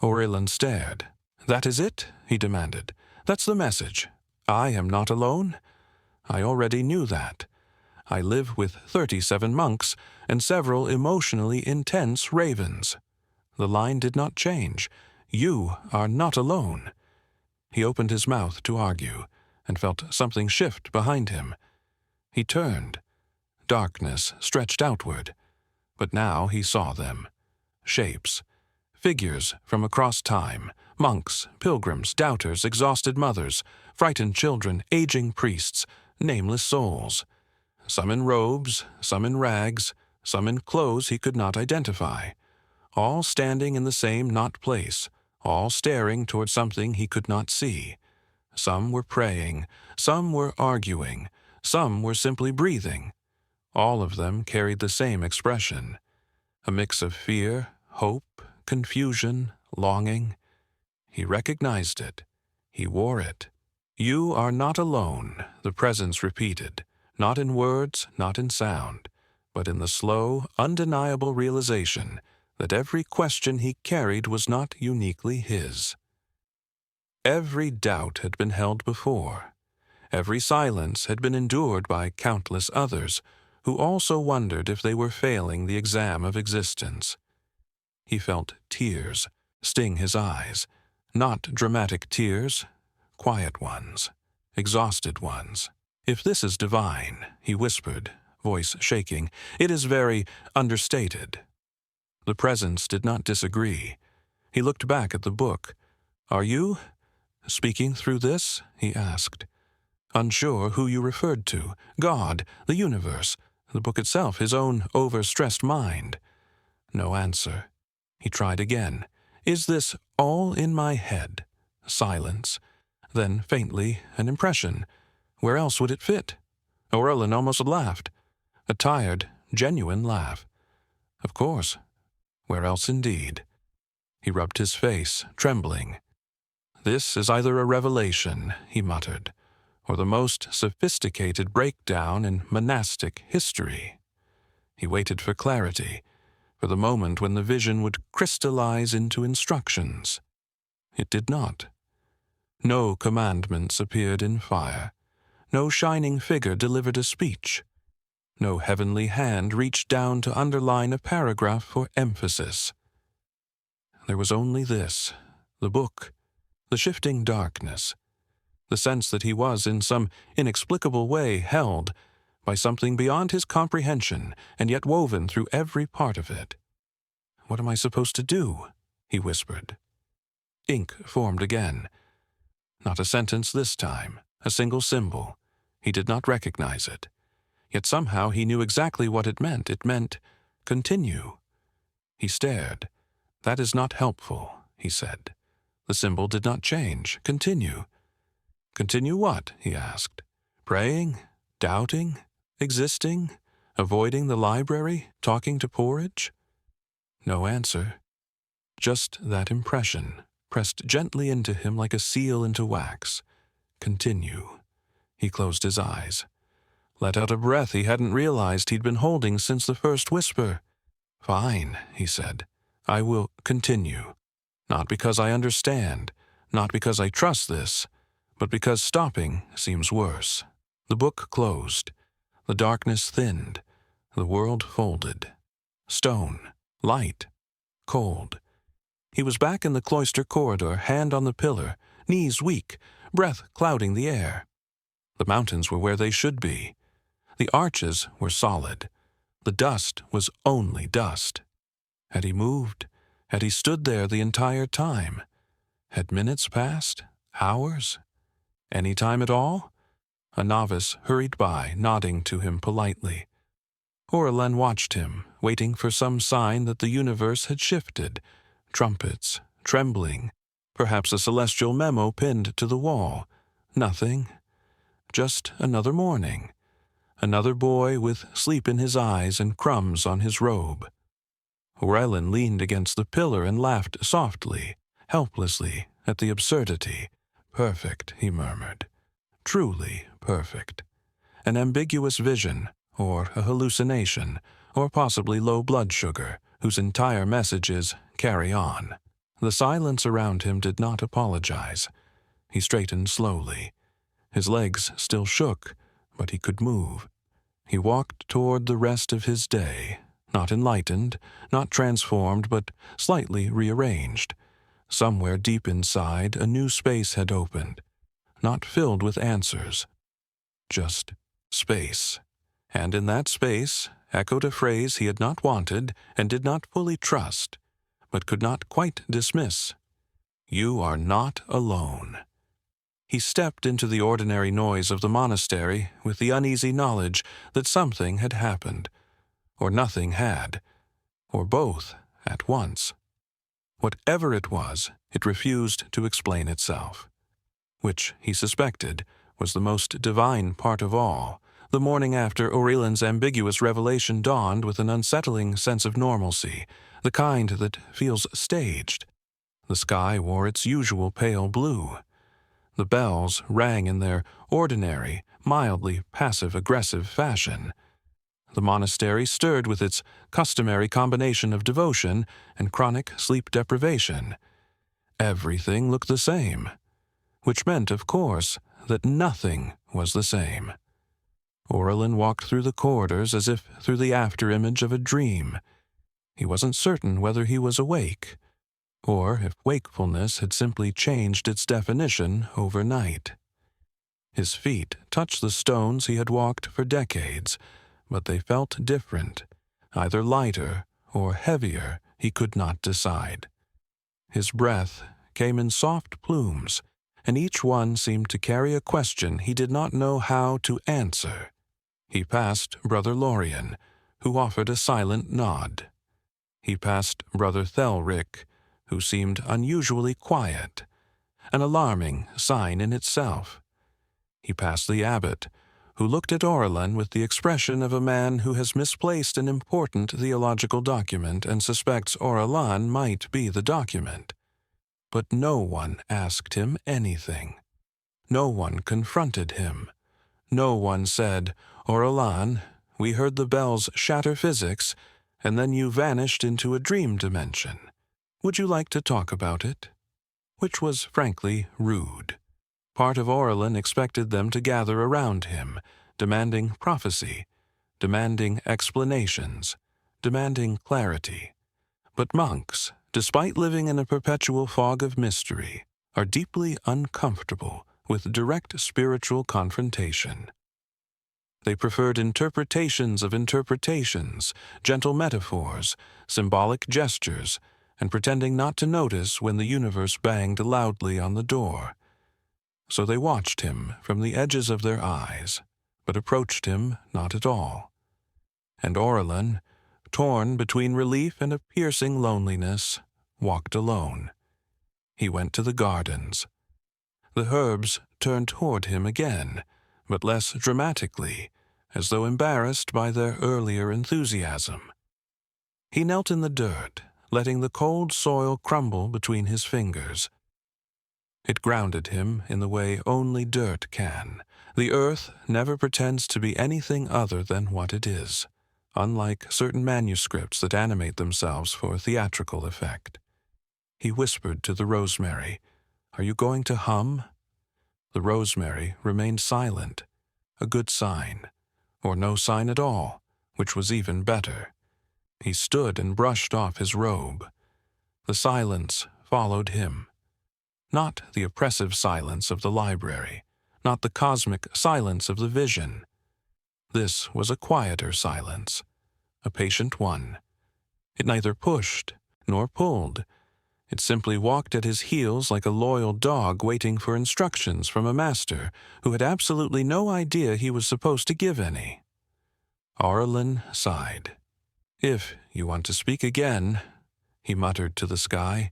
Orelin stared. "That is it?" he demanded. "That's the message. I am not alone?" "I already knew that. I live with 37 monks and several emotionally intense ravens." The line did not change. "You are not alone." He opened his mouth to argue, and felt something shift behind him. He turned. Darkness stretched outward, but now he saw them. Shapes. Figures from across time. Monks, pilgrims, doubters, exhausted mothers, frightened children, aging priests, nameless souls. Some in robes, some in rags, some in clothes he could not identify. All standing in the same not place, all staring toward something he could not see. Some were praying, some were arguing, some were simply breathing. All of them carried the same expression. A mix of fear, hope, confusion, longing. He recognized it. He wore it. "You are not alone," the presence repeated, not in words, not in sound, but in the slow, undeniable realization that every question he carried was not uniquely his. Every doubt had been held before. Every silence had been endured by countless others, who also wondered if they were failing the exam of existence. He felt tears sting his eyes, not dramatic tears, quiet ones, exhausted ones. "If this is divine," he whispered, voice shaking, "it is very understated." The presence did not disagree. He looked back at the book. "Are you speaking through this?" he asked. Unsure who you referred to, God, the universe, the book itself, his own overstressed mind. No answer. He tried again. "Is this all in my head?" Silence. Then, faintly, an impression. Where else would it fit? Orelin almost laughed. A tired, genuine laugh. Of course. Where else indeed? He rubbed his face, trembling. "This is either a revelation," he muttered, or the most sophisticated breakdown in monastic history. He waited for clarity, for the moment when the vision would crystallize into instructions. It did not. No commandments appeared in fire. No shining figure delivered a speech. No heavenly hand reached down to underline a paragraph for emphasis. There was only this, the book, the shifting darkness, the sense that he was in some inexplicable way held by something beyond his comprehension and yet woven through every part of it. "What am I supposed to do?" he whispered. Ink formed again. Not a sentence this time, a single symbol. He did not recognize it. Yet somehow he knew exactly what it meant. It meant, continue. He stared. "That is not helpful," he said. The symbol did not change. "Continue." "Continue what?" he asked. "Praying? Doubting? Existing? Avoiding the library? Talking to porridge?" No answer. Just that impression, pressed gently into him like a seal into wax. Continue. He closed his eyes. Let out a breath he hadn't realized he'd been holding since the first whisper. "Fine," he said. "I will continue. Not because I understand, not because I trust this, but because stopping seems worse." The book closed. The darkness thinned. The world folded. Stone. Light. Cold. He was back in the cloister corridor, hand on the pillar, knees weak, breath clouding the air. The mountains were where they should be. The arches were solid. The dust was only dust. Had he moved? Had he stood there the entire time? Had minutes passed? Hours? Any time at all? A novice hurried by, nodding to him politely. Aurelin watched him, waiting for some sign that the universe had shifted. Trumpets, trembling, perhaps a celestial memo pinned to the wall. Nothing. Just another morning. Another boy with sleep in his eyes and crumbs on his robe. Aurelin leaned against the pillar and laughed softly, helplessly, at the absurdity. "Perfect," he murmured. "Truly perfect. An ambiguous vision, or a hallucination, or possibly low blood sugar, whose entire message is, carry on." The silence around him did not apologize. He straightened slowly. His legs still shook, but he could move. He walked toward the rest of his day, not enlightened, not transformed, but slightly rearranged. Somewhere deep inside, a new space had opened, not filled with answers, just space. And in that space echoed a phrase he had not wanted and did not fully trust, but could not quite dismiss. "You are not alone." He stepped into the ordinary noise of the monastery with the uneasy knowledge that something had happened, or nothing had, or both at once. Whatever it was, it refused to explain itself. Which, he suspected, was the most divine part of all. The morning after Aurelin's ambiguous revelation dawned with an unsettling sense of normalcy, the kind that feels staged. The sky wore its usual pale blue. The bells rang in their ordinary, mildly passive-aggressive fashion. The monastery stirred with its customary combination of devotion and chronic sleep deprivation. Everything looked the same, which meant, of course, that nothing was the same. Aurelin walked through the corridors as if through the after-image of a dream. He wasn't certain whether he was awake, or if wakefulness had simply changed its definition overnight. His feet touched the stones he had walked for decades, but they felt different, either lighter or heavier, he could not decide. His breath came in soft plumes, and each one seemed to carry a question he did not know how to answer. He passed Brother Lorien, who offered a silent nod. He passed Brother Thelric, who seemed unusually quiet, an alarming sign in itself. He passed the abbot, who looked at Aurelin with the expression of a man who has misplaced an important theological document and suspects Aurelin might be the document. But no one asked him anything. No one confronted him. No one said, "Oralan, we heard the bells shatter physics, and then you vanished into a dream dimension. Would you like to talk about it?" Which was frankly rude. Part of Oralan expected them to gather around him, demanding prophecy, demanding explanations, demanding clarity. But monks, despite living in a perpetual fog of mystery, are deeply uncomfortable with direct spiritual confrontation. They preferred interpretations of interpretations, gentle metaphors, symbolic gestures, and pretending not to notice when the universe banged loudly on the door. So they watched him from the edges of their eyes, but approached him not at all. And Oralan, torn between relief and a piercing loneliness, walked alone. He went to the gardens. The herbs turned toward him again, but less dramatically, as though embarrassed by their earlier enthusiasm. He knelt in the dirt, letting the cold soil crumble between his fingers. It grounded him in the way only dirt can. The earth never pretends to be anything other than what it is, unlike certain manuscripts that animate themselves for theatrical effect. He whispered to the rosemary, "Are you going to hum?" The rosemary remained silent, a good sign, or no sign at all, which was even better. He stood and brushed off his robe. The silence followed him. Not the oppressive silence of the library, not the cosmic silence of the vision. This was a quieter silence, a patient one. It neither pushed nor pulled. It simply walked at his heels like a loyal dog waiting for instructions from a master who had absolutely no idea he was supposed to give any. Oralan sighed. "If you want to speak again," he muttered to the sky,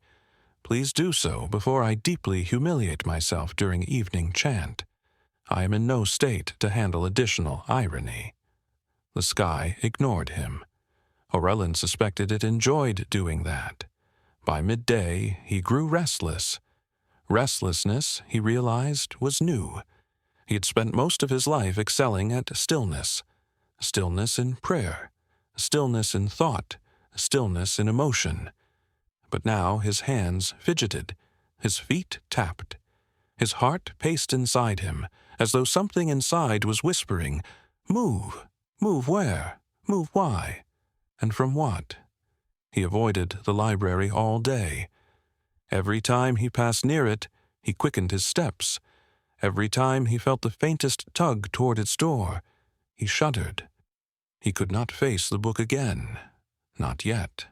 "please do so before I deeply humiliate myself during evening chant. I am in no state to handle additional irony." The sky ignored him. Oralan suspected it enjoyed doing that. By midday, he grew restless. Restlessness, he realized, was new. He had spent most of his life excelling at stillness. Stillness in prayer, stillness in thought, stillness in emotion. But now his hands fidgeted, his feet tapped. His heart paced inside him, as though something inside was whispering, "Move! Move where? Move why? And from what?" He avoided the library all day. Every time he passed near it, he quickened his steps. Every time he felt the faintest tug toward its door, he shuddered. He could not face the book again. Not yet.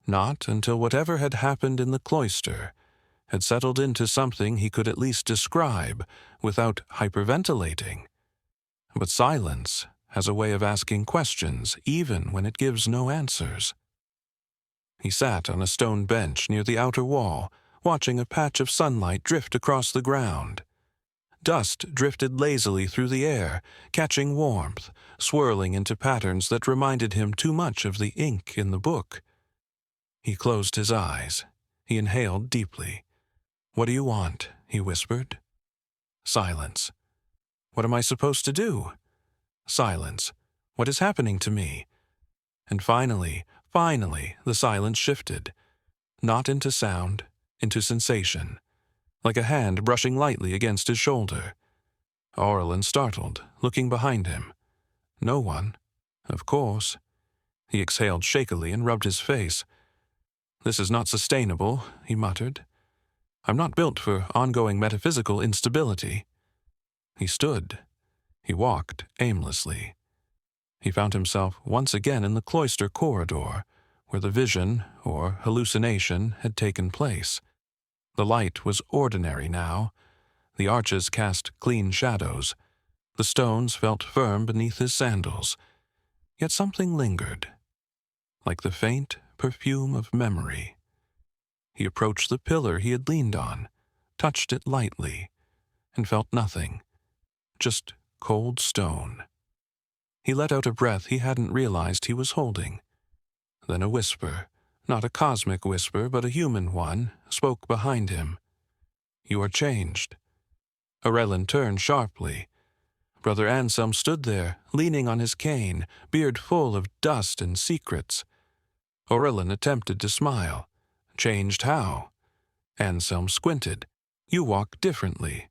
Not until whatever had happened in the cloister had settled into something he could at least describe without hyperventilating. But silence has a way of asking questions even when it gives no answers. He sat on a stone bench near the outer wall, watching a patch of sunlight drift across the ground. Dust drifted lazily through the air, catching warmth, swirling into patterns that reminded him too much of the ink in the book. He closed his eyes. He inhaled deeply. "What do you want?" he whispered. Silence. "What am I supposed to do?" Silence. "What is happening to me?" And finally, the silence shifted. Not into sound, into sensation. Like a hand brushing lightly against his shoulder. Oralan startled, looking behind him. No one. Of course. He exhaled shakily and rubbed his face. "This is not sustainable," he muttered. "I'm not built for ongoing metaphysical instability." He stood. He walked aimlessly. He found himself once again in the cloister corridor, where the vision, or hallucination, had taken place. The light was ordinary now. The arches cast clean shadows. The stones felt firm beneath his sandals. Yet something lingered, like the faint perfume of memory. He approached the pillar he had leaned on, touched it lightly, and felt nothing, just cold stone. He let out a breath he hadn't realized he was holding. Then a whisper, not a cosmic whisper but a human one, spoke behind him. "You are changed." Orellin turned sharply. Brother Anselm stood there, leaning on his cane, beard full of dust and secrets. Orellin attempted to smile. Changed how? Anselm squinted. You walk differently,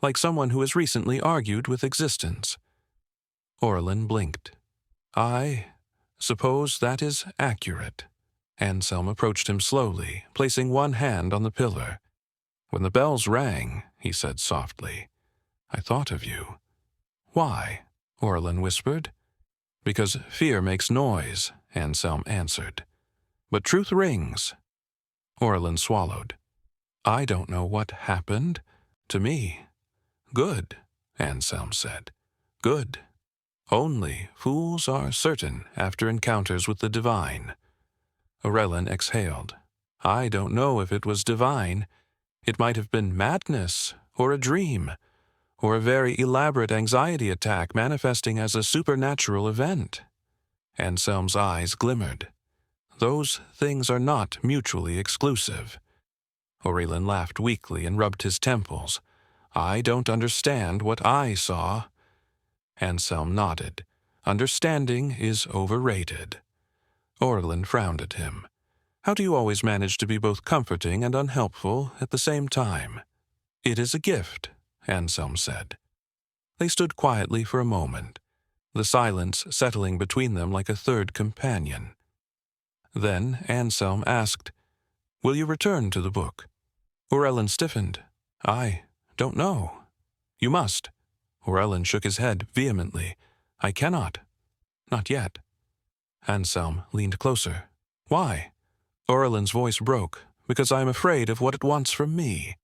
like someone who has recently argued with existence. Orellin blinked. I suppose that is accurate. Anselm approached him slowly, placing one hand on the pillar. When the bells rang, he said softly, I thought of you. Why? Orellin whispered. Because fear makes noise, Anselm answered. But truth rings. Orellin swallowed. I don't know what happened to me. Good, Anselm said. Good. Only fools are certain after encounters with the divine. Orellin exhaled. I don't know if it was divine. It might have been madness, or a dream, or a very elaborate anxiety attack manifesting as a supernatural event. Anselm's eyes glimmered. Those things are not mutually exclusive. Orellin laughed weakly and rubbed his temples. I don't understand what I saw. Anselm nodded. Understanding is overrated. Orellin frowned at him. How do you always manage to be both comforting and unhelpful at the same time? It is a gift, Anselm said. They stood quietly for a moment, the silence settling between them like a third companion. Then Anselm asked, Will you return to the book? Orellin stiffened. I don't know. You must. Orellin shook his head vehemently. I cannot. Not yet. Anselm leaned closer. Why? Orellin's voice broke. Because I am afraid of what it wants from me.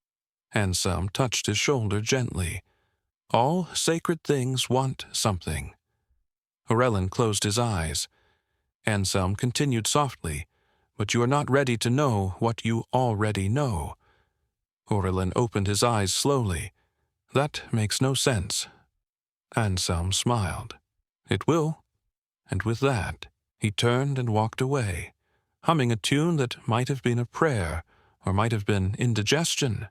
Anselm touched his shoulder gently. All sacred things want something. Orellin closed his eyes. Anselm continued softly, But you are not ready to know what you already know. Orellin opened his eyes slowly. That makes no sense. Anselm smiled. It will. And with that, he turned and walked away, humming a tune that might have been a prayer, or might have been indigestion.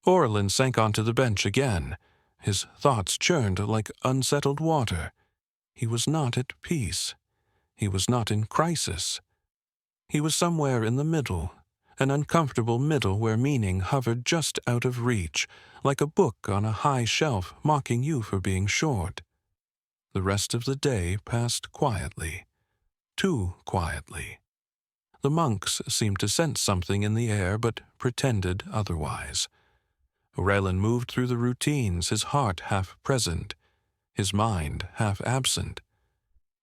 Orellin sank onto the bench again. His thoughts churned like unsettled water. He was not at peace. He was not in crisis. He was somewhere in the middle, an uncomfortable middle where meaning hovered just out of reach, like a book on a high shelf mocking you for being short. The rest of the day passed quietly. Too quietly. The monks seemed to sense something in the air, but pretended otherwise. Orellin moved through the routines, his heart half present, his mind half absent.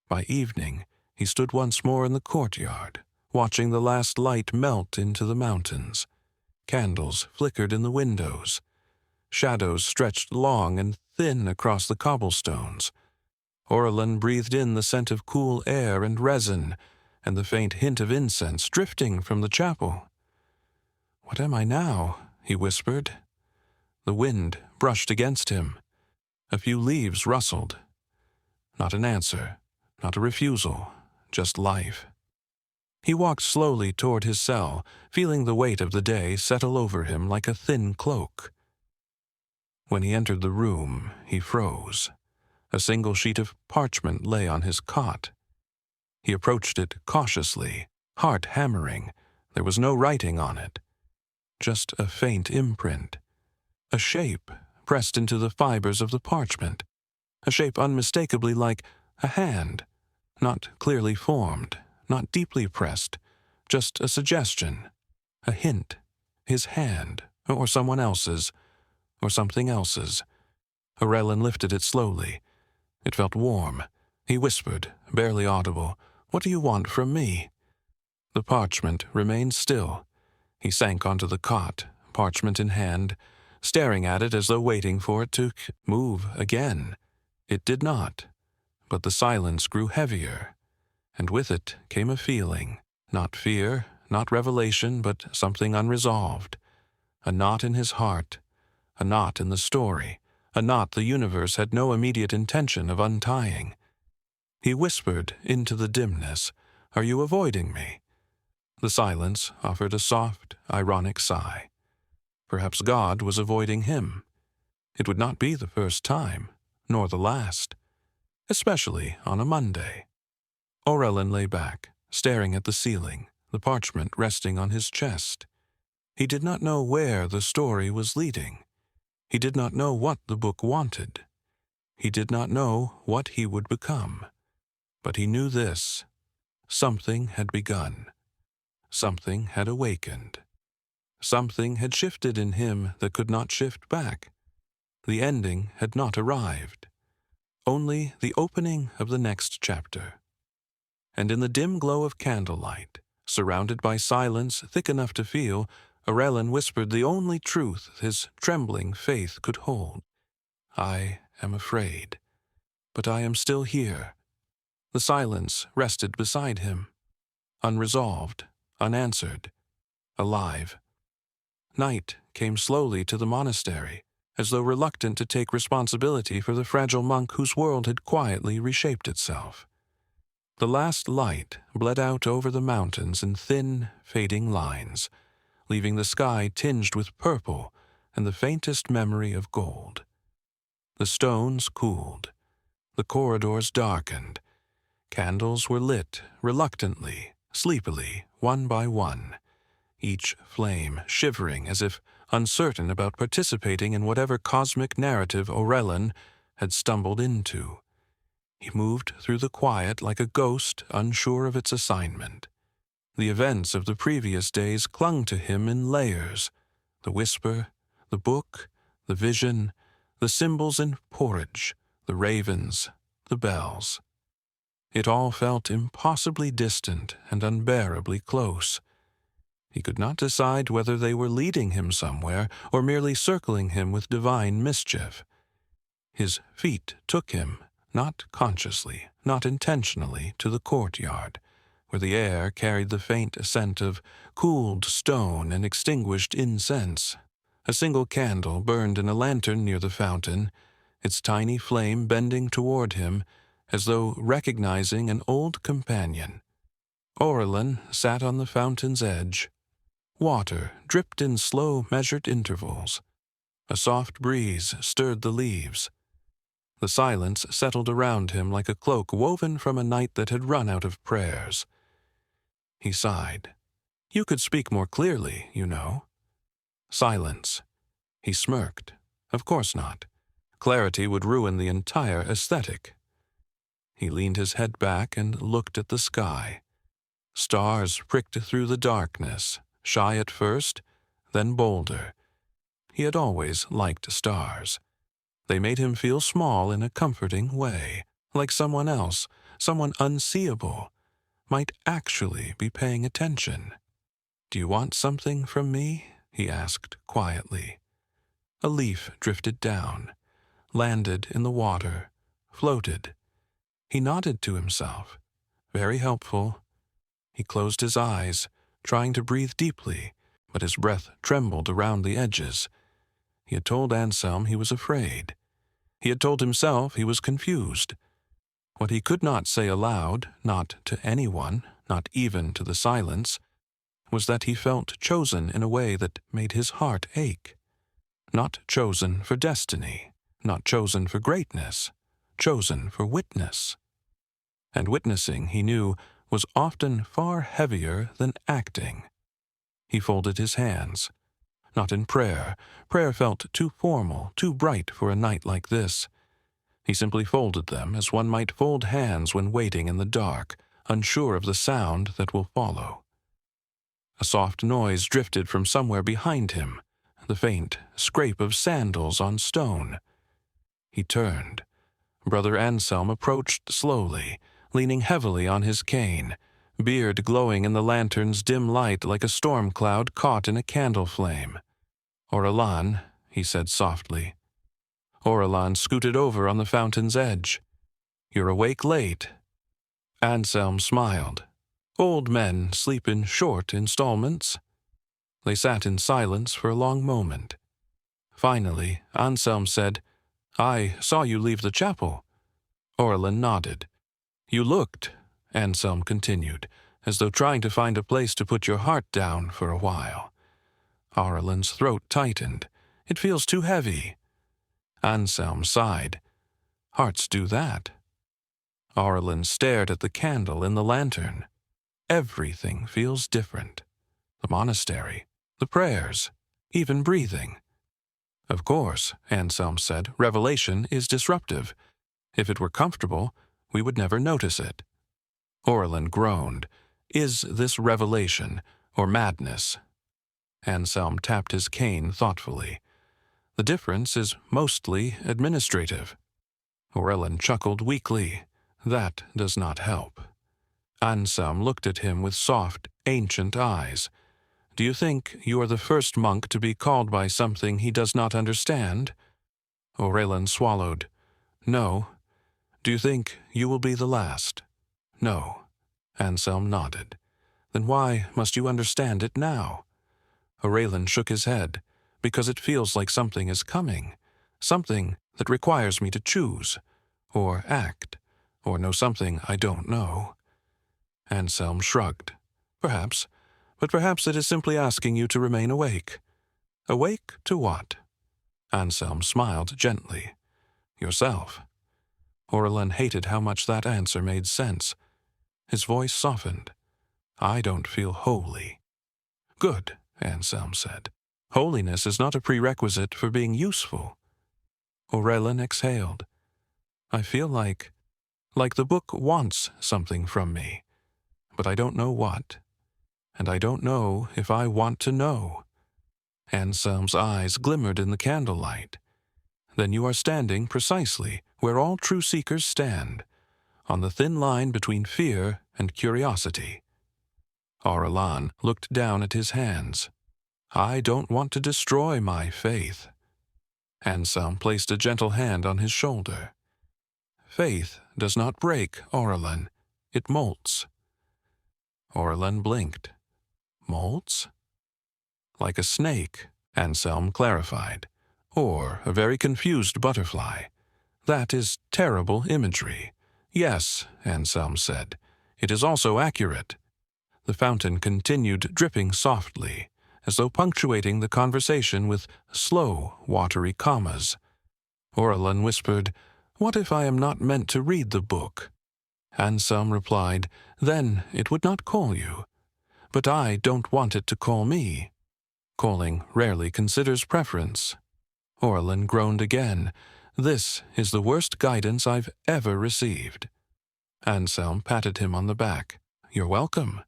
By evening, he stood once more in the courtyard, watching the last light melt into the mountains. Candles flickered in the windows. Shadows stretched long and thin across the cobblestones. Orellin breathed in the scent of cool air and resin, and the faint hint of incense drifting from the chapel. What am I now? He whispered. The wind brushed against him. A few leaves rustled. Not an answer, not a refusal, just life. He walked slowly toward his cell, feeling the weight of the day settle over him like a thin cloak. When he entered the room, he froze. A single sheet of parchment lay on his cot. He approached it cautiously, heart hammering. There was no writing on it. Just a faint imprint. A shape pressed into the fibers of the parchment. A shape unmistakably like a hand. Not clearly formed, not deeply pressed. Just a suggestion. A hint. His hand, or someone else's, or something else's. Orellin lifted it slowly. It felt warm. He whispered, barely audible, What do you want from me? The parchment remained still. He sank onto the cot, parchment in hand, staring at it as though waiting for it to move again. It did not, but the silence grew heavier, and with it came a feeling, not fear, not revelation, but something unresolved. A knot in his heart, a knot in the story, a knot the universe had no immediate intention of untying. He whispered into the dimness, Are you avoiding me? The silence offered a soft, ironic sigh. Perhaps God was avoiding him. It would not be the first time, nor the last, especially on a Monday. Orelin lay back, staring at the ceiling, the parchment resting on his chest. He did not know where the story was leading. He did not know what the book wanted. He did not know what he would become. But he knew this: something had begun. Something had awakened. Something had shifted in him that could not shift back. The ending had not arrived. Only the opening of the next chapter. And in the dim glow of candlelight, surrounded by silence thick enough to feel, Orelin whispered the only truth his trembling faith could hold. I am afraid, but I am still here. The silence rested beside him, unresolved, unanswered, alive. Night came slowly to the monastery, as though reluctant to take responsibility for the fragile monk whose world had quietly reshaped itself. The last light bled out over the mountains in thin, fading lines, leaving the sky tinged with purple and the faintest memory of gold. The stones cooled. The corridors darkened. Candles were lit reluctantly, sleepily, one by one, each flame shivering as if uncertain about participating in whatever cosmic narrative Orelin had stumbled into. He moved through the quiet like a ghost unsure of its assignment. The events of the previous days clung to him in layers: the whisper, the book, the vision, the symbols in porridge, the ravens, the bells. It all felt impossibly distant and unbearably close. He could not decide whether they were leading him somewhere or merely circling him with divine mischief. His feet took him, not consciously, not intentionally, to the courtyard, where the air carried the faint scent of cooled stone and extinguished incense. A single candle burned in a lantern near the fountain, its tiny flame bending toward him, as though recognizing an old companion. Orelin sat on the fountain's edge. Water dripped in slow, measured intervals. A soft breeze stirred the leaves. The silence settled around him like a cloak woven from a night that had run out of prayers. He sighed. You could speak more clearly, you know. Silence. He smirked. Of course not. Clarity would ruin the entire aesthetic. He leaned his head back and looked at the sky. Stars pricked through the darkness, shy at first, then bolder. He had always liked stars. They made him feel small in a comforting way, like someone else, someone unseeable, might actually be paying attention. "Do you want something from me?" he asked quietly. A leaf drifted down, landed in the water, floated. He nodded to himself. Very helpful. He closed his eyes, trying to breathe deeply, but his breath trembled around the edges. He had told Anselm he was afraid. He had told himself he was confused. What he could not say aloud, not to anyone, not even to the silence, was that he felt chosen in a way that made his heart ache. Not chosen for destiny, not chosen for greatness, chosen for witness. And witnessing, he knew, was often far heavier than acting. He folded his hands. Not in prayer. Prayer felt too formal, too bright for a night like this. He simply folded them as one might fold hands when waiting in the dark, unsure of the sound that will follow. A soft noise drifted from somewhere behind him, the faint scrape of sandals on stone. He turned. Brother Anselm approached slowly, leaning heavily on his cane, beard glowing in the lantern's dim light like a storm cloud caught in a candle flame. "Orelin," he said softly. Orelin scooted over on the fountain's edge. "You're awake late." Anselm smiled. Old men sleep in short installments. They sat in silence for a long moment. Finally, Anselm said, "I saw you leave the chapel." Orelin nodded. "You looked," Anselm continued, "as though trying to find a place to put your heart down for a while." Orelin's throat tightened. "It feels too heavy." Anselm sighed. Hearts do that. Aurelin stared at the candle in the lantern. Everything feels different. The monastery, the prayers, even breathing. Of course, Anselm said, revelation is disruptive. If it were comfortable, we would never notice it. Aurelin groaned. Is this revelation or madness? Anselm tapped his cane thoughtfully. The difference is mostly administrative. Aurelin chuckled weakly. That does not help. Anselm looked at him with soft, ancient eyes. Do you think you are the first monk to be called by something he does not understand? Aurelin swallowed. No. Do you think you will be the last? No. Anselm nodded. Then why must you understand it now? Aurelin shook his head. Because it feels like something is coming. Something that requires me to choose, or act, or know something I don't know. Anselm shrugged. Perhaps, but perhaps it is simply asking you to remain awake. Awake to what? Anselm smiled gently. Yourself. Aurelin hated how much that answer made sense. His voice softened. I don't feel holy. Good, Anselm said. Holiness is not a prerequisite for being useful. Aurelin exhaled. I feel like the book wants something from me, but I don't know what, and I don't know if I want to know. Anselm's eyes glimmered in the candlelight. Then you are standing precisely where all true seekers stand, on the thin line between fear and curiosity. Aurelin looked down at his hands. I don't want to destroy my faith. Anselm placed a gentle hand on his shoulder. Faith does not break, Aurelin. It molts. Aurelin blinked. Molts? Like a snake, Anselm clarified, or a very confused butterfly. That is terrible imagery. Yes, Anselm said. It is also accurate. The fountain continued dripping softly, as though punctuating the conversation with slow, watery commas. Aurelin whispered, What if I am not meant to read the book? Anselm replied, Then it would not call you. But I don't want it to call me. Calling rarely considers preference. Aurelin groaned again. This is the worst guidance I've ever received. Anselm patted him on the back. You're welcome.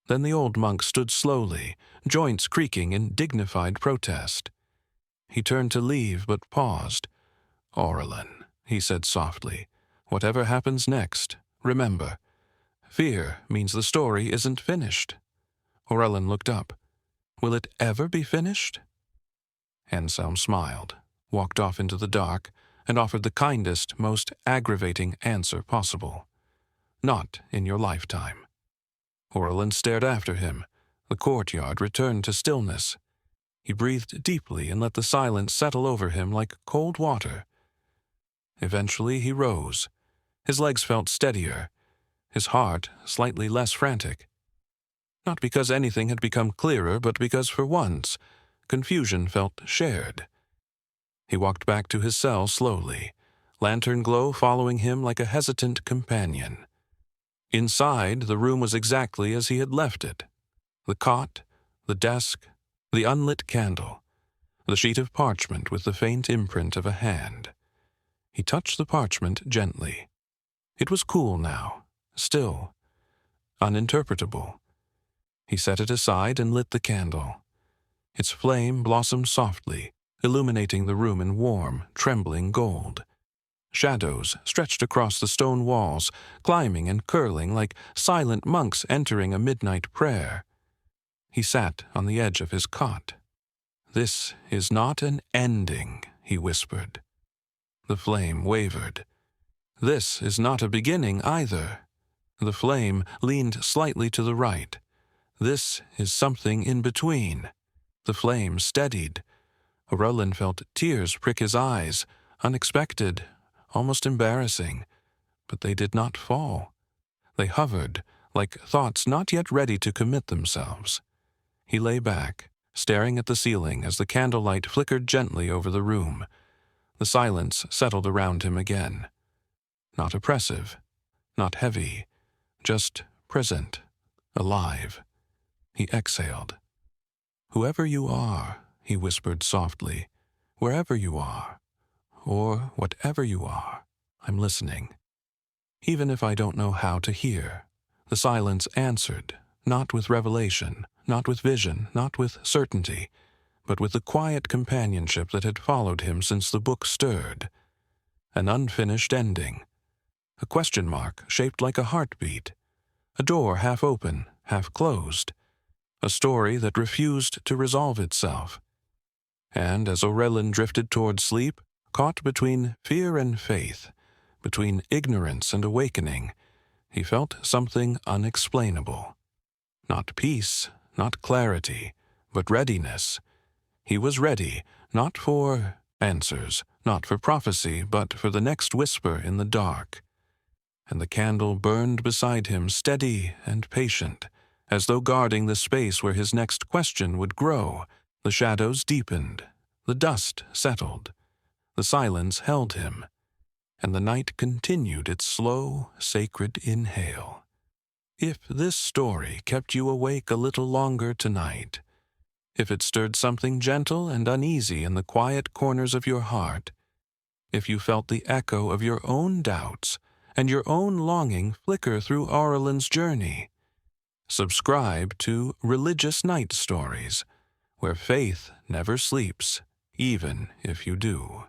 Then the old monk stood slowly, joints creaking in dignified protest. He turned to leave, but paused. Aurelin, he said softly, whatever happens next, remember, fear means the story isn't finished. Aurelin looked up. Will it ever be finished? Anselm smiled, walked off into the dark, and offered the kindest, most aggravating answer possible. Not in your lifetime. Aurelin stared after him. The courtyard returned to stillness. He breathed deeply and let the silence settle over him like cold water. Eventually he rose. His legs felt steadier, his heart slightly less frantic. Not because anything had become clearer, but because for once, confusion felt shared. He walked back to his cell slowly, lantern glow following him like a hesitant companion. Inside, the room was exactly as he had left it. The cot, the desk, the unlit candle, the sheet of parchment with the faint imprint of a hand. He touched the parchment gently. It was cool now, still, uninterpretable. He set it aside and lit the candle. Its flame blossomed softly, illuminating the room in warm, trembling gold. Shadows stretched across the stone walls, climbing and curling like silent monks entering a midnight prayer. He sat on the edge of his cot. This is not an ending, he whispered. The flame wavered. This is not a beginning either. The flame leaned slightly to the right. This is something in between. The flame steadied. Aurelin felt tears prick his eyes, unexpected, almost embarrassing, but they did not fall. They hovered, like thoughts not yet ready to commit themselves. He lay back, staring at the ceiling as the candlelight flickered gently over the room. The silence settled around him again. Not oppressive, not heavy, just present, alive. He exhaled. "Whoever you are," he whispered softly, "wherever you are, or whatever you are, I'm listening. Even if I don't know how to hear." The silence answered, not with revelation, not with vision, not with certainty, but with the quiet companionship that had followed him since the book stirred. An unfinished ending. A question mark shaped like a heartbeat. A door half open, half closed. A story that refused to resolve itself. And as Aurelin drifted toward sleep, caught between fear and faith, between ignorance and awakening, he felt something unexplainable. Not peace, not clarity, but readiness. He was ready, not for answers, not for prophecy, but for the next whisper in the dark. And the candle burned beside him, steady and patient, as though guarding the space where his next question would grow. The shadows deepened, the dust settled, the silence held him, and the night continued its slow, sacred inhale. If this story kept you awake a little longer tonight, if it stirred something gentle and uneasy in the quiet corners of your heart, if you felt the echo of your own doubts and your own longing flicker through Aurelin's journey, subscribe to Religious Night Stories, where faith never sleeps, even if you do.